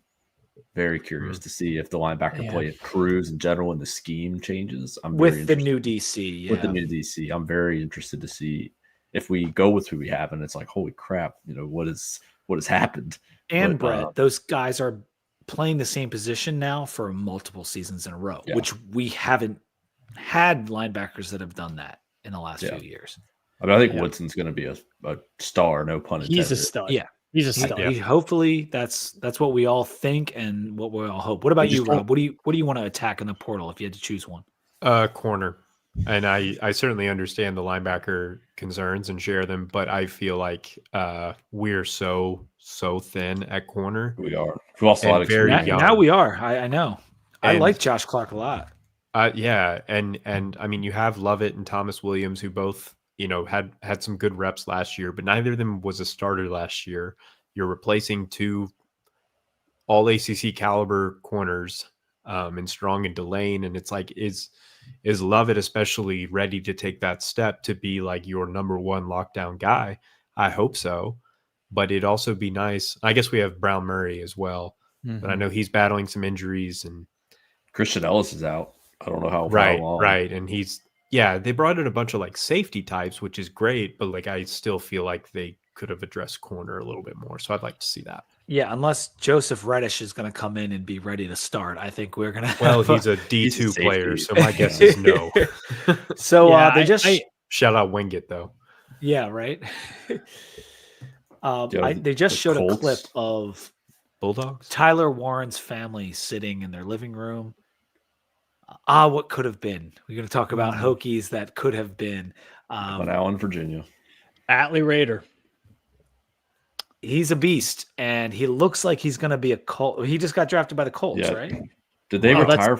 Speaker 5: Very curious to see if the linebacker play at crews in general and the scheme changes. I'm very
Speaker 1: with the
Speaker 5: interested.
Speaker 1: new DC.
Speaker 5: With the
Speaker 1: Yeah.
Speaker 5: new DC, I'm very interested to see if we go with who we have, and it's like, holy crap, what has happened?
Speaker 1: And
Speaker 5: But,
Speaker 1: Brett, those guys are playing the same position now for multiple seasons in a row,
Speaker 5: Yeah.
Speaker 1: which we haven't had linebackers that have done that in the last few years.
Speaker 5: I mean, I think Woodson's going to be a star, no pun intended.
Speaker 2: He's a stud.
Speaker 1: Yeah.
Speaker 2: He's a stud.
Speaker 1: Hopefully that's what we all think and what we all hope. What about you, Rob? What do you want to attack in the portal if you had to choose one?
Speaker 4: Corner. And I certainly understand the linebacker concerns and share them, but I feel like we're so thin at corner.
Speaker 5: We are. We also
Speaker 4: very young.
Speaker 1: Now we are. I know. I like Josh Clark a lot.
Speaker 4: Yeah, and I mean, you have Lovett and Thomas Williams, who both had some good reps last year, but neither of them was a starter last year. You're replacing two all ACC caliber corners in Strong and Delane, and it's like is Lovett especially ready to take that step to be like your number one lockdown guy? I hope so, but it'd also be nice. I guess we have Brown Murray as well, but I know he's battling some injuries, and
Speaker 5: Christian Ellis is out. I don't know how long.
Speaker 4: Right, and they brought in a bunch of like safety types, which is great, but like I still feel like they could have addressed corner a little bit more. So I'd like to see that.
Speaker 1: Yeah, unless Joseph Reddish is going to come in and be ready to start, I think we're going to.
Speaker 4: Well, he's a D2 player, so my guess is no.
Speaker 1: So they just
Speaker 4: shout out Wingate though.
Speaker 1: Yeah, right. They just showed a clip of
Speaker 4: Bulldogs,
Speaker 1: Tyler Warren's family sitting in their living room. What could have been? We're going to talk about Hokies that could have been.
Speaker 5: But now in Virginia,
Speaker 2: Atlee Raider.
Speaker 1: He's a beast, and he looks like he's going to be a Colt. He just got drafted by the Colts, right?
Speaker 5: Did they retire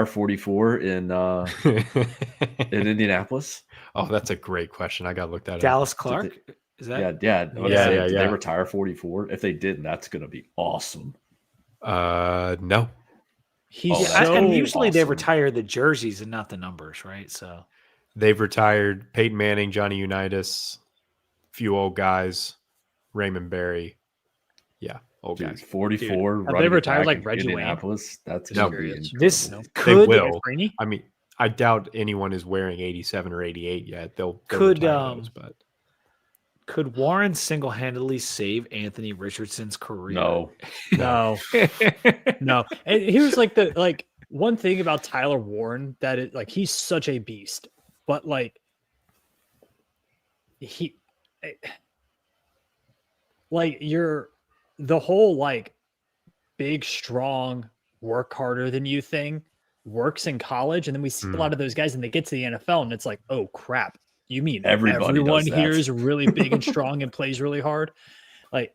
Speaker 5: 44 in Indianapolis?
Speaker 4: Oh, that's a great question. I got to look that up.
Speaker 1: Dallas Clark? Is that?
Speaker 5: Yeah.
Speaker 1: Did
Speaker 5: they retire 44? If they didn't, that's going to be awesome.
Speaker 4: No.
Speaker 1: And usually they retire the jerseys and not the numbers, right? So
Speaker 4: they've retired Peyton Manning, Johnny Unitas, a few old guys, Raymond Berry. Yeah, old guys.
Speaker 5: 44.
Speaker 2: Have they retired like Reggie
Speaker 5: Indianapolis?
Speaker 2: Wayne?
Speaker 5: That's
Speaker 1: this
Speaker 4: they will. I mean, I doubt anyone is wearing 87 or 88 yet. They'll retire those, but
Speaker 1: could Warren single-handedly save Anthony Richardson's career?
Speaker 2: No. No. And here's like one thing about Tyler Warren that it like he's such a beast, but like you're the whole like big, strong, work harder than you thing works in college, and then we see a lot of those guys and they get to the NFL and it's like, oh crap. You mean everyone here is really big and strong and plays really hard? Like,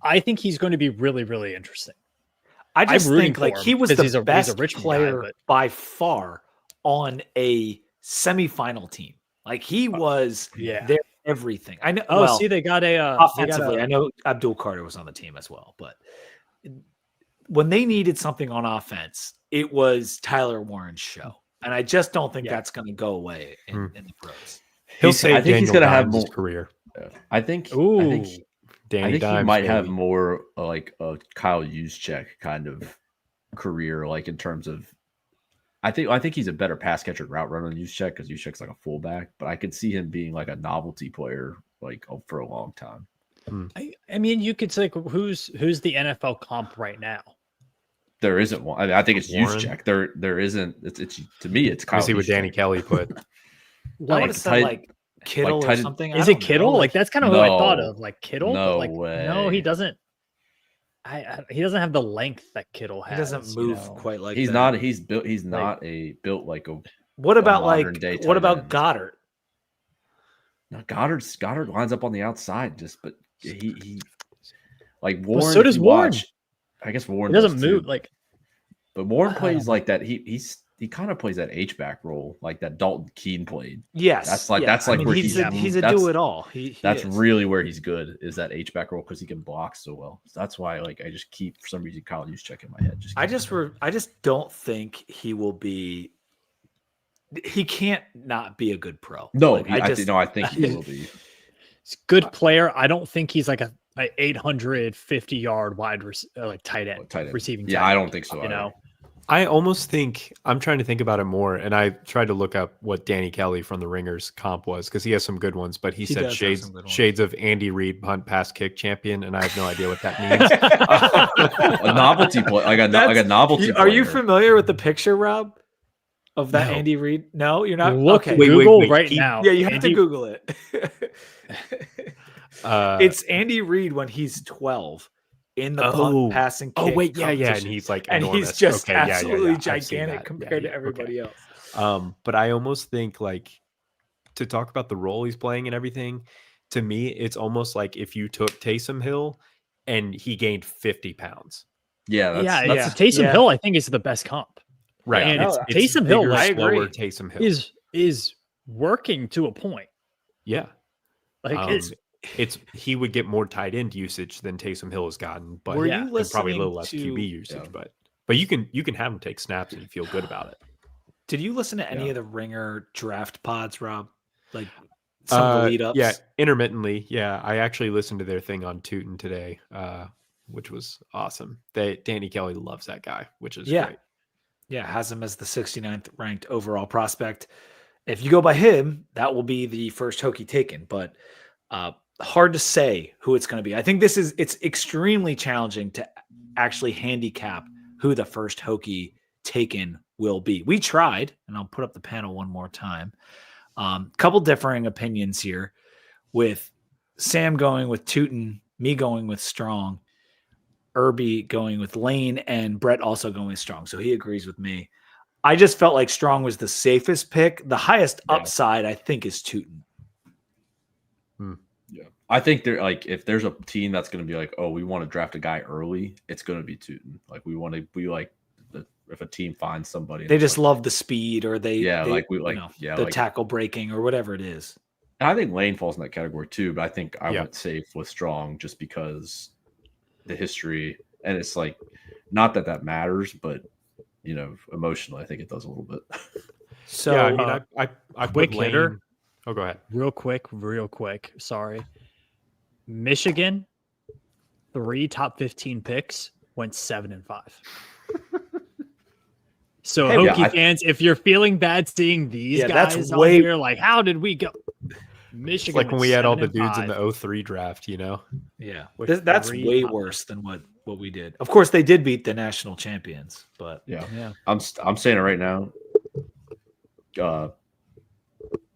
Speaker 2: I think he's going to be really, really interesting.
Speaker 1: I just think like he was the best player by far on a semifinal team. Like he was their everything. I know.
Speaker 2: Oh, see, they got
Speaker 1: offensively. I know Abdul Carter was on the team as well, but when they needed something on offense, it was Tyler Warren's show. And I just don't think that's going to go away in the pros.
Speaker 4: I think he's going to have more career.
Speaker 5: I think
Speaker 4: Danny
Speaker 5: he might have more like a Kyle Juszczyk kind of career, like in terms of. I think he's a better pass catcher route runner than Juszczyk because Juszczyk's like a fullback, but I could see him being like a novelty player like for a long time.
Speaker 2: I mean, you could say who's the NFL comp right now.
Speaker 5: There isn't one. I think it's Juszczyk. There isn't. It's to me. It's Kyle.
Speaker 4: See what Danny Kelly put.
Speaker 1: I would have said like Kittle or something.
Speaker 2: Is it Kittle? Like that's kind of who I thought of. Like Kittle.
Speaker 5: No
Speaker 2: but
Speaker 5: way.
Speaker 2: No, he doesn't. He doesn't have the length that Kittle has.
Speaker 1: He doesn't move quite like.
Speaker 5: He's
Speaker 1: that.
Speaker 5: not. He's built. He's not built like a.
Speaker 1: What about what about Goddard?
Speaker 5: No, Goddard lines up on the outside. But he like Warren.
Speaker 2: Well, so does Warren.
Speaker 5: I guess Warren
Speaker 2: doesn't move like.
Speaker 5: But Warren plays like that. He kind of plays that H-back role, like that Dalton Keene played.
Speaker 1: Yes,
Speaker 5: that's like where
Speaker 1: he's a do-it-all.
Speaker 5: That's really where he's good is that H-back role because he can block so well. So that's why like I just keep for some reason Kyle Juszczyk in my head.
Speaker 1: I just don't think he will be he can't not be a good pro.
Speaker 5: No,
Speaker 1: Like,
Speaker 5: I think he will be.
Speaker 2: He's a good player. I don't think he's like a 850-yard like tight end, receiving.
Speaker 5: Yeah,
Speaker 2: tight
Speaker 5: I
Speaker 2: end,
Speaker 5: don't think so.
Speaker 2: You know,
Speaker 4: I almost think I'm trying to think about it more, and I tried to look up what Danny Kelly from the Ringers comp was because he has some good ones, but he said shades of Andy Reid punt pass kick champion, and I have no idea what that means.
Speaker 5: A novelty play, like a novelty.
Speaker 1: Are you familiar with the picture, Rob, of that Andy Reid? No, you're not.
Speaker 2: Look,
Speaker 1: okay,
Speaker 2: Google right now.
Speaker 1: Yeah, you have to Google it. It's Andy Reid when he's 12 in the punt passing kick.
Speaker 4: Oh wait, yeah, and he's like
Speaker 1: and
Speaker 4: enormous.
Speaker 1: he's just
Speaker 4: okay,
Speaker 1: absolutely gigantic compared to everybody else.
Speaker 4: But I almost think like to talk about the role he's playing and everything. To me, it's almost like if you took Taysom Hill and he gained 50 pounds.
Speaker 5: Yeah, that's
Speaker 2: Taysom Hill. I think is the best comp.
Speaker 4: Right,
Speaker 2: and it's Taysom Hill.
Speaker 1: I agree.
Speaker 4: Taysom Hill
Speaker 2: is working to a point.
Speaker 4: Yeah,
Speaker 2: like
Speaker 4: he would get more tight end usage than Taysom Hill has gotten, but
Speaker 1: you
Speaker 4: probably a little less QB usage. But you can have him take snaps and you feel good about it.
Speaker 1: Did you listen to any of the Ringer draft pods, Rob? Like some of the lead ups?
Speaker 4: Yeah, intermittently. Yeah, I actually listened to their thing on Tootin today, which was awesome. Danny Kelly loves that guy, which is great.
Speaker 1: Yeah, has him as the 69th ranked overall prospect. If you go by him, that will be the first Hokie taken, but hard to say who it's going to be. I think it's extremely challenging to actually handicap who the first Hokie taken will be. We tried, and I'll put up the panel one more time. Couple differing opinions here, with Sam going with Tootin, me going with Strong, Irby going with Lane, and Brett also going with Strong. So he agrees with me. I just felt like Strong was the safest pick. The highest upside, I think, is Tootin.
Speaker 5: Yeah, I think if there's a team that's going to be like, oh, we want to draft a guy early, it's going to be Tootin. Like if a team finds somebody,
Speaker 1: they just love the speed, or the
Speaker 5: like
Speaker 1: tackle breaking or whatever it is.
Speaker 5: And I think Lane falls in that category too, but I think I went safe with Strong just because the history, and it's like not that matters, but emotionally, I think it does a little bit.
Speaker 1: So
Speaker 4: yeah, I mean, I
Speaker 2: quick hitter.
Speaker 4: Oh, go ahead.
Speaker 2: Real quick. Sorry. Michigan, 3 top 15 picks went 7-5. So Hokie fans, if you're feeling bad seeing these guys on here, like how did we go? Michigan,
Speaker 4: like when we had all the dudes in the 03 draft,
Speaker 1: Yeah, that's way worse than what we did. Of course, they did beat the national champions, but
Speaker 5: yeah. I'm saying it right now.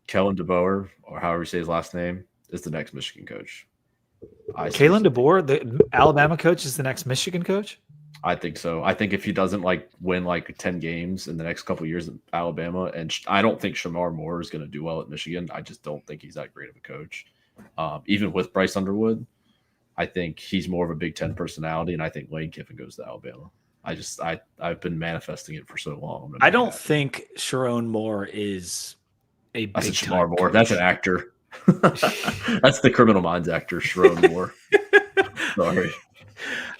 Speaker 5: Kellen DeBoer, or however you say his last name, is the next Michigan coach.
Speaker 1: Kalen DeBoer, the Alabama coach, is the next Michigan coach?
Speaker 5: I think so. I think if he doesn't win 10 games in the next couple of years at Alabama, and I don't think Shamar Moore is going to do well at Michigan. I just don't think he's that great of a coach. Even with Bryce Underwood, I think he's more of a Big Ten personality, and I think Lane Kiffin goes to Alabama. I've been manifesting it for so long.
Speaker 1: I don't think Sharon Moore is a big time
Speaker 5: Shamar Moore.
Speaker 1: coach.
Speaker 5: That's an actor. That's the Criminal Minds actor, Sharon Moore. Sorry.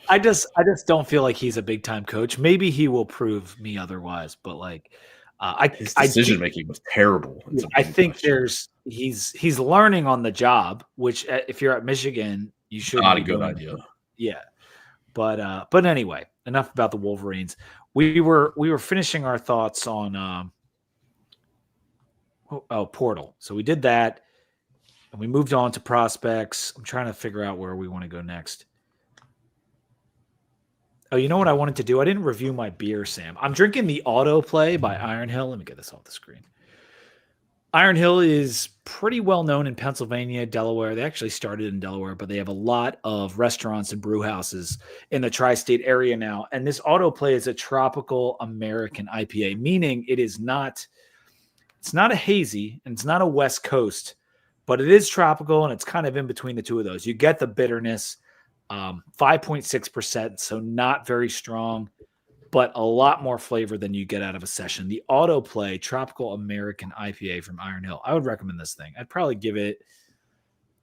Speaker 1: I just don't feel like he's a big time coach. Maybe he will prove me otherwise, but his
Speaker 5: decision making was terrible.
Speaker 1: I think he's learning on the job, which if you're at Michigan, you should
Speaker 5: not a good idea.
Speaker 1: Yeah, but anyway, enough about the Wolverines. We were finishing our thoughts on Portal. So we did that, and we moved on to prospects. I'm trying to figure out where we want to go next. Oh, you know what I wanted to do? I didn't review my beer, Sam. I'm drinking the Autoplay by Iron Hill. Let me get this off the screen. Iron Hill is pretty well known in Pennsylvania, Delaware. They actually started in Delaware, but they have a lot of restaurants and brew houses in the tri-state area now. And this Autoplay is a tropical American IPA, meaning it's not a hazy and it's not a West Coast, but it is tropical and it's kind of in between the two of those. You get the bitterness. 5.6%, so not very strong, but a lot more flavor than you get out of a session. The Autoplay Tropical American IPA from Iron Hill. I would recommend this thing. I'd probably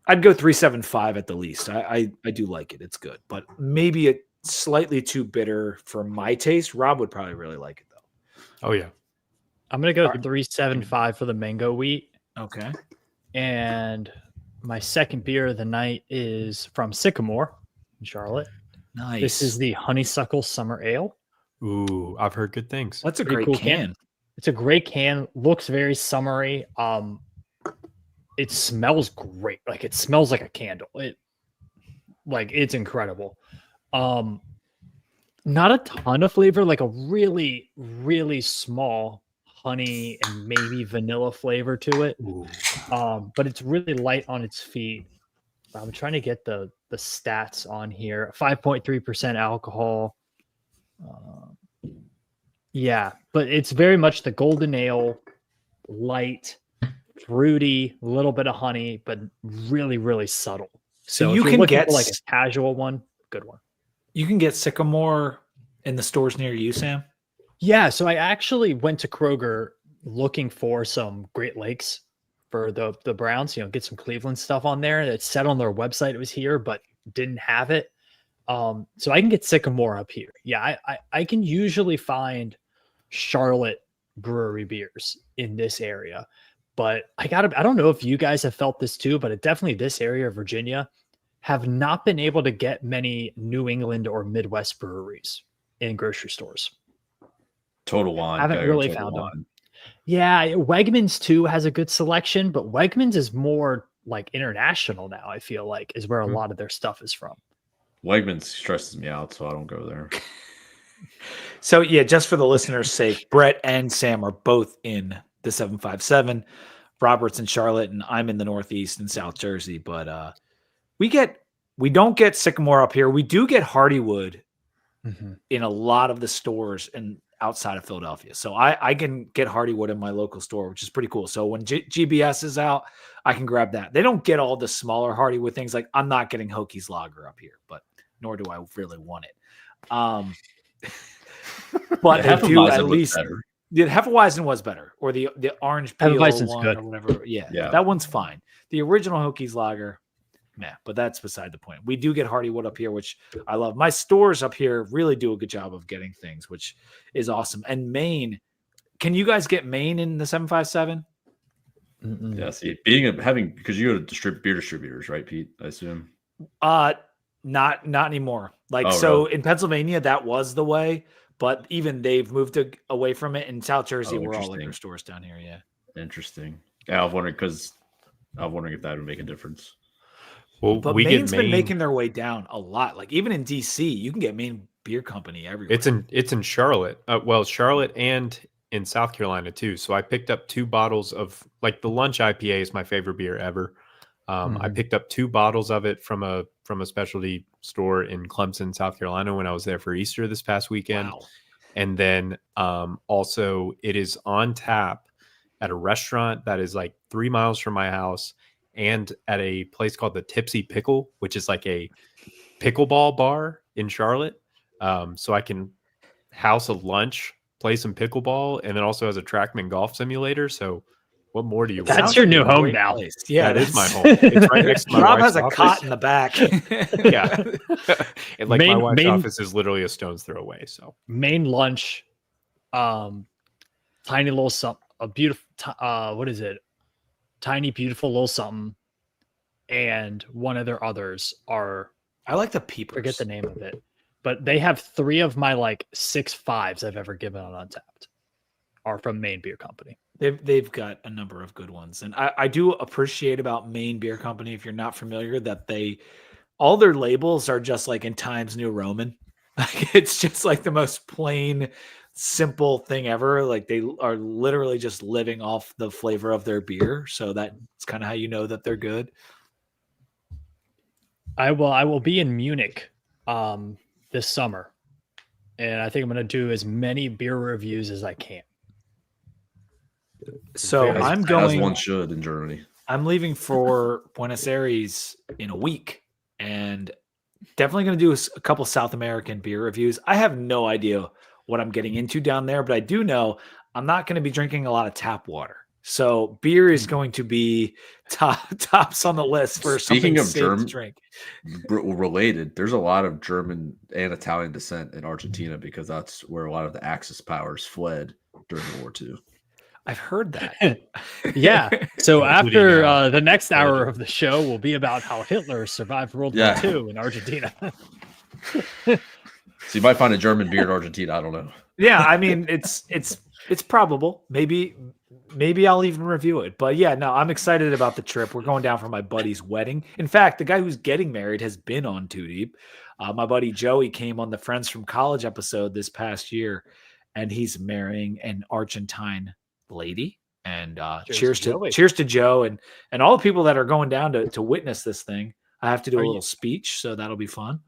Speaker 1: I'd go 3.75 at the least. I do like it. It's good, but maybe it's slightly too bitter for my taste. Rob would probably really like it though.
Speaker 4: Oh yeah.
Speaker 2: I'm gonna go 3.75 for the mango wheat.
Speaker 1: Okay.
Speaker 2: And my second beer of the night is from Sycamore in Charlotte.
Speaker 1: Nice.
Speaker 2: This is the Honeysuckle Summer Ale.
Speaker 4: Ooh, I've heard good things.
Speaker 1: That's a
Speaker 2: Pretty
Speaker 1: great
Speaker 2: cool
Speaker 1: can.
Speaker 2: It's a great can. Looks very summery. It smells great. Like it smells like a candle. It's incredible. Not a ton of flavor, like a really, really small honey and maybe vanilla flavor to it.
Speaker 4: Ooh.
Speaker 2: But it's really light on its feet. I'm trying to get the stats on here. 5.3% alcohol. Yeah, but it's very much the golden ale, light, fruity, a little bit of honey, but really, really subtle.
Speaker 1: So
Speaker 2: if
Speaker 1: you
Speaker 2: you're
Speaker 1: can
Speaker 2: looking
Speaker 1: get
Speaker 2: for like a casual one, good one.
Speaker 1: You can get Sycamore in the stores near you, Sam.
Speaker 2: Yeah, so I actually went to Kroger looking for some Great Lakes for the Browns, get some Cleveland stuff on there. It said on their website it was here, but didn't have it. So I can get Sycamore up here. Yeah, I can usually find Charlotte brewery beers in this area, but I don't know if you guys have felt this too, but definitely this area of Virginia have not been able to get many New England or Midwest breweries in grocery stores.
Speaker 5: Total Wine.
Speaker 2: Haven't really found them. Yeah, Wegmans too has a good selection, but Wegmans is more like international now, I feel like, is where a lot of their stuff is from.
Speaker 5: Wegmans stresses me out, so I don't go there.
Speaker 1: So, yeah, just for the listeners' sake, Brett and Sam are both in the 757. Robert's in Charlotte, and I'm in the Northeast in South Jersey. But we don't get Sycamore up here. We do get Hardywood in a lot of the stores and outside of Philadelphia. So I can get Hardywood in my local store, which is pretty cool. So when GBS is out, I can grab that. They don't get all the smaller Hardywood things. Like I'm not getting Hokies Lager up here, but nor do I really want it. But they do at least. The Hefeweizen was better, or the orange peel one or whatever. Yeah, that one's fine. The original Hokies Lager, but that's beside the point. We do get Hardywood up here, which I love. My stores up here really do a good job of getting things, which is awesome. And Maine, can you guys get Maine in the 757?
Speaker 5: Yeah, see, because you go to beer distributors, right, Pete? I assume.
Speaker 1: Not anymore. Really? In Pennsylvania, that was the way, but even they've moved away from it. In South Jersey, we're all liquor stores down here. Yeah,
Speaker 5: interesting. Yeah, I'm wondering if that would make a difference.
Speaker 1: Well, but Maine's been making their way down a lot. Like even in DC, you can get Maine Beer Company everywhere.
Speaker 4: It's in Charlotte. Charlotte and in South Carolina too. So I picked up 2 bottles of the Lunch IPA is my favorite beer ever. I picked up 2 bottles of it from a specialty store in Clemson, South Carolina when I was there for Easter this past weekend. Wow. And then also it is on tap at a restaurant that is 3 miles from my house and at a place called the Tipsy Pickle, which is like a pickleball bar in Charlotte. So I can house a lunch, play some pickleball, and then also has a TrackMan golf simulator. So what more do you want?
Speaker 2: That's your new home now.
Speaker 1: Place. Yeah,
Speaker 4: that is my home. It's right next to my
Speaker 1: Rob
Speaker 4: wife's
Speaker 1: has a
Speaker 4: office.
Speaker 1: cot in the back.
Speaker 4: Yeah. And my wife's office is literally a stone's throw away. So
Speaker 2: Main lunch, tiny little something, a beautiful, what is it? Tiny, beautiful little something. And one of their others are,
Speaker 1: I like the Peepers.
Speaker 2: Forget the name of it, but they have 3 of my 6 5s I've ever given on Untapped are from Maine Beer Company.
Speaker 1: They've got a number of good ones. And I do appreciate about Maine Beer Company, if you're not familiar, that all their labels are just like in Times New Roman. It's just like the most plain, simple thing ever. Like they are literally just living off the flavor of their beer. So that's kind of how you know that they're good.
Speaker 2: I will be in Munich this summer. And I think I'm going to do as many beer reviews as I can.
Speaker 1: So I'm going,
Speaker 5: as one should in Germany.
Speaker 1: I'm leaving for Buenos Aires in a week and definitely going to do a couple South American beer reviews. I have no idea what I'm getting into down there, but I do know I'm not going to be drinking a lot of tap water. So beer is going to be tops on the list for
Speaker 5: Speaking
Speaker 1: something
Speaker 5: of
Speaker 1: safe to drink.
Speaker 5: Related, there's a lot of German and Italian descent in Argentina because that's where a lot of the Axis powers fled during World War II.
Speaker 1: I've heard that.
Speaker 2: Yeah. So
Speaker 4: Including,
Speaker 2: after the next hour of the show will be about how Hitler survived World War II in Argentina.
Speaker 5: So you might find a German beer in Argentina. I don't know.
Speaker 1: Yeah, I mean it's probable. Maybe I'll even review it. But yeah, no, I'm excited about the trip. We're going down for my buddy's wedding. In fact, the guy who's getting married has been on Too Deep. My buddy Joey came on the Friends from College episode this past year, and he's marrying an Argentine lady. And cheers to Joe and all the people that are going down to witness this thing. I have to do a little speech, so that'll be fun.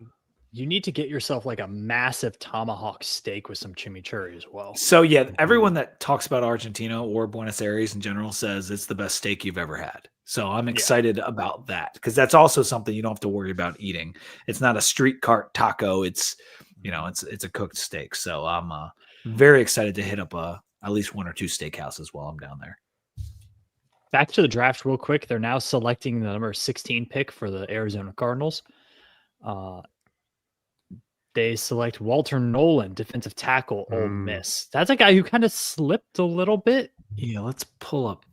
Speaker 2: You need to get yourself like a massive tomahawk steak with some chimichurri as well.
Speaker 1: So yeah, everyone that talks about Argentina or Buenos Aires in general says it's the best steak you've ever had. So I'm excited about that because that's also something you don't have to worry about eating. It's not a street cart taco. It's it's a cooked steak. So I'm very excited to hit up at least one or two steakhouses while I'm down there.
Speaker 2: Back to the draft real quick. They're now selecting the number 16 pick for the Arizona Cardinals. They select Walter Nolan, defensive tackle, Ole Miss. That's a guy who kind of slipped a little bit.
Speaker 1: Yeah, let's pull up.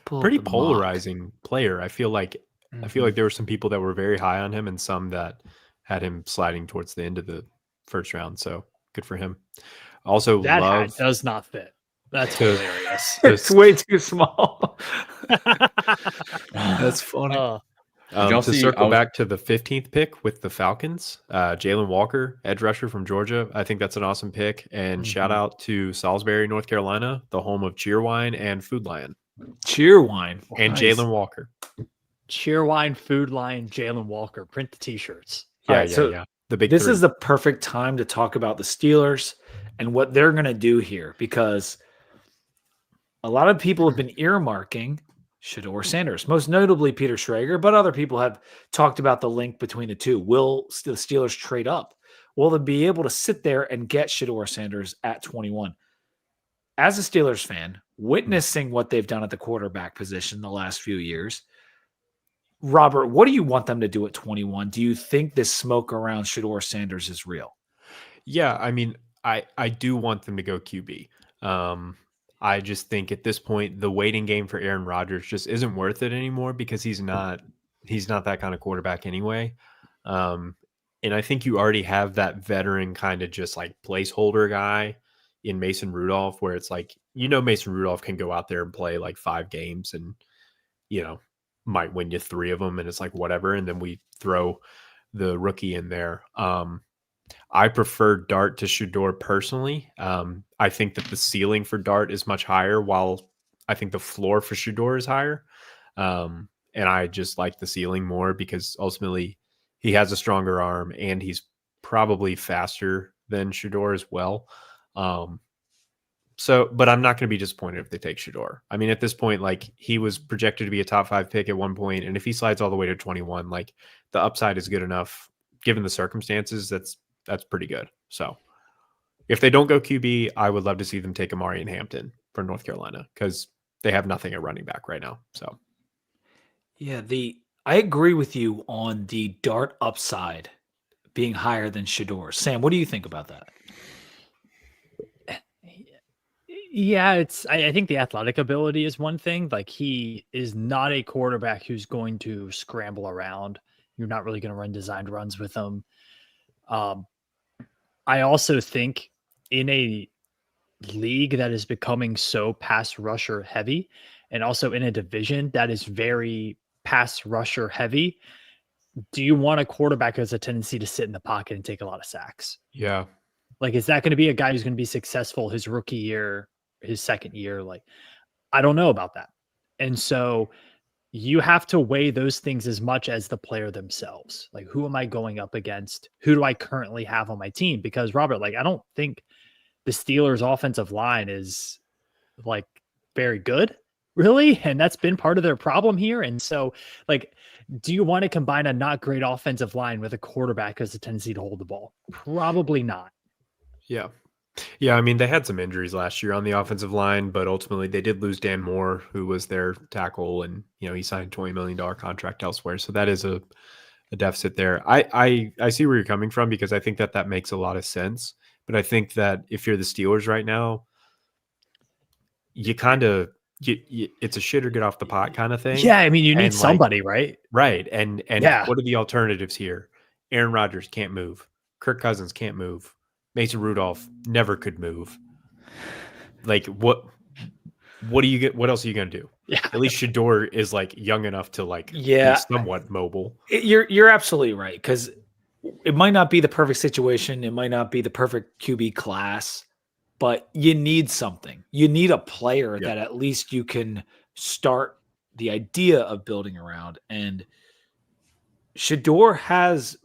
Speaker 4: Pretty polarizing player. I feel like there were some people that were very high on him and some that had him sliding towards the end of the first round. So good for him. Also,
Speaker 2: that hat does not fit. That's hilarious.
Speaker 1: It's way too small. That's funny.
Speaker 4: To circle back to the 15th pick with the Falcons, Jalen Walker, edge rusher from Georgia. I think that's an awesome pick. And shout out to Salisbury, North Carolina, the home of Cheerwine and Food Lion.
Speaker 1: Cheerwine.
Speaker 4: And Jalen Walker.
Speaker 2: Cheerwine, Food Lion, Jalen Walker. Print the t-shirts.
Speaker 4: Yeah. The big
Speaker 1: This
Speaker 4: three.
Speaker 1: is the perfect time to talk about the Steelers and what they're going to do here because a lot of people have been earmarking Shedeur Sanders, most notably Peter Schrager, but other people have talked about the link between the two. Will the Steelers trade up? Will they be able to sit there and get Shedeur Sanders at 21? As a Steelers fan, witnessing what they've done at the quarterback position the last few years, Robert, what do you want them to do at 21? Do you think this smoke around Shedeur Sanders is real?
Speaker 4: Yeah, I mean, I do want them to go QB. I just think at this point, the waiting game for Aaron Rodgers just isn't worth it anymore because he's not that kind of quarterback anyway. And I think you already have that veteran kind of just like placeholder guy in Mason Rudolph, where it's like, Mason Rudolph can go out there and play like 5 games and, might win you 3 of them. And it's like, whatever. And then we throw the rookie in there. I prefer Dart to Shedeur personally. I think that the ceiling for Dart is much higher, while I think the floor for Shedeur is higher. And I just like the ceiling more because ultimately he has a stronger arm and he's probably faster than Shedeur as well. But I'm not going to be disappointed if they take Shedeur. I mean, at this point, like he was projected to be a top 5 pick at one point, and if he slides all the way to 21, like the upside is good enough given the circumstances. That's pretty good. So if they don't go QB, I would love to see them take Amari and Hampton for North Carolina because they have nothing at running back right now. So
Speaker 1: yeah, I agree with you on the Dart upside being higher than Shedeur. Sam, what do you think about that?
Speaker 2: Yeah, I think the athletic ability is one thing. Like he is not a quarterback who's going to scramble around. You're not really going to run designed runs with him. I also think in a league that is becoming so pass rusher heavy, and also in a division that is very pass rusher heavy, do you want a quarterback who has a tendency to sit in the pocket and take a lot of sacks?
Speaker 4: yeah.
Speaker 2: Like, is that going to be a guy who's going to be successful his rookie year, his second year? Like, I don't know about that. And so you have to weigh those things as much as the player themselves. Like, who am I going up against? Who do I currently have on my team? Because Robert, like, I don't think the Steelers' offensive line is like very good, really. And that's been part of their problem here. And so, like, do you want to combine a not great offensive line with a quarterback who has a tendency to hold the ball? Probably not.
Speaker 4: Yeah. Yeah, I mean, they had some injuries last year on the offensive line, but ultimately they did lose Dan Moore, who was their tackle, and he signed a $20 million contract elsewhere. So that is a deficit there. I see where you're coming from because I think that makes a lot of sense. But I think that if you're the Steelers right now, you kind of it's a shit or get off the pot kind of thing.
Speaker 2: Yeah, I mean, you need
Speaker 4: And, like,
Speaker 2: somebody, right?
Speaker 4: right. And
Speaker 2: Yeah.
Speaker 4: what are the alternatives here? Aaron Rodgers can't move. Kirk Cousins can't move. Mason Rudolph never could move. Like, what do you get? What else are you gonna do?
Speaker 2: Yeah.
Speaker 4: At least Shador is like young enough to like
Speaker 1: Yeah.
Speaker 4: be somewhat mobile.
Speaker 1: You're absolutely right, because it might not be the perfect situation. It might not be the perfect QB class, but you need something. You need a player that at least you can start the idea of building around. And Shador has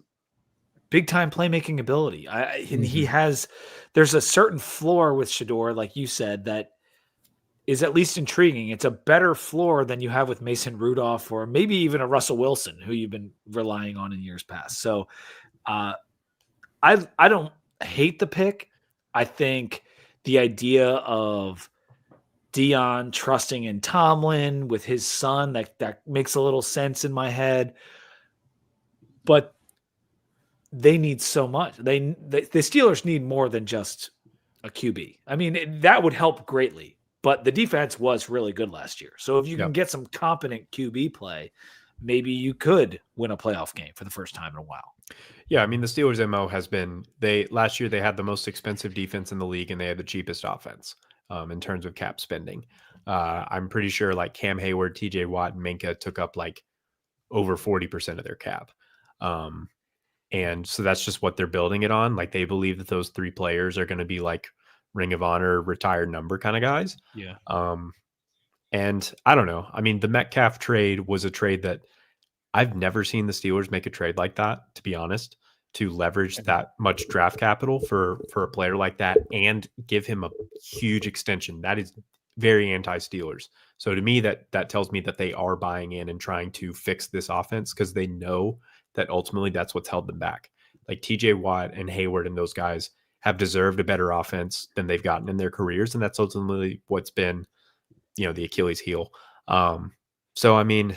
Speaker 1: big time playmaking ability. And he has, there's a certain floor with Shador, like you said, that is at least intriguing. It's a better floor than you have with Mason Rudolph or maybe even a Russell Wilson, who you've been relying on in years past. So I don't hate the pick. I think the idea of Dion trusting in Tomlin with his son, that makes a little sense in my head. But they need so much. The Steelers need more than just a QB. I mean, that would help greatly. But the defense was really good last year. So if you can get some competent QB play, maybe you could win a playoff game for the first time in a while.
Speaker 4: Yeah, I mean, the Steelers' MO has been last year they had the most expensive defense in the league and they had the cheapest offense in terms of cap spending. I'm pretty sure like Cam Hayward, TJ Watt, and Minka took up like over 40% of their cap. And so that's just what they're building it on. Like they believe that those three players are going to be like Ring of Honor retired number kind of guys.
Speaker 1: Yeah.
Speaker 4: And I don't know. I mean, the Metcalf trade was a trade that I've never seen the Steelers make a trade like that, to be honest, to leverage that much draft capital for a player like that and give him a huge extension. That is very anti-Steelers. So to me, that tells me that they are buying in and trying to fix this offense because they know that ultimately that's what's held them back. Like TJ Watt and Hayward and those guys have deserved a better offense than they've gotten in their careers. And that's ultimately what's been, the Achilles heel. So, I mean,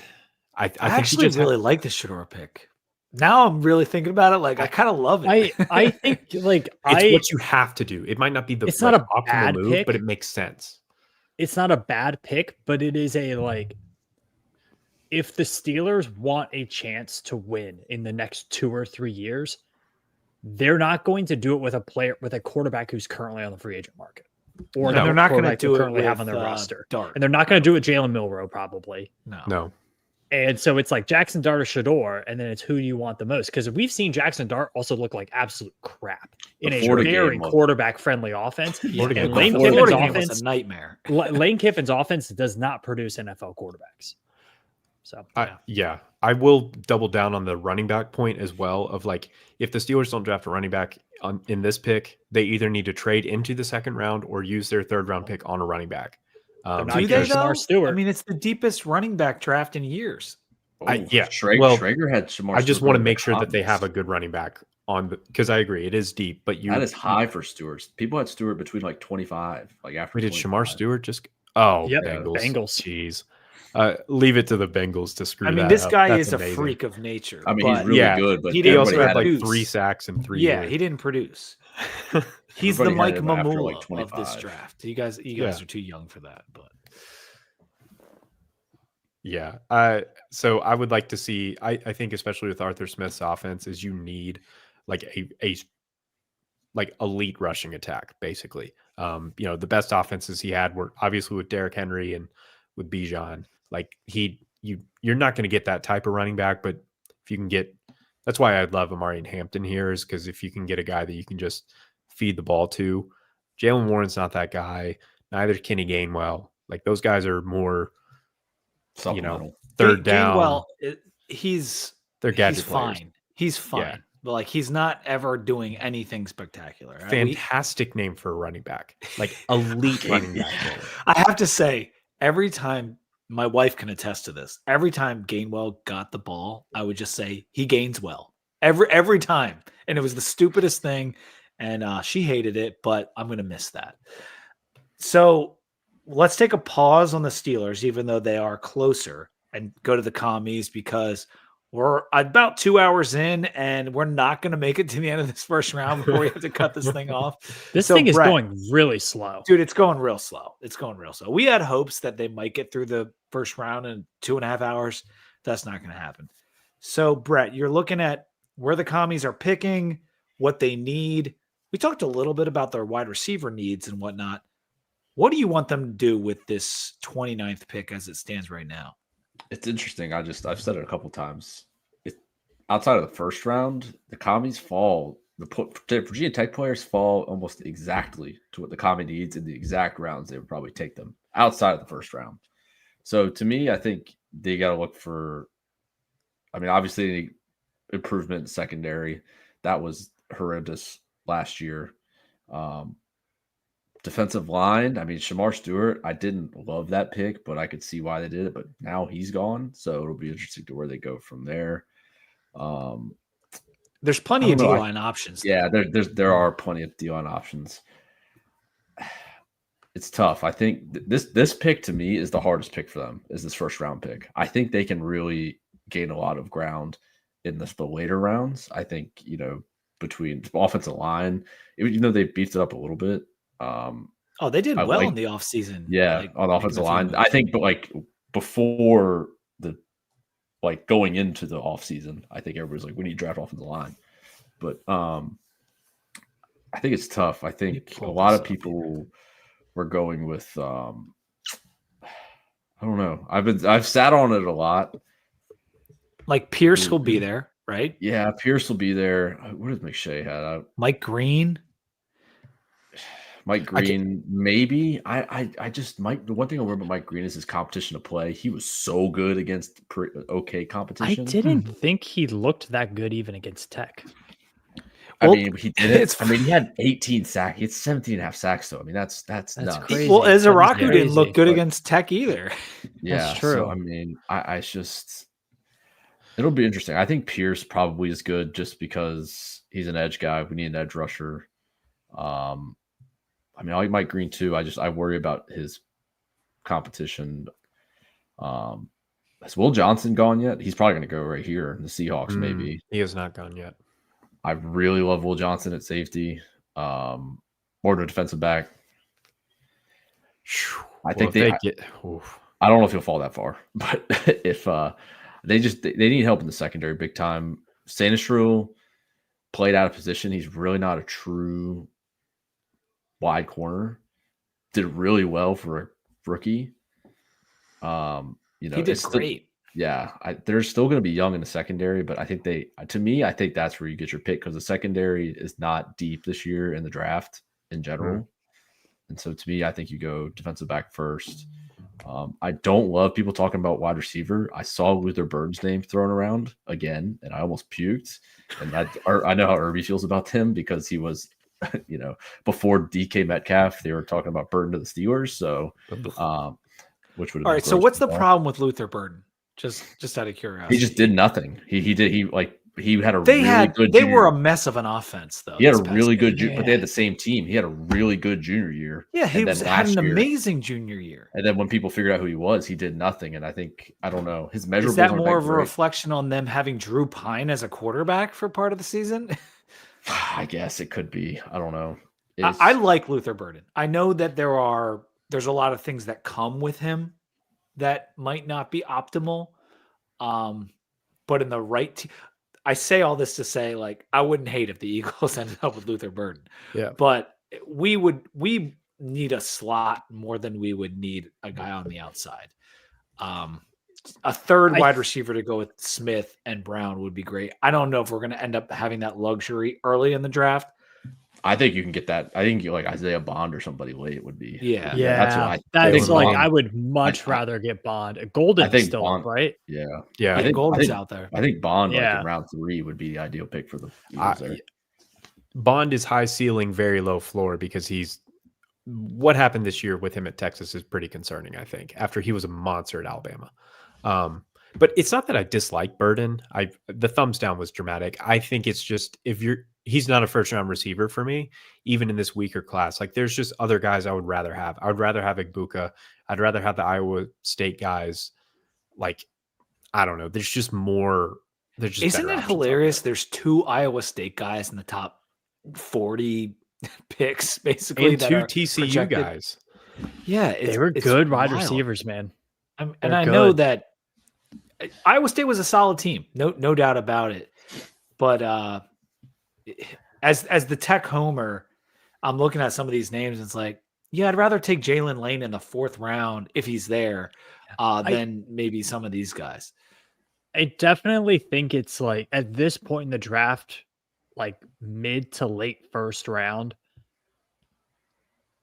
Speaker 4: I think
Speaker 1: actually really like the Shador pick. Now I'm really thinking about it. Like I kind of love it.
Speaker 2: I think like
Speaker 4: it's what you have to do. It might not be the
Speaker 2: not a
Speaker 4: optimal
Speaker 2: bad
Speaker 4: move,
Speaker 2: pick.
Speaker 4: but it makes sense.
Speaker 2: It's not a bad pick, but it is a like, if the Steelers want a chance to win in the next 2 or 3 years, they're not going to do it with a quarterback who's currently on the free agent market, or
Speaker 1: they're not going to do it
Speaker 2: currently
Speaker 1: with,
Speaker 2: have on their roster.
Speaker 1: Dart.
Speaker 2: And they're not going to do it with Jalen Milroe probably.
Speaker 4: No.
Speaker 2: And so it's like Jackson Dart or Shador, and then it's who do you want the most? Because we've seen Jackson Dart also look like absolute crap in a very quarterback-friendly offense.
Speaker 1: And
Speaker 2: Lane Kiffin's offense
Speaker 1: was a nightmare.
Speaker 2: Lane Kiffin's offense does not produce NFL quarterbacks. So
Speaker 4: I will double down on the running back point as well. Of like, if the Steelers don't draft a running back in this pick, they either need to trade into the second round or use their third round pick on a running back.
Speaker 1: Do they though? I mean, it's the deepest running back draft in years.
Speaker 5: Schrager had Shamar.
Speaker 4: I just want to make sure that they have a good running back on because I agree it is deep, but
Speaker 5: that is high for Stewart. People had Stewart between like 25. Like after
Speaker 4: we did
Speaker 5: 25.
Speaker 4: Shamar Stewart just Bengals. Jeez. Leave it to the Bengals to screw.
Speaker 1: I mean, this guy is amazing. A freak of nature.
Speaker 5: I mean, he's really good, but
Speaker 1: he
Speaker 4: also had like 3 sacks in 3 years.
Speaker 1: Yeah, he didn't produce. He's the Mike Mamula of this draft. You guys are too young for that, but
Speaker 4: yeah. So I would like to see. I think especially with Arthur Smith's offense, is you need like a like elite rushing attack, basically. The best offenses he had were obviously with Derrick Henry and with Bijan. Like you're not going to get that type of running back, but if you can get, that's why I love Amari and Hampton here, is because if you can get a guy that you can just feed the ball to. Jalen Warren's not that guy. Neither Kenny Gainwell. Like those guys are more, third down.
Speaker 1: Gainwell, he's
Speaker 4: gadget
Speaker 1: fine.
Speaker 4: players.
Speaker 1: He's fine. Yeah. But like he's not ever doing anything spectacular.
Speaker 4: Fantastic name for a running back. Like elite running back.
Speaker 1: I have to say, every time, my wife can attest to this, every time Gainwell got the ball, I would just say he gains well. Every time. And it was the stupidest thing. And she hated it, but I'm going to miss that. So let's take a pause on the Steelers, even though they are closer, and go to the commies, because We're about 2 hours in, and we're not going to make it to the end of this first round before we have to cut this thing off.
Speaker 2: This
Speaker 1: So,
Speaker 2: thing is
Speaker 1: Brett,
Speaker 2: going really slow.
Speaker 1: dude, it's going real slow. It's going real slow. We had hopes that they might get through the first round in 2.5 hours. That's not going to happen. So, Brett, you're looking at where the commies are picking, what they need. We talked a little bit about their wide receiver needs and whatnot. What do you want them to do with this 29th pick as it stands right now?
Speaker 5: It's interesting. I've said it a couple times. Outside of the first round, the commies fall. The Virginia Tech players fall almost exactly to what the commie needs in the exact rounds they would probably take them outside of the first round. So to me, I think they got to look for. I mean, obviously, improvement in secondary. That was horrendous last year. Defensive line, I mean, Shamar Stewart, I didn't love that pick, but I could see why they did it. But now he's gone, so it'll be interesting to where they go from there.
Speaker 1: There's plenty of D-line options.
Speaker 5: Yeah, there are plenty of D-line options. It's tough. I think this pick to me is the hardest pick for them. Is this first round pick? I think they can really gain a lot of ground in the later rounds. I think between offensive line, even though they beefed it up a little bit.
Speaker 1: They did well in the offseason.
Speaker 5: Yeah, on the offensive line. I think, but before going into the offseason, I think everybody's like, we need to draft offensive line. But I think it's tough. I think a lot of people were going with I don't know. I've sat on it a lot.
Speaker 1: Like Pierce will be there, right?
Speaker 5: Yeah, Pierce will be there. What does McShay have?
Speaker 1: Mike Green.
Speaker 5: Mike Green, maybe. I just Mike. The one thing I remember about Mike Green is his competition to play. He was so good against okay competition.
Speaker 2: I didn't think he looked that good even against Tech.
Speaker 5: I mean, he did it. I mean, he had 18 sacks. He had 17 and a half sacks, though. I mean, that's nuts.
Speaker 2: Crazy.
Speaker 1: Well, Ezeraku didn't look good against Tech either.
Speaker 5: Yeah,
Speaker 2: that's true.
Speaker 5: So, I mean, I just it'll be interesting. I think Pierce probably is good just because he's an edge guy. We need an edge rusher. I mean, I like Mike Green too. I worry about his competition. Has Will Johnson gone yet? He's probably going to go right here. The Seahawks, maybe.
Speaker 4: He has not gone yet.
Speaker 5: I really love Will Johnson at safety, or the defensive back. I think I don't know if he'll fall that far, but if they need help in the secondary big time. Sanistrul played out of position. He's really not a true wide corner. Did really well for a rookie. He
Speaker 1: did great.
Speaker 5: They're still going to be young in the secondary, but I think I think that's where you get your pick because the secondary is not deep this year in the draft in general. Mm-hmm. And so to me, I think you go defensive back first. I don't love people talking about wide receiver. I saw Luther Burden's name thrown around again, and I almost puked. And I know how Irby feels about him because he was, before DK Metcalf, they were talking about Burden to the Steelers. So, which would have
Speaker 1: all right. So what's the problem with Luther Burden? Just out of curiosity,
Speaker 5: he just did nothing. He had a good.
Speaker 1: They were a mess of an offense, though.
Speaker 5: He had a really good, but they had the same team. He had a really good junior year.
Speaker 1: Yeah, he had an amazing junior year.
Speaker 5: And then when people figured out who he was, he did nothing. And I don't know, his measurables.
Speaker 1: Is that more of a reflection on them having Drew Pine as a quarterback for part of the season?
Speaker 5: I guess it could be. I don't know.
Speaker 1: I like Luther Burden. I know that there's a lot of things that come with him that might not be optimal. But in the right team, I say all this to say, I wouldn't hate if the Eagles ended up with Luther Burden.
Speaker 4: Yeah.
Speaker 1: But we need a slot more than we would need a guy on the outside. A third wide receiver to go with Smith and Brown would be great. I don't know if we're going to end up having that luxury early in the draft.
Speaker 5: I think you can get that. I think you like Isaiah Bond or somebody late would be.
Speaker 2: Yeah. I would much rather get Bond. Golden's still up, right?
Speaker 5: Yeah.
Speaker 1: Yeah. I think Golden's out there.
Speaker 5: I think Bond in round 3 would be the ideal pick for the Eagles there.
Speaker 4: Bond is high ceiling, very low floor because what happened this year with him at Texas is pretty concerning, I think, after he was a monster at Alabama. But it's not that I dislike Burden. The thumbs down was dramatic. I think it's just he's not a first round receiver for me, even in this weaker class. There's just other guys I would rather have. I would rather have Igbuka. I'd rather have the Iowa State guys. I don't know. There's just more They're just
Speaker 1: Isn't
Speaker 4: better
Speaker 1: it
Speaker 4: options
Speaker 1: hilarious?
Speaker 4: out there.
Speaker 1: There's 2 Iowa State guys in the top 40 picks, basically,
Speaker 4: And
Speaker 1: that
Speaker 4: 2
Speaker 1: are
Speaker 4: TCU
Speaker 1: projected.
Speaker 4: guys.
Speaker 1: Yeah,
Speaker 2: They were
Speaker 1: it's
Speaker 2: good wide
Speaker 1: wild.
Speaker 2: receivers, man.
Speaker 1: And
Speaker 2: They're
Speaker 1: I know
Speaker 2: good.
Speaker 1: that Iowa State was a solid team, no doubt about it. But as the Tech homer, I'm looking at some of these names, and it's like, yeah, I'd rather take Jalen Lane in the 4th round if he's there than maybe some of these guys.
Speaker 2: I definitely think it's like at this point in the draft, like mid to late 1st round,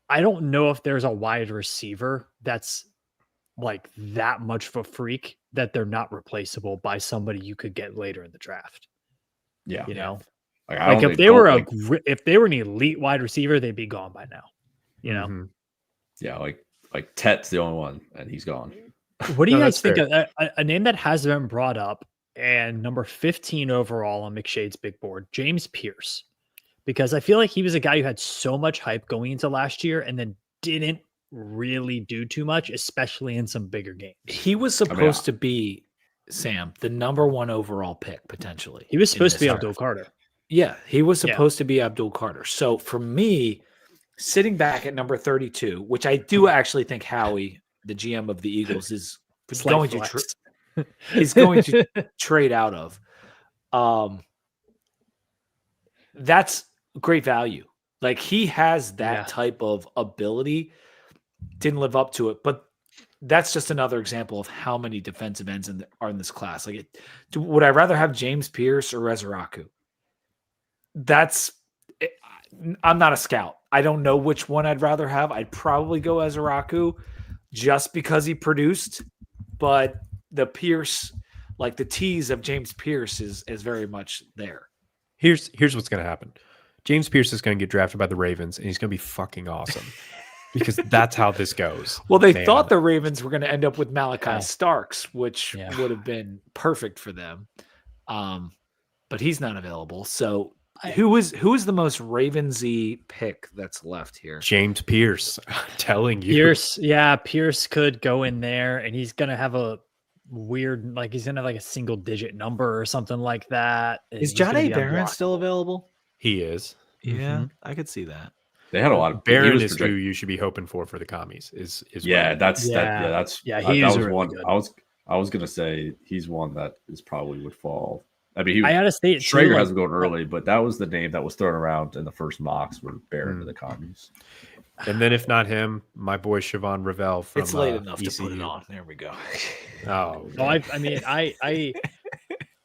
Speaker 2: I don't know if there's a wide receiver that's like that much of a freak that they're not replaceable by somebody you could get later in the draft.
Speaker 5: Yeah.
Speaker 2: You know,
Speaker 5: Like
Speaker 2: if they were if they were an elite wide receiver, they'd be gone by now. You know,
Speaker 4: Mhm.
Speaker 5: Yeah, like Tet's the only one, and he's gone.
Speaker 2: what do you
Speaker 4: No,
Speaker 2: guys
Speaker 4: that's
Speaker 2: think of a name that has been brought up and number 15 overall on McShade's big board, James Pierce? Because I feel like he was a guy who had so much hype going into last year and then didn't really do too much, especially in some bigger games.
Speaker 1: He was supposed to be, Sam, the number 1 overall pick, potentially.
Speaker 2: He was supposed to be
Speaker 1: draft.
Speaker 2: Abdul Carter.
Speaker 1: Yeah, he was supposed to be Abdul Carter. So for me, sitting back at number 32, which I do actually think Howie, the GM of the Eagles, is going to trade out of. That's great value. Like, he has that type of ability. Didn't live up to it, but that's just another example of how many defensive ends are in this class. Like, would I rather have James Pierce or Resurreku? I'm not a scout. I don't know which one I'd rather have. I'd probably go Ezeraku just because he produced, but the Pierce, like the tease of James Pierce is very much there.
Speaker 4: Here's what's going to happen. James Pierce is going to get drafted by the Ravens, and he's going to be fucking awesome because that's how this goes.
Speaker 1: Well, they thought the Ravens were going to end up with Malachi Starks, which would have been perfect for them. But he's not available. So who is the most Ravensy pick that's left here?
Speaker 4: James Pierce. I'm telling you.
Speaker 2: Pierce could go in there, and he's going to have a weird, like he's going to have like a single digit number or something like that.
Speaker 1: Is Johnny Barron still available?
Speaker 4: He is.
Speaker 1: Yeah, I could see that.
Speaker 5: They had a lot of
Speaker 4: Barron is who you should be hoping for the commies. Is
Speaker 5: that's
Speaker 2: he's
Speaker 5: was
Speaker 2: really
Speaker 5: one.
Speaker 2: Good.
Speaker 5: I was gonna say he's one that is probably would fall. I mean,
Speaker 2: I gotta say it.
Speaker 5: Schrager hasn't gone early, but that was the name that was thrown around in the first mocks were Barron to the commies.
Speaker 4: And then if not him, my boy Siobhan Ravel from
Speaker 1: it's late enough
Speaker 4: ECU.
Speaker 1: to put it on. There we go.
Speaker 4: Oh,
Speaker 2: no,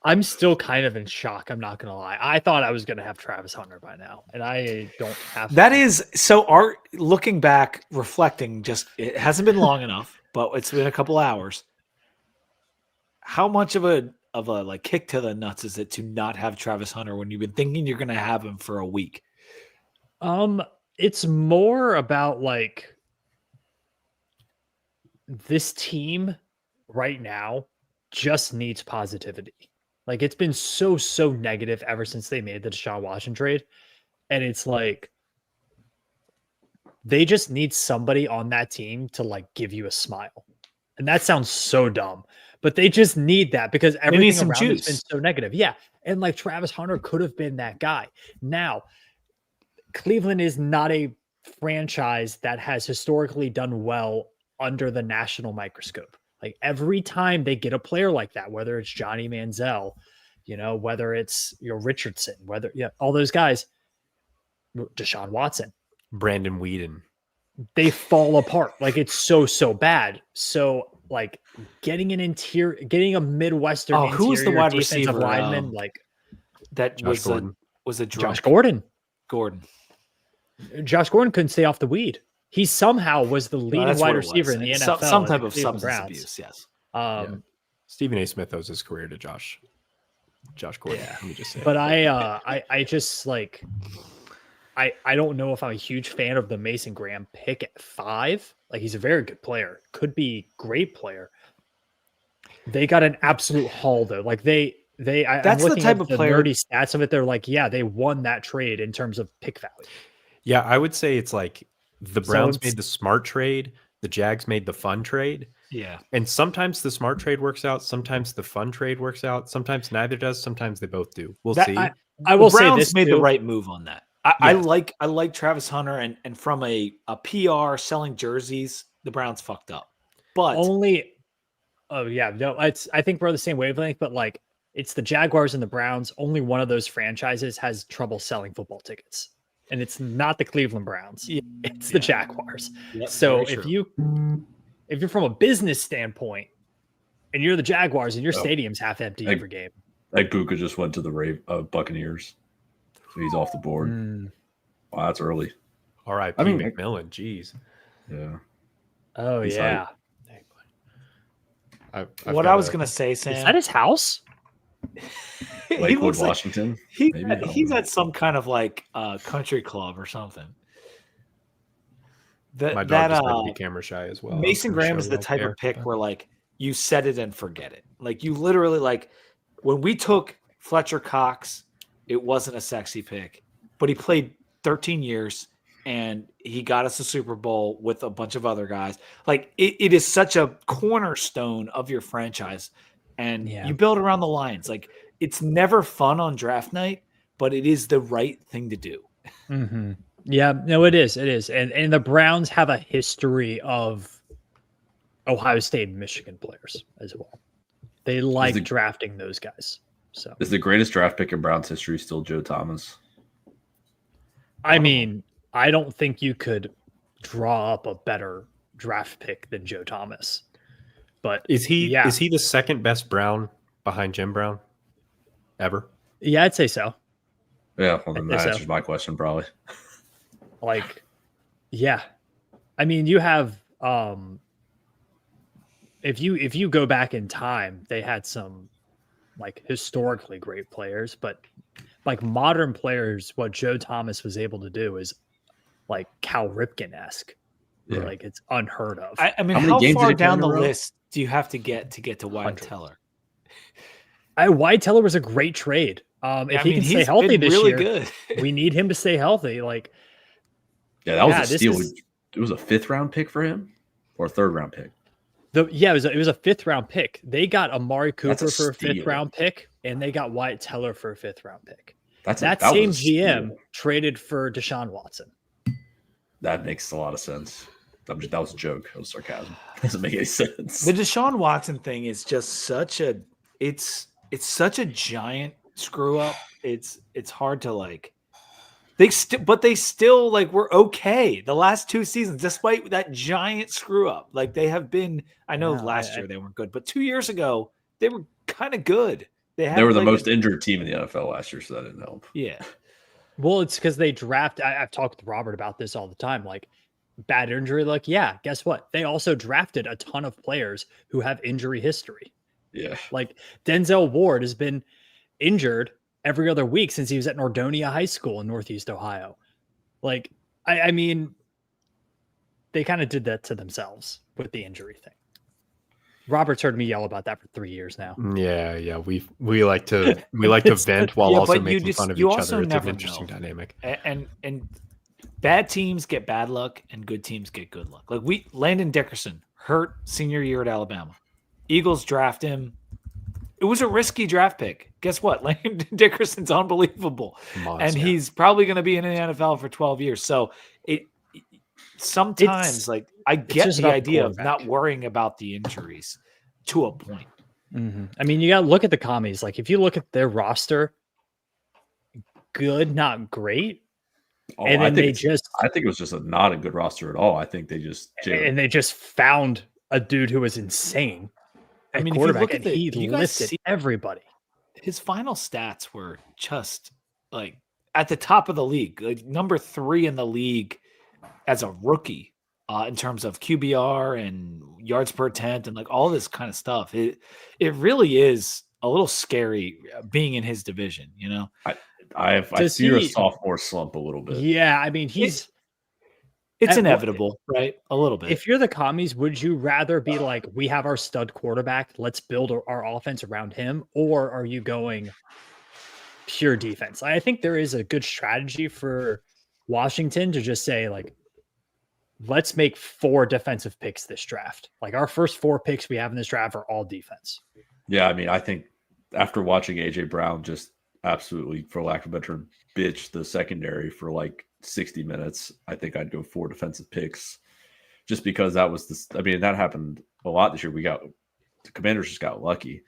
Speaker 2: I'm still kind of in shock. I'm not gonna lie. I thought I was gonna have Travis Hunter by now, and I don't have.
Speaker 1: That is so. Looking back, reflecting, just it hasn't been long enough, but it's been a couple hours. How much of a like kick to the nuts is it to not have Travis Hunter when you've been thinking you're gonna have him for a week?
Speaker 2: It's more about like this team right now just needs positivity. Like it's been so negative ever since they made the Deshaun Watson trade. And it's like they just need somebody on that team to like give you a smile. And that sounds so dumb, but they just need that because everything around has been so negative. Yeah. And like Travis Hunter could have been that guy. Now, Cleveland is not a franchise that has historically done well under the national microscope. Like every time they get a player like that, whether it's Johnny Manziel, whether it's Richardson, all those guys, Deshaun Watson,
Speaker 4: Brandon Whedon,
Speaker 2: they fall apart. Like it's so bad. So like getting a Midwestern
Speaker 1: who was the wide receiver
Speaker 2: lineman
Speaker 1: that
Speaker 4: Josh
Speaker 1: was a
Speaker 2: Josh Gordon.
Speaker 1: Josh
Speaker 2: Gordon couldn't stay off the weed. He somehow was the leading wide receiver in the NFL.
Speaker 1: Some type of substance abuse, yes.
Speaker 4: Stephen A. Smith owes his career to Josh Gordon.
Speaker 2: Yeah.
Speaker 4: Let me just say.
Speaker 2: But I just like I don't know if I'm a huge fan of the Mason Graham pick at 5. Like he's a very good player, could be great player. They got an absolute haul though. Like that's the type of player. Nerdy stats of it. They're like, yeah, they won that trade in terms of pick value.
Speaker 4: Yeah, I would say it's like the Browns made the smart trade, the Jags made the fun trade,
Speaker 1: Yeah.
Speaker 4: And sometimes the smart trade works out. Sometimes the fun trade works out. Sometimes neither does. Sometimes they both do. We'll see.
Speaker 2: I will
Speaker 1: the Browns
Speaker 2: say this
Speaker 1: made
Speaker 2: too.
Speaker 1: the right move on that. I
Speaker 2: Yes.
Speaker 1: like Travis Hunter, and from a PR selling jerseys, the Browns fucked up. But
Speaker 2: I think we're on the same wavelength, but like it's the Jaguars and the Browns. Only one of those franchises has trouble selling football tickets. And it's not the Cleveland Browns. It's the Jaguars.
Speaker 1: Yep,
Speaker 2: so
Speaker 1: very
Speaker 2: if you're from a business standpoint and you're the Jaguars and your stadium's half empty every game.
Speaker 5: Like Buka just went to the Buccaneers. So he's off the board. Wow, that's early.
Speaker 4: All right, McMillan. Jeez.
Speaker 5: Yeah.
Speaker 2: Oh,
Speaker 5: He's
Speaker 2: yeah.
Speaker 1: what I was going to say, Sam.
Speaker 2: Is that his house?
Speaker 5: Lakewood, Washington.
Speaker 1: He's at some kind of like country club or something.
Speaker 4: My dog just might be camera shy as well.
Speaker 1: Mason Graham is the type of pick where like you set it and forget it. Like you literally like when we took Fletcher Cox, it wasn't a sexy pick, but he played 13 years and he got us a Super Bowl with a bunch of other guys. Like it is such a cornerstone of your franchise, and you build around the Lions. Like it's never fun on draft night, but it is the right thing to do.
Speaker 2: Mm-hmm. Yeah, no, it is. It is. And the Browns have a history of Ohio State and Michigan players as well. They like drafting those guys. So
Speaker 5: is the greatest draft pick in Browns history still Joe Thomas?
Speaker 2: I mean, I don't think you could draw up a better draft pick than Joe Thomas. But
Speaker 4: is he the second best Brown behind Jim Brown ever?
Speaker 2: Yeah, I'd say so.
Speaker 5: Yeah, well then that answers my question probably.
Speaker 2: Like, yeah. I mean, you have if you go back in time, they had some like historically great players, but like modern players, what Joe Thomas was able to do is like Cal Ripken-esque. Yeah. Like it's unheard of.
Speaker 1: I mean, how far down the list do you have to get to Wyatt Teller?
Speaker 2: Wyatt Teller was a great trade. If he can stay healthy this year,
Speaker 1: good.
Speaker 2: We need him to stay healthy. Like,
Speaker 5: yeah, that was a steal. It was a 5th round pick for him, or a 3rd round pick.
Speaker 2: It was a 5th round pick. They got Amari Cooper for a 5th round pick, and they got Wyatt Teller for a 5th round pick. That same GM traded for Deshaun Watson.
Speaker 5: That makes a lot of sense. That was a joke. That was sarcasm. Doesn't make any sense.
Speaker 1: The Deshaun Watson thing is just such a it's such a giant screw up. It's hard to like. They still like were okay the last 2 seasons, despite that giant screw up. Like they have been. I know last year they weren't good, but 2 years ago they were kind of good. They
Speaker 5: were the most injured team in the NFL last year, so that didn't help.
Speaker 1: Yeah.
Speaker 2: Well, it's because they draft. I've talked with Robert about this all the time. Like bad injury. Like, yeah, guess what? They also drafted a ton of players who have injury history.
Speaker 5: Yeah.
Speaker 2: Like Denzel Ward has been injured every other week since he was at Nordonia High School in Northeast Ohio. Like, I mean, they kind of did that to themselves with the injury thing. Robert's heard me yell about that for 3 years now.
Speaker 4: Yeah. We like to vent while also making fun of each other. It's an interesting dynamic.
Speaker 1: And bad teams get bad luck, and good teams get good luck. Like Landon Dickerson hurt senior year at Alabama. Eagles draft him. It was a risky draft pick. Guess what? Landon Dickerson's unbelievable. Monster. And he's probably going to be in the NFL for 12 years. So sometimes I get the idea of not worrying about the injuries to a point.
Speaker 2: Mm-hmm. I mean, you got to look at the commies. Like if you look at their roster, good, not great.
Speaker 5: Oh, and then I think it was just not a good roster at all. I think they just
Speaker 2: found a dude who was insane.
Speaker 1: I mean,
Speaker 2: quarterback, and he lifted everybody.
Speaker 1: His final stats were just like at the top of the league, like number 3 in the league as a rookie in terms of QBR and yards per attempt and like all this kind of stuff. It really is a little scary being in his division, you know.
Speaker 5: I see a sophomore slump a little bit.
Speaker 2: Yeah, I mean
Speaker 1: it's inevitable, right? A little bit.
Speaker 2: If you're the commies, would you rather be like, we have our stud quarterback, let's build our offense around him, or are you going pure defense? I think there is a good strategy for Washington to just say, like, let's make 4 defensive picks this draft. Like our first 4 picks we have in this draft are all defense.
Speaker 5: Yeah, I mean, I think after watching AJ Brown just absolutely, for lack of a better term, bitch the secondary for like 60 minutes, I think I'd go 4 defensive picks just because that was the. I mean, that happened a lot this year. The Commanders just got lucky.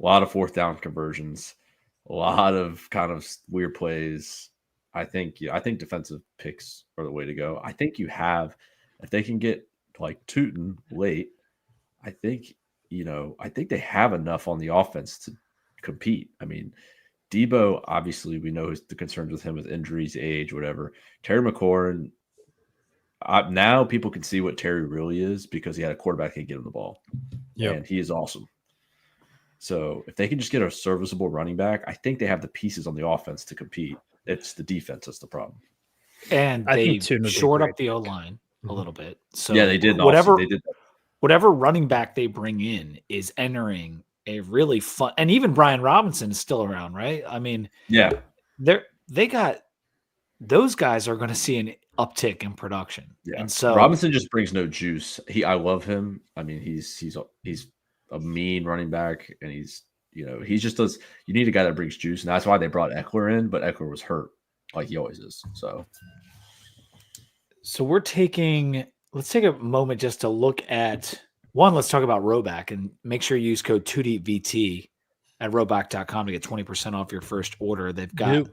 Speaker 5: A lot of 4th down conversions, a lot of kind of weird plays. I think defensive picks are the way to go. I think if they can get like Tootin late, I think they have enough on the offense to compete. I mean, Debo, obviously, we know the concerns with him with injuries, age, whatever. Terry McLaurin, now people can see what Terry really is because he had a quarterback that can get him the ball. Yeah, and he is awesome. So if they can just get a serviceable running back, I think they have the pieces on the offense to compete. It's the defense that's the problem.
Speaker 1: And they short up the O-line a little bit. So
Speaker 5: yeah, they did.
Speaker 1: Whatever,
Speaker 5: they did that.
Speaker 1: Whatever running back they bring in is entering a really fun, and even Brian Robinson is still around, right? I mean,
Speaker 5: yeah,
Speaker 1: those guys are going to see an uptick in production.
Speaker 5: Yeah,
Speaker 1: and so
Speaker 5: Robinson just brings no juice. I love him. I mean, he's a mean running back, and he just does. You need a guy that brings juice, and that's why they brought Eckler in. But Eckler was hurt, like he always is. So
Speaker 1: let's take a moment just to look at one. Let's talk about Roback and make sure you use code 2DVT at roback.com to get 20% off your first order. They've got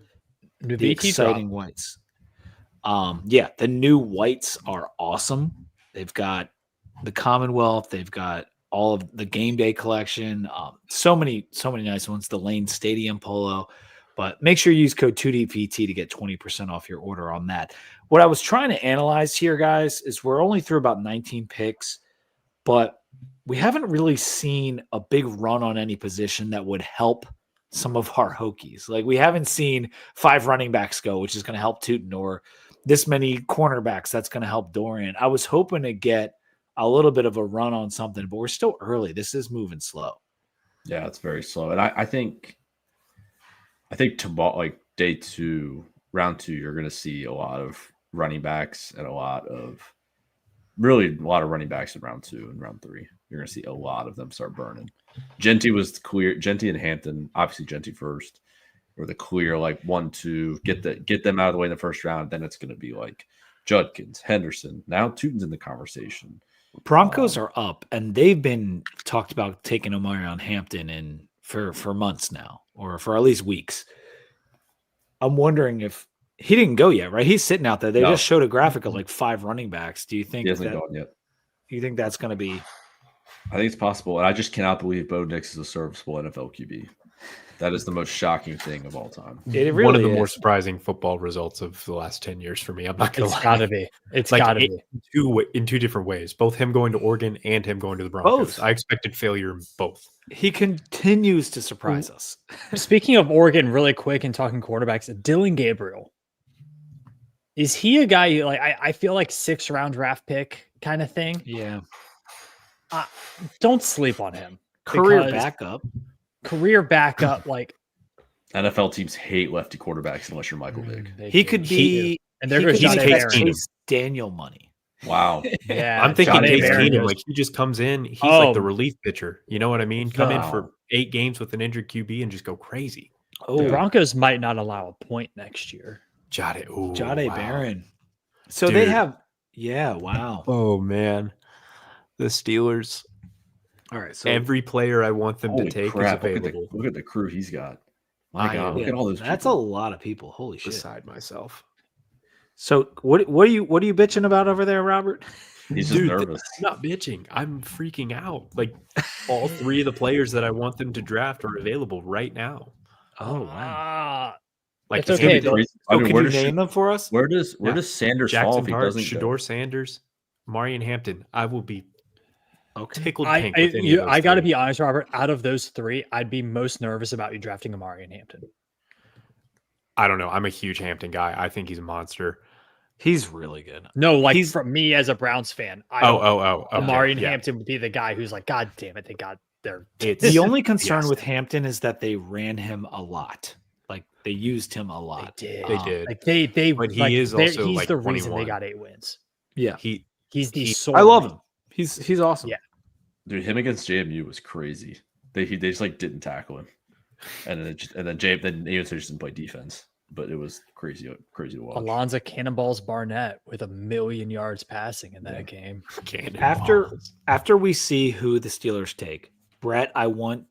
Speaker 2: new
Speaker 1: the exciting whites. The new whites are awesome. They've got the Commonwealth. They've got all of the game day collection. So many nice ones. The Lane Stadium polo. But make sure you use code 2DVT to get 20% off your order on that. What I was trying to analyze here, guys, is we're only through about 19 picks, but we haven't really seen a big run on any position that would help some of our Hokies. Like we haven't seen 5 running backs go, which is going to help Tootin, or this many cornerbacks that's going to help Dorian. I was hoping to get a little bit of a run on something, but we're still early. This is moving slow.
Speaker 5: Yeah, it's very slow. And I think tomorrow, like day 2, round 2, you're going to see a lot of running backs and a lot of running backs in round 2 and round 3. You're going to see a lot of them start burning. Genty was clear. Genty and Hampton, obviously Genty first, or the clear like 1-2, get them out of the way in the first round. Then it's going to be like Judkins, Henderson. Now Tootin's in the conversation.
Speaker 1: Broncos are up, and they've been talked about taking Omarion Hampton for months now, or for at least weeks. I'm wondering if he didn't go yet, right? He's sitting out there. They just showed a graphic of like 5 running backs. Do you think
Speaker 5: he hasn't gone yet?
Speaker 1: Do you think that's going to be?
Speaker 5: I think it's possible, and I just cannot believe Bo Nix is a serviceable NFL QB. That is the most shocking thing of all time.
Speaker 1: It really
Speaker 4: one of the
Speaker 1: is.
Speaker 4: More surprising football results of the last 10 years for me. I'm not going to lie.
Speaker 2: It's got to be. It's like got to be.
Speaker 4: In 2 different ways, both him going to Oregon and him going to the Broncos.
Speaker 1: Both.
Speaker 4: I expected failure in both.
Speaker 1: He continues to surprise us.
Speaker 2: Speaking of Oregon, really quick, and talking quarterbacks, Dylan Gabriel. Is he a guy like I feel like 6th round draft pick kind of thing?
Speaker 1: Yeah.
Speaker 2: Don't sleep on him.
Speaker 1: Career backup, like
Speaker 5: NFL teams hate lefty quarterbacks unless you're Michael Vick.
Speaker 1: He could be,
Speaker 2: and there goes
Speaker 1: Chase Daniel money.
Speaker 5: Wow.
Speaker 2: Yeah,
Speaker 4: I'm thinking
Speaker 2: Case
Speaker 4: Keenum, like he just comes in. He's like the relief pitcher. You know what I mean? Come in for 8 games with an injured QB and just go crazy.
Speaker 2: The Broncos might not allow a point next year.
Speaker 1: Jade Barron. So they have, wow.
Speaker 4: Oh man, the Steelers.
Speaker 1: All right, so
Speaker 4: every player I want them to take is available.
Speaker 5: Look at the crew he's got.
Speaker 1: My
Speaker 5: God, look at all those.
Speaker 1: That's
Speaker 5: people.
Speaker 1: a lot of people. Holy shit!
Speaker 4: Beside myself.
Speaker 1: So what are you bitching about over there, Robert?
Speaker 5: He's just nervous.
Speaker 4: I'm not bitching. I'm freaking out. Like all 3 of the players that I want them to draft are available right now.
Speaker 1: Oh wow!
Speaker 2: Like it's okay.
Speaker 1: Can you name them for us?
Speaker 5: Where does Sanders fall if he doesn't?
Speaker 4: Shador Sanders, Marion Hampton. I will be tickled pink.
Speaker 2: I got to be honest, Robert. Out of those 3, I'd be most nervous about you drafting Marion Hampton.
Speaker 4: I don't know. I'm a huge Hampton guy. I think he's a monster.
Speaker 1: He's really good.
Speaker 2: No, like he's from me as a Browns fan.
Speaker 4: Marion
Speaker 2: Hampton would be the guy who's like, God damn it, they got their.
Speaker 1: The only concern with Hampton is that they ran him a lot. Like they used him a lot.
Speaker 2: They did.
Speaker 4: They did.
Speaker 2: Like they.
Speaker 4: But he is also
Speaker 2: he's
Speaker 4: like
Speaker 2: the
Speaker 4: 21.
Speaker 2: reason they got 8 wins.
Speaker 1: Yeah.
Speaker 2: He's the soul.
Speaker 1: I love him. He's awesome.
Speaker 2: Yeah.
Speaker 5: Dude, him against JMU was crazy. They just like didn't tackle him, and then Ian just didn't play defense. But it was crazy to watch.
Speaker 2: Alonzo Cannonballs Barnett with 1,000,000 yards passing in that game.
Speaker 1: After we see who the Steelers take, Brett, I want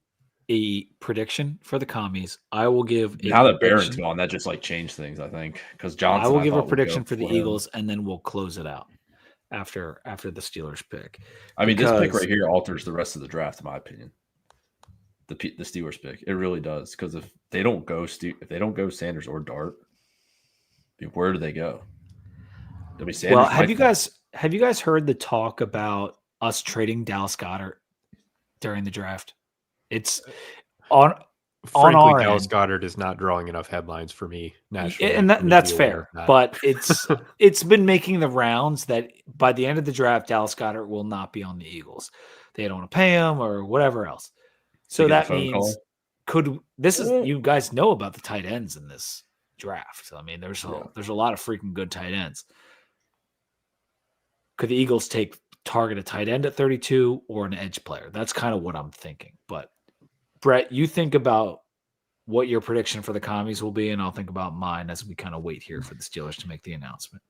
Speaker 1: a prediction for the commies. I will give
Speaker 5: now that Barron's gone, that just like changed things, I think. Because Johnson,
Speaker 1: I will give a prediction for the Eagles, and then we'll close it out after the Steelers pick.
Speaker 5: I mean, this pick right here alters the rest of the draft, in my opinion. The Steelers pick, it really does, because if they don't go Sanders or Dart, where do they go? It'll be Sanders.
Speaker 1: Well, have you guys heard the talk about us trading Dallas Goedert during the draft? It's on our
Speaker 4: Dallas
Speaker 1: end.
Speaker 4: Goedert is not drawing enough headlines for me nationally,
Speaker 1: and that's fair. But it's been making the rounds that by the end of the draft, Dallas Goedert will not be on the Eagles. They don't want to pay him or whatever else. So that means you guys know about the tight ends in this draft. I mean, there's a lot of freaking good tight ends. Could the Eagles target a tight end at 32 or an edge player? That's kind of what I'm thinking. But Brett, you think about what your prediction for the commies will be, and I'll think about mine as we kind of wait here for the Steelers to make the announcement.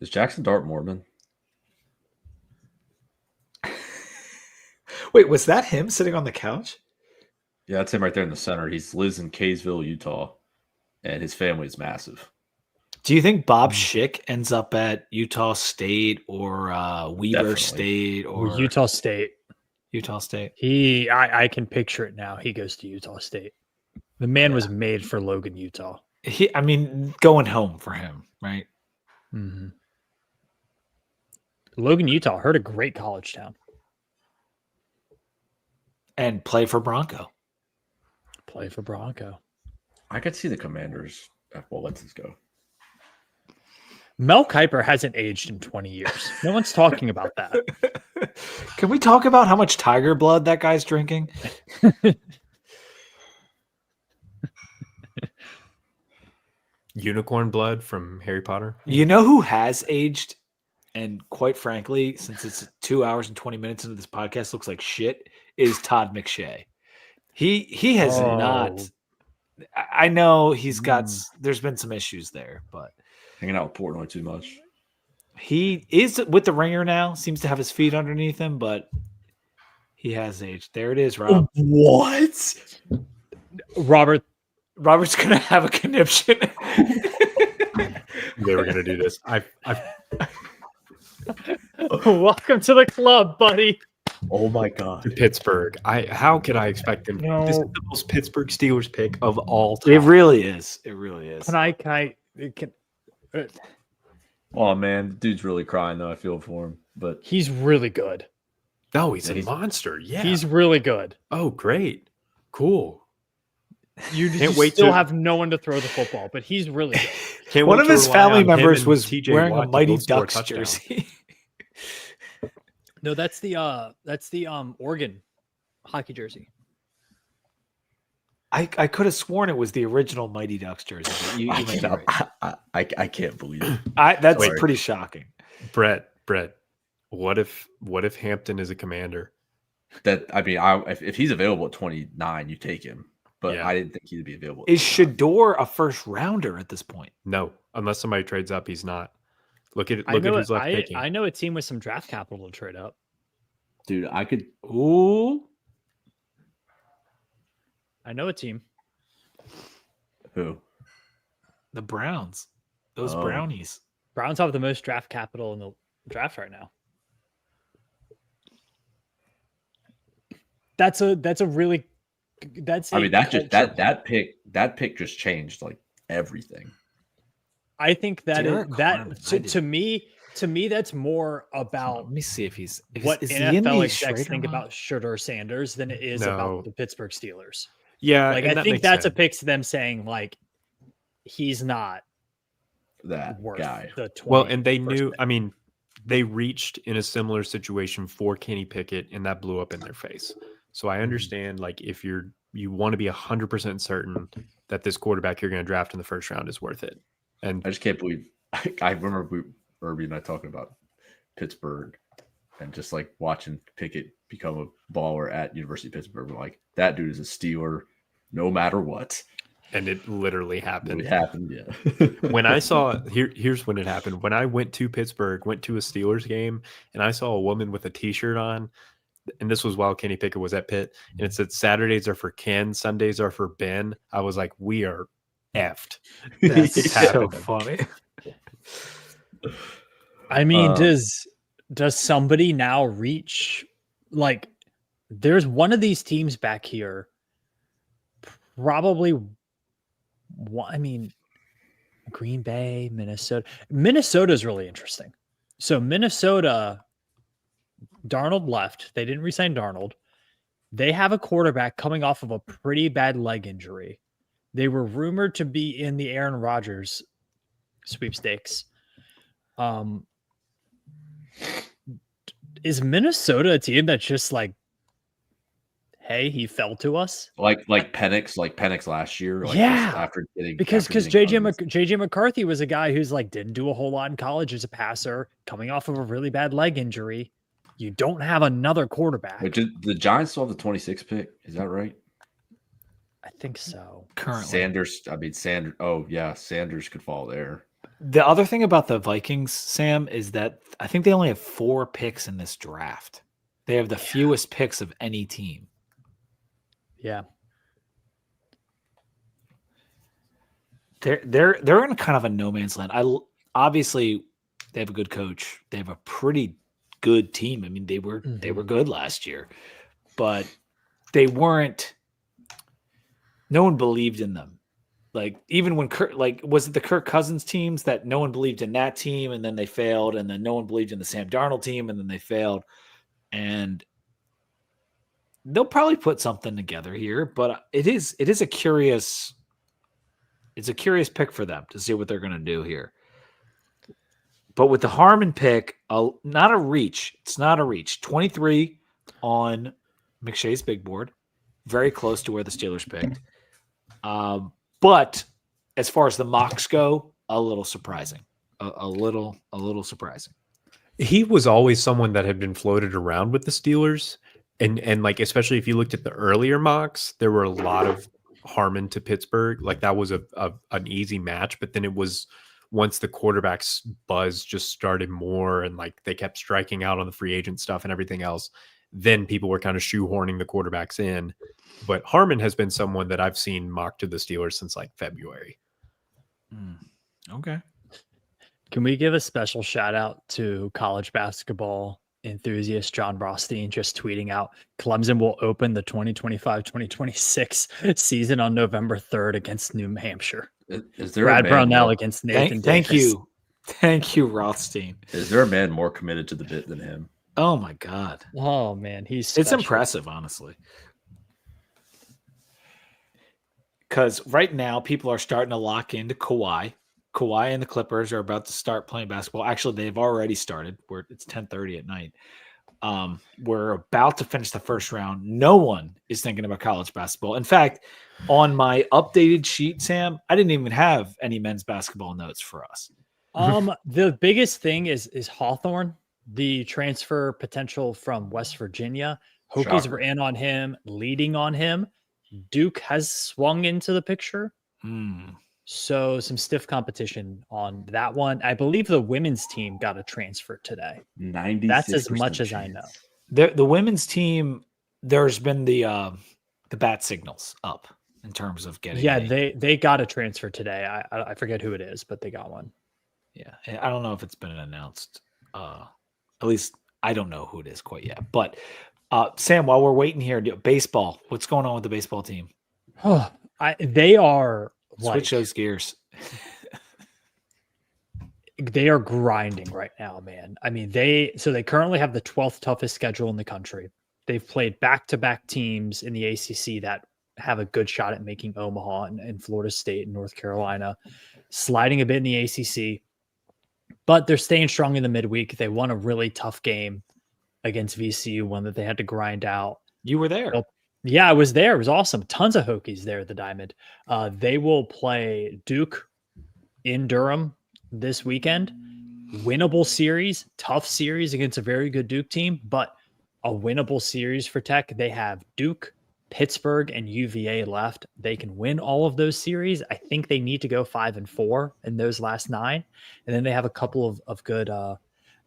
Speaker 5: Is Jackson Dart Mormon?
Speaker 1: Wait, was that him sitting on the couch?
Speaker 5: Yeah, that's him right there in the center. He lives in Kaysville, Utah, and his family is massive.
Speaker 1: Do you think Bob Schick ends up at Utah State or Weber
Speaker 5: Definitely.
Speaker 2: Utah State?
Speaker 1: State Utah State.
Speaker 2: I can picture it now. He goes to Utah State. The man was made for Logan, Utah.
Speaker 1: Going home for him, right?
Speaker 2: Mm-hmm. Logan, Utah. Heard a great college town.
Speaker 1: And play for Bronco.
Speaker 5: I could see the Commanders. Well, let's just go.
Speaker 2: Mel Kiper hasn't aged in 20 years. No one's talking about that.
Speaker 1: Can we talk about how much tiger blood that guy's drinking?
Speaker 4: Unicorn blood from Harry Potter.
Speaker 1: You know who has aged? And quite frankly, since it's 2 hours and 20 minutes into this podcast, looks like shit, is Todd McShay. He has not. I know he's got. There's been some issues there, but
Speaker 5: hanging out with Portnoy too much.
Speaker 1: He is with the Ringer now. Seems to have his feet underneath him, but he has aged. There it is, Rob.
Speaker 5: What?
Speaker 1: Robert's gonna have a conniption.
Speaker 4: They were gonna do this.
Speaker 2: Welcome to the club, buddy.
Speaker 5: Oh my God,
Speaker 4: Pittsburgh. How could I expect them? No. This is the most Pittsburgh Steelers pick of all time.
Speaker 1: It really is.
Speaker 5: Oh man, dude's really crying though. I feel for him, but
Speaker 2: he's really good.
Speaker 4: No, he's a monster. Yeah,
Speaker 2: he's really good.
Speaker 4: Oh, great, cool.
Speaker 2: You still have no one to throw the football, but he's really good.
Speaker 1: One of his family members was wearing a Mighty Ducks jersey.
Speaker 2: No, that's the Oregon hockey jersey.
Speaker 1: I could have sworn it was the original Mighty Ducks jersey.
Speaker 5: I can't believe it.
Speaker 1: That's pretty shocking.
Speaker 4: Brett, what if Hampton is a Commander?
Speaker 5: If he's available at 29, you take him. But yeah. I didn't think he'd be available.
Speaker 1: Is Shador a first rounder at this point?
Speaker 4: No, unless somebody trades up, he's not. Look at who's left picking.
Speaker 2: I know a team with some draft capital to trade up.
Speaker 5: Dude, I could.
Speaker 1: Ooh.
Speaker 2: I know a team.
Speaker 5: Who?
Speaker 1: The Browns. Those Brownies.
Speaker 2: Browns have the most draft capital in the draft right now. That
Speaker 5: pick just changed like everything.
Speaker 2: I think to me that's more about.
Speaker 1: Let me see if he's
Speaker 2: what NFL execs think about Shador Sanders than it is about the Pittsburgh Steelers.
Speaker 4: Yeah,
Speaker 2: like I think that's a pick to them saying like he's not
Speaker 5: that guy.
Speaker 4: Well, and they knew. I mean, they reached in a similar situation for Kenny Pickett, and that blew up in their face. So I understand, like, if you want to be 100% certain that this quarterback you're going to draft in the first round is worth it. And
Speaker 5: I just can't believe I remember Irby and I talking about Pittsburgh and just like watching Pickett become a baller at University of Pittsburgh. We're like, that dude is a Steeler no matter what.
Speaker 4: And it literally happened.
Speaker 5: It happened, yeah.
Speaker 4: When I saw here's when it happened. When I went to Pittsburgh, went to a Steelers game, and I saw a woman with a T-shirt on, and this was while Kenny Pickett was at Pitt, and it said Saturdays are for Ken, Sundays are for Ben. I was like, we are effed.
Speaker 1: That's so funny.
Speaker 2: I mean, does somebody now reach, like, there's one of these teams back here, probably one, I mean, Green Bay, Minnesota. Minnesota is really interesting. So Minnesota, Darnold left. They didn't resign Darnold. They have a quarterback coming off of a pretty bad leg injury. They were rumored to be in the Aaron Rodgers sweepstakes. Is Minnesota a team that's just like, hey, he fell to us?
Speaker 5: Like Penix last year. Like
Speaker 2: yeah.
Speaker 5: After getting
Speaker 2: because JJ McCarthy was a guy who's like didn't do a whole lot in college as a passer, coming off of a really bad leg injury. You don't have another quarterback.
Speaker 5: But the Giants still have the 26th pick. Is that right?
Speaker 2: I think so.
Speaker 1: Currently.
Speaker 5: Sanders. Oh, yeah. Sanders could fall there.
Speaker 1: The other thing about the Vikings, Sam, is that I think they only have 4 picks in this draft. They have the fewest picks of any team.
Speaker 2: Yeah.
Speaker 1: They're in kind of a no man's land. Obviously they have a good coach. They have a pretty good team. I mean, they were good last year, but they weren't. No one believed in them. Like even when was it the Kirk Cousins teams that no one believed in that team and then they failed, and then no one believed in the Sam Darnold team and then they failed, and they'll probably put something together here. But it is a curious. It's a curious pick for them to see what they're going to do here. But with the Harmon pick, not a reach. It's not a reach. 23 on McShay's big board, very close to where the Steelers picked. But as far as the mocks go, a little surprising. A little surprising.
Speaker 4: He was always someone that had been floated around with the Steelers, and like especially if you looked at the earlier mocks, there were a lot of Harmon to Pittsburgh. Like that was an easy match, but then it was once the quarterback's buzz just started more and like they kept striking out on the free agent stuff and everything else, then people were kind of shoehorning the quarterbacks in. But Harmon has been someone that I've seen mocked to the Steelers since like February.
Speaker 1: Okay.
Speaker 2: Can we give a special shout out to college basketball enthusiast John Rothstein just tweeting out Clemson will open the 2025-2026 season on November 3rd against New Hampshire.
Speaker 5: Is there
Speaker 2: Brad Brownell against Nathan Davis.
Speaker 1: Thank you, Rothstein.
Speaker 5: Is there a man more committed to the bit than him?
Speaker 1: Oh my God.
Speaker 2: Oh man, it's
Speaker 1: impressive, honestly. Because right now people are starting to lock into Kawhi. Kawhi and the Clippers are about to start playing basketball. Actually, they've already started. It's 10:30 at night. We're about to finish the first round. No one is thinking about college basketball. In fact, on my updated sheet, Sam, I didn't even have any men's basketball notes for us.
Speaker 2: The biggest thing is Hawthorne, the transfer potential from West Virginia. Hokies were in on him, leading on him. Duke has swung into the picture. So some stiff competition on that one. I believe the women's team got a transfer today.
Speaker 5: 96%.
Speaker 2: That's as much as I know.
Speaker 1: The women's team, there's been the bat signals up in terms of getting.
Speaker 2: Yeah, they got a transfer today. I forget who it is, but they got one.
Speaker 1: Yeah, I don't know if it's been announced. At least I don't know who it is quite yet. But Sam, while we're waiting here, baseball. What's going on with the baseball team?
Speaker 2: They are.
Speaker 1: Switch those gears.
Speaker 2: They are grinding right now, man. I mean, they currently have the 12th toughest schedule in the country. They've played back-to-back teams in the ACC that have a good shot at making Omaha and Florida State and North Carolina, sliding a bit in the ACC, but they're staying strong in the midweek. They won a really tough game against VCU, one that they had to grind out.
Speaker 1: You were there.
Speaker 2: Yeah, I was there. It was awesome. Tons of Hokies there at the Diamond. They will play Duke in Durham this weekend. Winnable series, tough series against a very good Duke team, but a winnable series for Tech. They have Duke, Pittsburgh, and UVA left. They can win all of those series. I think they need to go 5-4 in those last 9. And then they have a couple of good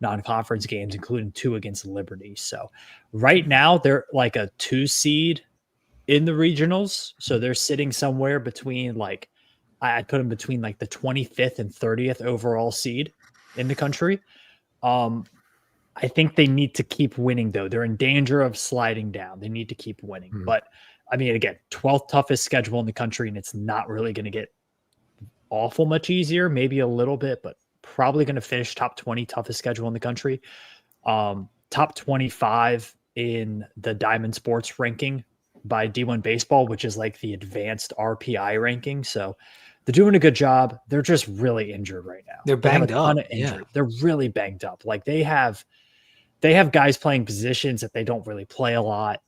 Speaker 2: non-conference games, including 2 against Liberty. So right now they're like a 2 seed in the regionals. So they're sitting somewhere between like, I'd put them between like the 25th and 30th overall seed in the country. I think they need to keep winning, though. They're in danger of sliding down. They need to keep winning.
Speaker 4: Mm-hmm.
Speaker 2: But, I mean, again, 12th toughest schedule in the country, and it's not really going to get awful much easier, maybe a little bit, but probably going to finish top 20 toughest schedule in the country. Top 25 in the Diamond Sports ranking by D1 Baseball, which is like the advanced RPI ranking. So they're doing a good job. They're just really injured right now.
Speaker 1: They're banged
Speaker 2: they have a ton
Speaker 1: up.
Speaker 2: of injury. They're really banged up. Like they have guys playing positions that they don't really play a lot.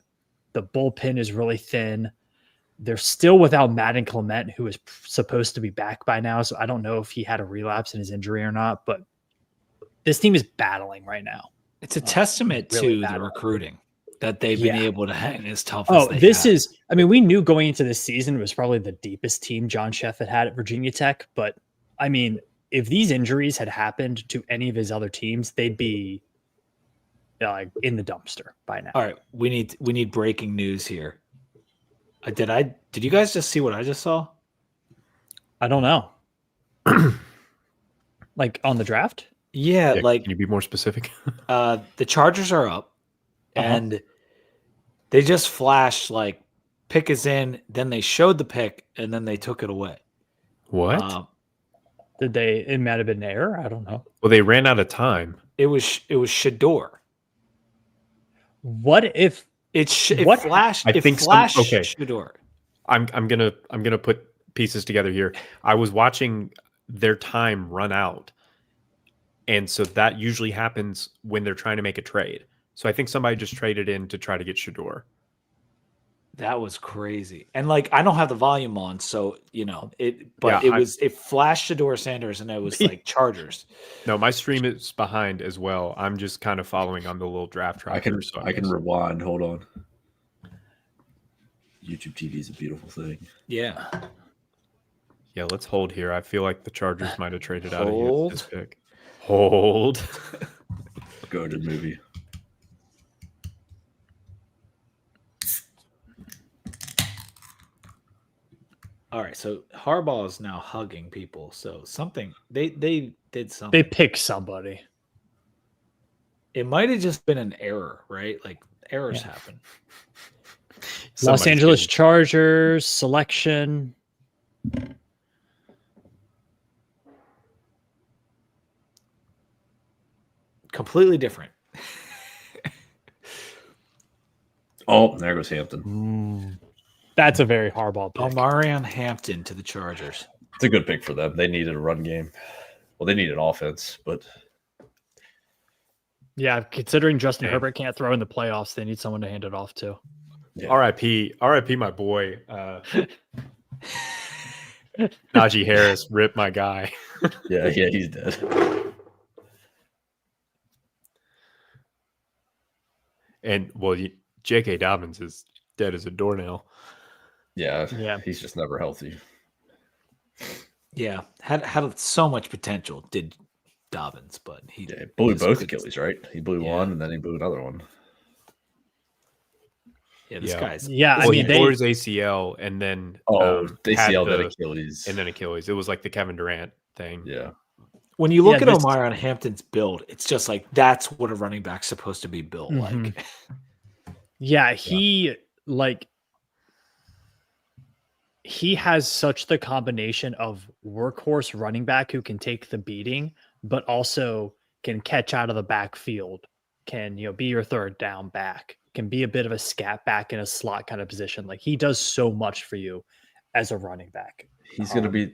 Speaker 2: The bullpen is really thin. They're still without Madden Clement, who is supposed to be back by now. So I don't know if he had a relapse in his injury or not, but this team is battling right now.
Speaker 1: It's a testament
Speaker 2: really
Speaker 1: to the
Speaker 2: battling.
Speaker 1: recruiting that they've been able to hang as tough as they
Speaker 2: this
Speaker 1: have.
Speaker 2: is, I mean, we knew going into this season it was probably the deepest team John Sheff had at Virginia Tech. But I mean, if these injuries had happened to any of his other teams, they'd be like in the dumpster by now.
Speaker 1: All right, we need breaking news here. Did you guys just see what I just saw?
Speaker 2: I don't know. Like on the draft?
Speaker 1: Yeah, like
Speaker 4: can you be more specific?
Speaker 1: the Chargers are up, and they just flashed like pick is in. Then they showed the pick, and then they took it away.
Speaker 4: What?
Speaker 2: It might have been an error. I don't know.
Speaker 4: Well, they ran out of time.
Speaker 1: It was Shador.
Speaker 2: What if
Speaker 1: It
Speaker 2: What?
Speaker 1: flashed?
Speaker 4: I
Speaker 1: It
Speaker 4: think
Speaker 1: flashed
Speaker 4: okay.
Speaker 1: Shador.
Speaker 4: I'm gonna put pieces together here. I was watching their time run out, and so that usually happens when they're trying to make a trade. So I think somebody just traded in to try to get Shador.
Speaker 1: That was crazy. And like I don't have the volume on, so you know it. But
Speaker 4: Yeah,
Speaker 1: it flashed Shador Sanders, and it was like Chargers.
Speaker 4: No, my stream is behind as well. I'm just kind of following on the little draft tracker.
Speaker 5: I can rewind. Hold on. YouTube TV is a beautiful thing.
Speaker 1: Yeah.
Speaker 4: Yeah, let's hold here. I feel like the Chargers might have traded out of
Speaker 1: Hold.
Speaker 4: this pick. Hold.
Speaker 5: Go to the movie.
Speaker 1: All right. So Harbaugh is now hugging people. So something they did something.
Speaker 2: they pick somebody?
Speaker 1: It might have just been an error, right? Like errors happen.
Speaker 2: Los
Speaker 4: Somebody's
Speaker 2: Angeles
Speaker 4: getting-
Speaker 2: Chargers selection.
Speaker 1: Completely different.
Speaker 5: Oh, there goes Hampton.
Speaker 2: That's a very Harbaugh pick.
Speaker 1: Omarion Hampton to the Chargers.
Speaker 5: It's a good pick for them. They needed a run game. Well, they needed offense, but
Speaker 2: Yeah, considering Justin
Speaker 4: Yeah.
Speaker 2: Herbert can't throw in the playoffs, they need someone to hand it off to.
Speaker 5: yeah.
Speaker 4: RIP, my boy. Najee Harris, rip my guy.
Speaker 5: yeah, he's dead.
Speaker 4: And well, J.K. Dobbins is dead as a doornail.
Speaker 2: Yeah.
Speaker 5: He's just never healthy.
Speaker 1: Yeah, had so much potential. Did Dobbins, but he
Speaker 5: Blew
Speaker 1: just
Speaker 5: both
Speaker 1: couldn't-
Speaker 5: Achilles, right? He blew
Speaker 1: Yeah.
Speaker 5: one and then he blew another one.
Speaker 1: Yeah, this
Speaker 4: Yeah.
Speaker 1: guy's
Speaker 2: Yeah, I
Speaker 4: Well,
Speaker 2: mean
Speaker 4: he tore
Speaker 2: they
Speaker 4: his ACL and then
Speaker 5: They
Speaker 4: had
Speaker 5: ACL, then
Speaker 4: the-
Speaker 5: Achilles.
Speaker 4: and then Achilles. It was like the Kevin Durant thing.
Speaker 5: yeah.
Speaker 1: when you look
Speaker 2: Yeah,
Speaker 1: at
Speaker 2: this-
Speaker 1: Omarion Hampton's build, it's just like that's what a running back's supposed to be built
Speaker 2: Mhm.
Speaker 1: like.
Speaker 2: he has such the combination of workhorse running back who can take the beating, but also can catch out of the backfield, can be your third down back, can be a bit of a scat back in a slot kind of position. Like he does so much for you as a running back.
Speaker 5: He's going to be,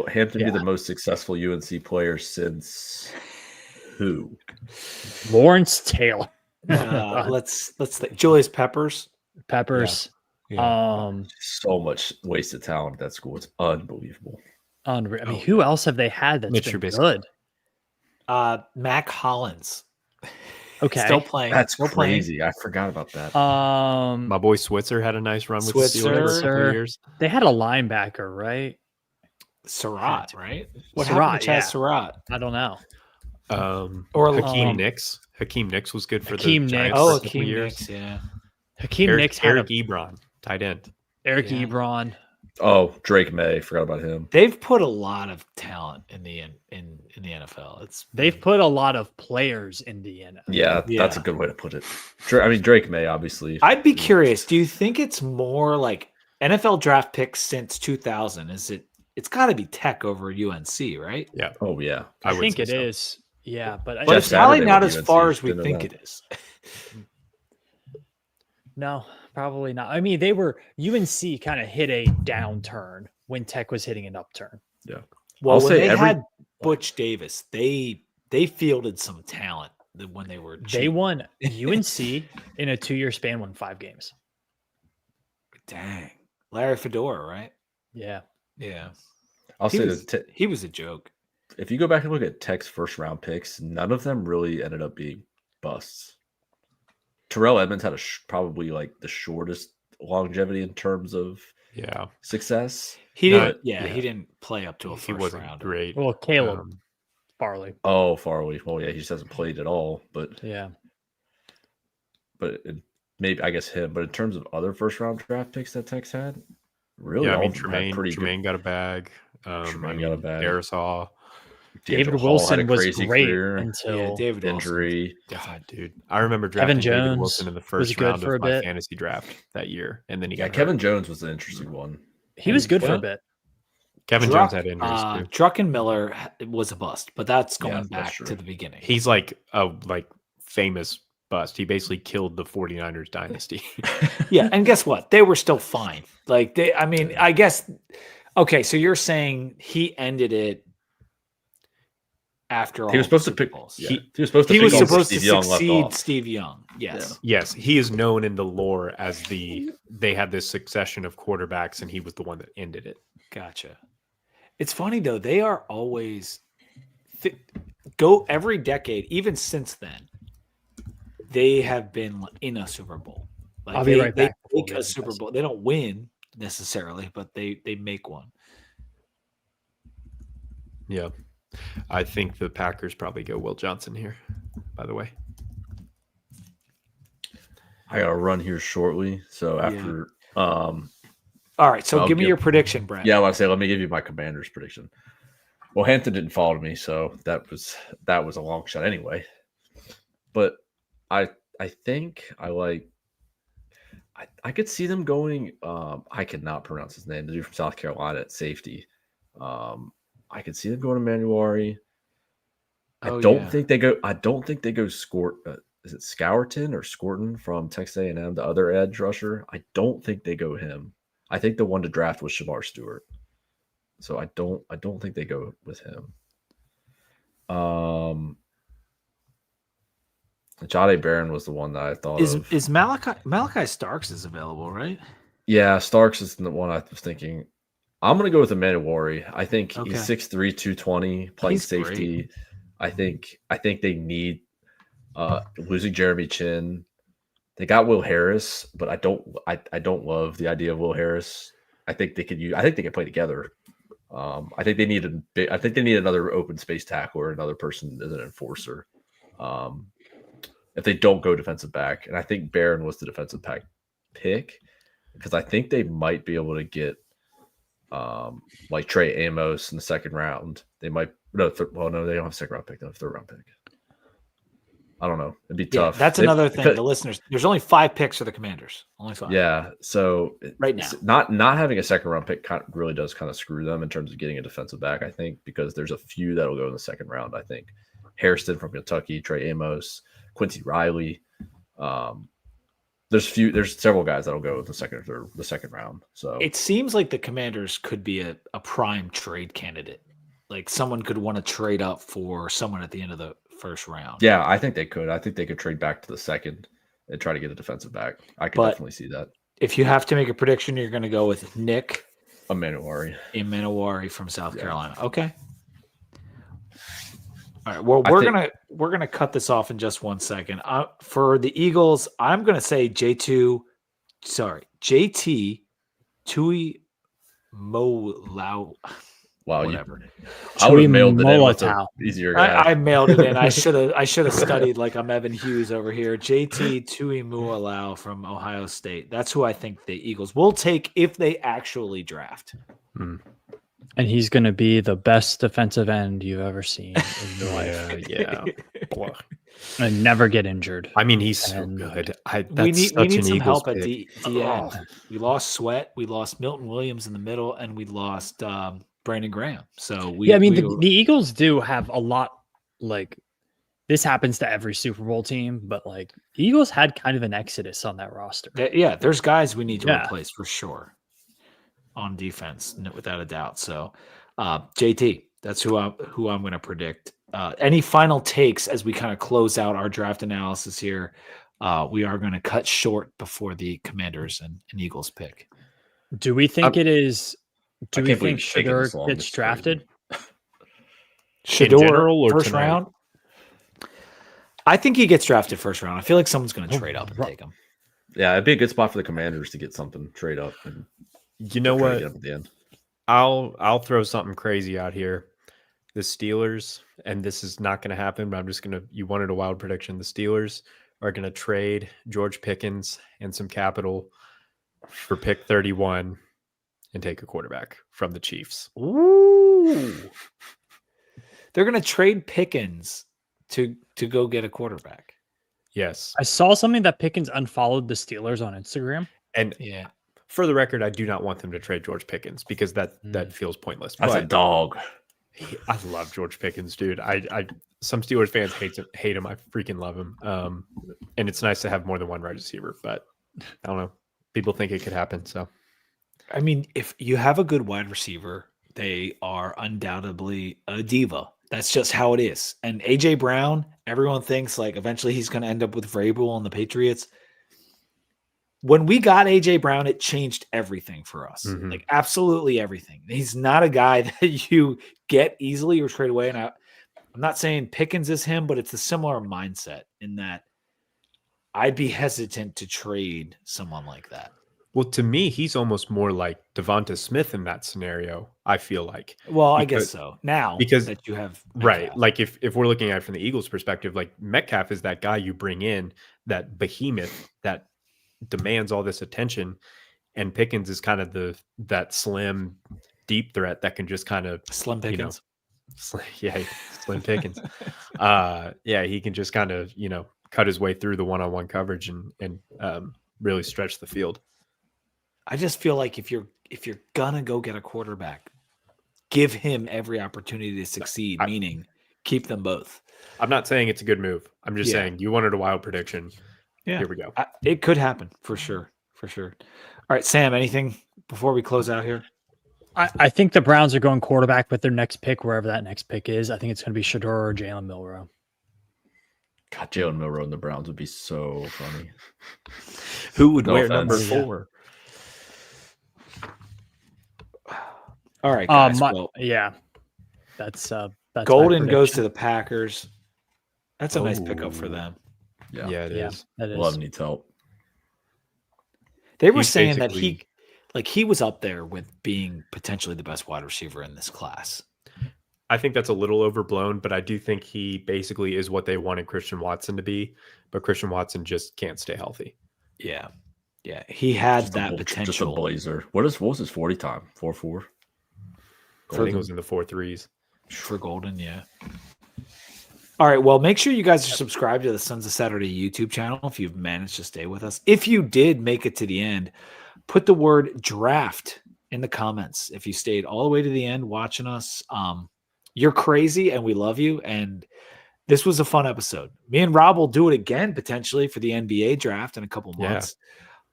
Speaker 5: Hampton be
Speaker 2: yeah.
Speaker 5: the most successful UNC player since who?
Speaker 2: Lawrence Taylor,
Speaker 1: Let's think. Julius Peppers.
Speaker 2: Peppers.
Speaker 1: Yeah.
Speaker 5: So much wasted talent at that school. It's unbelievable.
Speaker 2: Unreal. I mean, who else have they had that's
Speaker 4: Mitch
Speaker 2: been
Speaker 4: Trubisky.
Speaker 2: good?
Speaker 1: Mac Hollins.
Speaker 2: Okay.
Speaker 1: Still playing.
Speaker 5: That's
Speaker 1: still
Speaker 5: crazy. I forgot about that.
Speaker 4: My boy Switzer had a nice run with the Steelers for a couple
Speaker 2: Switzer.
Speaker 4: of years.
Speaker 2: They had a linebacker, right?
Speaker 1: Surratt, right? What
Speaker 2: Surratt,
Speaker 1: happened to Chaz Surratt?
Speaker 2: I don't know.
Speaker 1: Or
Speaker 4: Hakeem Nicks. Hakeem Nicks was good for
Speaker 2: Hakeem
Speaker 4: the Giants
Speaker 2: Nicks.
Speaker 4: for
Speaker 1: Oh,
Speaker 4: a couple of
Speaker 1: Hakeem
Speaker 4: years.
Speaker 1: Nicks, yeah.
Speaker 2: Hakeem Nicks had
Speaker 4: Eric Ebron, tight end.
Speaker 2: Eric
Speaker 1: Yeah.
Speaker 2: Ebron.
Speaker 5: Oh, Drake May. Forgot about him.
Speaker 1: They've put a lot of talent in the NFL.
Speaker 2: They've put a lot of players in the NFL.
Speaker 5: Yeah, that's a good way to put it. I mean, Drake May, obviously.
Speaker 1: I'd be curious. Do you think it's more like NFL draft picks since 2000? It's got to be Tech over UNC, right?
Speaker 4: Yeah.
Speaker 5: Oh, yeah.
Speaker 2: I
Speaker 4: would
Speaker 2: think
Speaker 4: say
Speaker 2: it
Speaker 4: so.
Speaker 2: is. Yeah, but
Speaker 1: But
Speaker 5: Jeff
Speaker 1: it's probably
Speaker 5: Saturday
Speaker 1: not
Speaker 5: with
Speaker 1: as
Speaker 5: UNC,
Speaker 1: far as we
Speaker 5: didn't know
Speaker 1: think
Speaker 5: that.
Speaker 1: it is.
Speaker 2: no, probably not. I mean, UNC kind of hit a downturn when Tech was hitting an upturn.
Speaker 1: Well,
Speaker 5: I'll
Speaker 1: when
Speaker 5: say
Speaker 1: they
Speaker 5: every-
Speaker 1: had Butch Davis, they fielded some talent when they were cheap.
Speaker 2: They won UNC in a 2-year span, won 5 games.
Speaker 1: Dang. Larry Fedora, right?
Speaker 2: Yeah.
Speaker 1: Yeah.
Speaker 5: I'll
Speaker 1: He
Speaker 5: say
Speaker 1: was-
Speaker 5: that
Speaker 1: He was a joke.
Speaker 5: if you go back and look at Tech's first round picks, none of them really ended up being busts. Terrell Edmonds had probably like the shortest longevity in terms of
Speaker 4: Yeah.
Speaker 5: success.
Speaker 1: He
Speaker 4: No,
Speaker 1: didn't. Yeah,
Speaker 4: yeah.
Speaker 1: he didn't play up to a
Speaker 4: He
Speaker 1: first
Speaker 4: wasn't
Speaker 1: round.
Speaker 4: great.
Speaker 2: Well, Caleb
Speaker 4: Um,
Speaker 2: Farley.
Speaker 5: Oh, Farley. Well, yeah, he just hasn't played at all. But
Speaker 2: Yeah.
Speaker 5: maybe I guess him. But in terms of other first round draft picks that Tech's had, really,
Speaker 4: yeah, I
Speaker 5: all
Speaker 4: mean
Speaker 5: of them had pretty
Speaker 4: Tremaine got a bag.
Speaker 5: Tremaine got a bag.
Speaker 4: Darisaw.
Speaker 2: David
Speaker 5: D'Angelo Hall
Speaker 2: Wilson
Speaker 5: had a
Speaker 2: was
Speaker 5: crazy
Speaker 2: great
Speaker 5: career.
Speaker 2: until
Speaker 1: Yeah, David Wilson.
Speaker 5: Injury.
Speaker 4: God, dude. I remember drafting
Speaker 2: Kevin
Speaker 4: David
Speaker 2: Jones
Speaker 4: Wilson in the
Speaker 2: was
Speaker 4: first
Speaker 2: good
Speaker 4: round
Speaker 2: for
Speaker 4: of
Speaker 2: a
Speaker 4: my
Speaker 2: bit.
Speaker 4: fantasy draft that year. And then he
Speaker 5: Yeah,
Speaker 4: got
Speaker 5: Kevin
Speaker 4: hurt.
Speaker 5: Jones was the interesting one.
Speaker 2: he was good for
Speaker 1: Yeah.
Speaker 2: a bit.
Speaker 4: Kevin Jones had injuries too.
Speaker 1: Druckenmiller was a bust, but that's
Speaker 5: Yeah,
Speaker 1: going
Speaker 5: that's
Speaker 1: back
Speaker 5: true.
Speaker 1: to the beginning.
Speaker 4: He's like a famous bust. He basically killed the 49ers dynasty.
Speaker 1: Yeah, and guess what? They were still fine. I guess. Okay, so you're saying he ended it after all.
Speaker 5: He was supposed to
Speaker 1: the Super
Speaker 5: pick.
Speaker 1: Bowls.
Speaker 5: Yeah, he was supposed to.
Speaker 1: He was
Speaker 5: pick off
Speaker 1: supposed to
Speaker 5: Steve Young left
Speaker 1: succeed
Speaker 5: off.
Speaker 1: Steve Young. Yes.
Speaker 4: Yes, he is known in the lore as they had this succession of quarterbacks and he was the one that ended it.
Speaker 1: Gotcha. It's funny though; they are always go every decade, even since then. They have been in a Super Bowl. Like
Speaker 2: I'll be right back
Speaker 1: They
Speaker 2: before
Speaker 1: make
Speaker 2: we
Speaker 1: a
Speaker 2: end
Speaker 1: Super
Speaker 2: this.
Speaker 1: Bowl. They don't win necessarily, but they make one.
Speaker 4: Yeah. I think the Packers probably go Will Johnson here, by the way.
Speaker 5: I got to run here shortly. So after,
Speaker 1: All right, so
Speaker 5: I'll
Speaker 1: give me
Speaker 5: give-
Speaker 1: your prediction, Brent.
Speaker 5: yeah, I want to say, let me give you my Commanders prediction. Well, Hampton didn't follow me, so that was a long shot anyway. But I think I could see them going. I cannot pronounce his name. The dude from South Carolina at safety. I could see them going to Manuari. I don't think they go. I don't think they go Scort. Is it Scourton or Scorton from Texas A&M, the other edge rusher? I don't think they go him. I think the one to draft was Shamar Stewart. So I don't think they go with him. Jade Barron was the one that I thought of.
Speaker 1: Is Malachi Starks is available, right?
Speaker 5: Yeah, Starks is the one I was thinking. I'm going to go with Emanuari. I think
Speaker 1: Okay.
Speaker 5: he's 6'3", 220, playing
Speaker 1: He's
Speaker 5: safety.
Speaker 1: great.
Speaker 5: I think they need losing Jeremy Chin. They got Will Harris, but I don't love the idea of Will Harris. I think they could play together. I think they need another open space tackle or another person as an enforcer. If they don't go defensive back, and I think Barron was the defensive back pick because I think they might be able to get like Trey Amos in the second round. They might no, they don't have a second round pick. They have a third round pick. I don't know. It'd be tough.
Speaker 1: That's another thing. The listeners, there's only 5 picks for the Commanders. Only 5.
Speaker 5: Yeah. So
Speaker 1: Right now.
Speaker 5: not having a second round pick really does kind of screw them in terms of getting a defensive back, I think, because there's a few that'll go in the second round. I think Hairston from Kentucky, Trey Amos, Quincy Riley. There's several guys that'll go in the second round. So
Speaker 1: It seems like the Commanders could be a prime trade candidate. Like someone could want to trade up for someone at the end of the first round.
Speaker 5: yeah, I think they could. I think they could trade back to the second and try to get a defensive back. I could
Speaker 1: But-
Speaker 5: definitely see that.
Speaker 1: If you have to make a prediction, you're going to go with Nick
Speaker 5: Amenawari
Speaker 1: from South Carolina. Okay. All right. Well, we're gonna cut this off in just 1 second. For the Eagles, I'm gonna say JT Tui Molau.
Speaker 5: Wow,
Speaker 1: whatever.
Speaker 5: I would have mailed it in with an easier guy.
Speaker 1: I mailed it in. I should have studied like I'm Evan Hughes over here. JT Tuimualau from Ohio State. That's who I think the Eagles will take if they actually draft.
Speaker 2: And he's going to be the best defensive end you've ever seen in your life.
Speaker 4: Yeah.
Speaker 2: And never get injured.
Speaker 4: I mean, he's so good.
Speaker 1: We need some help at the end. We lost Sweat. We lost Milton Williams in the middle, and we lost Brandon Graham. So
Speaker 2: the Eagles do have a lot. Like, this happens to every Super Bowl team, but like the Eagles had kind of an exodus on that roster.
Speaker 1: There's guys we need to replace for sure on defense, without a doubt. So, JT, that's who I'm going to predict. Any final takes as we kind of close out our draft analysis here? We are going to cut short before the Commanders and Eagles pick.
Speaker 2: Do we think it is? Do we think Shedeur gets drafted?
Speaker 1: Shedeur first round? I think he gets drafted first round. I feel like someone's going to trade up and take him.
Speaker 5: Yeah, it'd be a good spot for the Commanders to get something, trade up. And
Speaker 4: you know what?
Speaker 5: At the end.
Speaker 4: I'll throw something crazy out here. The Steelers, and this is not going to happen, but I'm just going to, you wanted a wild prediction. The Steelers are going to trade George Pickens and some capital for pick 31 and take a quarterback from the Chiefs.
Speaker 1: Ooh. They're going to trade Pickens to go get a quarterback.
Speaker 4: Yes.
Speaker 2: I saw something that Pickens unfollowed the Steelers on Instagram.
Speaker 4: And for the record, I do not want them to trade George Pickens because that feels pointless.
Speaker 5: That's a dog.
Speaker 4: I love George Pickens, dude. I some Steelers fans hate him. I freaking love him. And it's nice to have more than one wide receiver, but I don't know. People think it could happen. So,
Speaker 1: I mean, if you have a good wide receiver, they are undoubtedly a diva. That's just how it is. And AJ Brown, everyone thinks like eventually he's going to end up with Vrabel on the Patriots. When we got AJ Brown, it changed everything for us.
Speaker 4: Mm-hmm.
Speaker 1: Like absolutely everything. He's not a guy that you get easily or trade away. And I'm not saying Pickens is him, but it's a similar mindset in that I'd be hesitant to trade someone like that.
Speaker 4: Well, to me, he's almost more like Devonta Smith in that scenario, I feel like.
Speaker 1: Well, I guess so. Now because that you have Metcalf.
Speaker 4: Right. Like if we're looking at it from the Eagles' perspective, like Metcalf is that guy you bring in, that behemoth that demands all this attention, and Pickens is kind of that slim, deep threat that can just kind of
Speaker 1: Slim Pickens.
Speaker 4: Slim Pickens. He can just kind of cut his way through the one-on-one coverage and really stretch the field.
Speaker 1: I just feel like if you're gonna go get a quarterback, give him every opportunity to succeed. Meaning, keep them both.
Speaker 4: I'm not saying it's a good move. I'm just saying you wanted a wild prediction.
Speaker 1: Yeah,
Speaker 4: here we go.
Speaker 1: It could happen for sure. All right, Sam. Anything before we close out here?
Speaker 2: I think the Browns are going quarterback with their next pick, wherever that next pick is. I think it's going to be Shedeur or Jalen Milroe.
Speaker 5: God, Jalen Milroe and the Browns would be so funny.
Speaker 4: Who would wear number 4?
Speaker 1: All right, guys.
Speaker 2: That's
Speaker 1: Golden goes to the Packers. That's a nice pickup for them.
Speaker 4: Yeah, it is.
Speaker 2: That is.
Speaker 5: Love needs help.
Speaker 1: They were saying that he was up there with being potentially the best wide receiver in this class.
Speaker 4: I think that's a little overblown, but I do think he basically is what they wanted Christian Watson to be, but Christian Watson just can't stay healthy.
Speaker 1: Yeah. He had that potential.
Speaker 5: Just a blazer. What was his 40 time? 4.4?
Speaker 4: I think it was in the 4.3s.
Speaker 1: For Golden, yeah. All right, well, make sure you guys are subscribed to the Sons of Saturday YouTube channel if you've managed to stay with us. If you did make it to the end, put the word draft in the comments. If you stayed all the way to the end watching us, you're crazy and we love you. And this was a fun episode. Me and Rob will do it again potentially for the NBA draft in a couple months.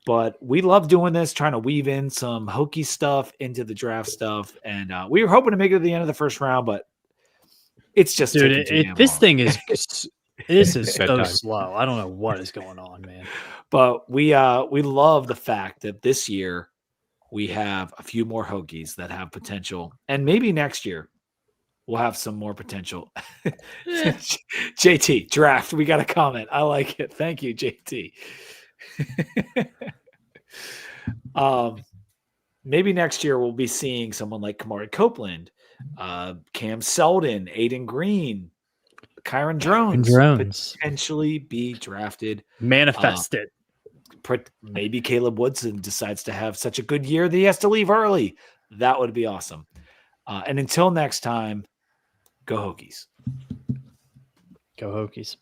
Speaker 1: But we love doing this, trying to weave in some Hokies stuff into the draft stuff. And we were hoping to make it to the end of the first round, but it's just
Speaker 2: this thing is this is so slow. I don't know what is going on, man.
Speaker 1: But we love the fact that this year we have a few more Hokies that have potential. And maybe next year we'll have some more potential. JT, draft. We got a comment. I like it. Thank you, JT. Maybe next year we'll be seeing someone like Kamari Copeland, Cam Selden, Aiden Green, Kyron Drones potentially be drafted.
Speaker 2: Manifest it.
Speaker 1: Maybe Caleb Woodson decides to have such a good year that he has to leave early. That would be awesome. And until next time, go Hokies.
Speaker 2: Go Hokies.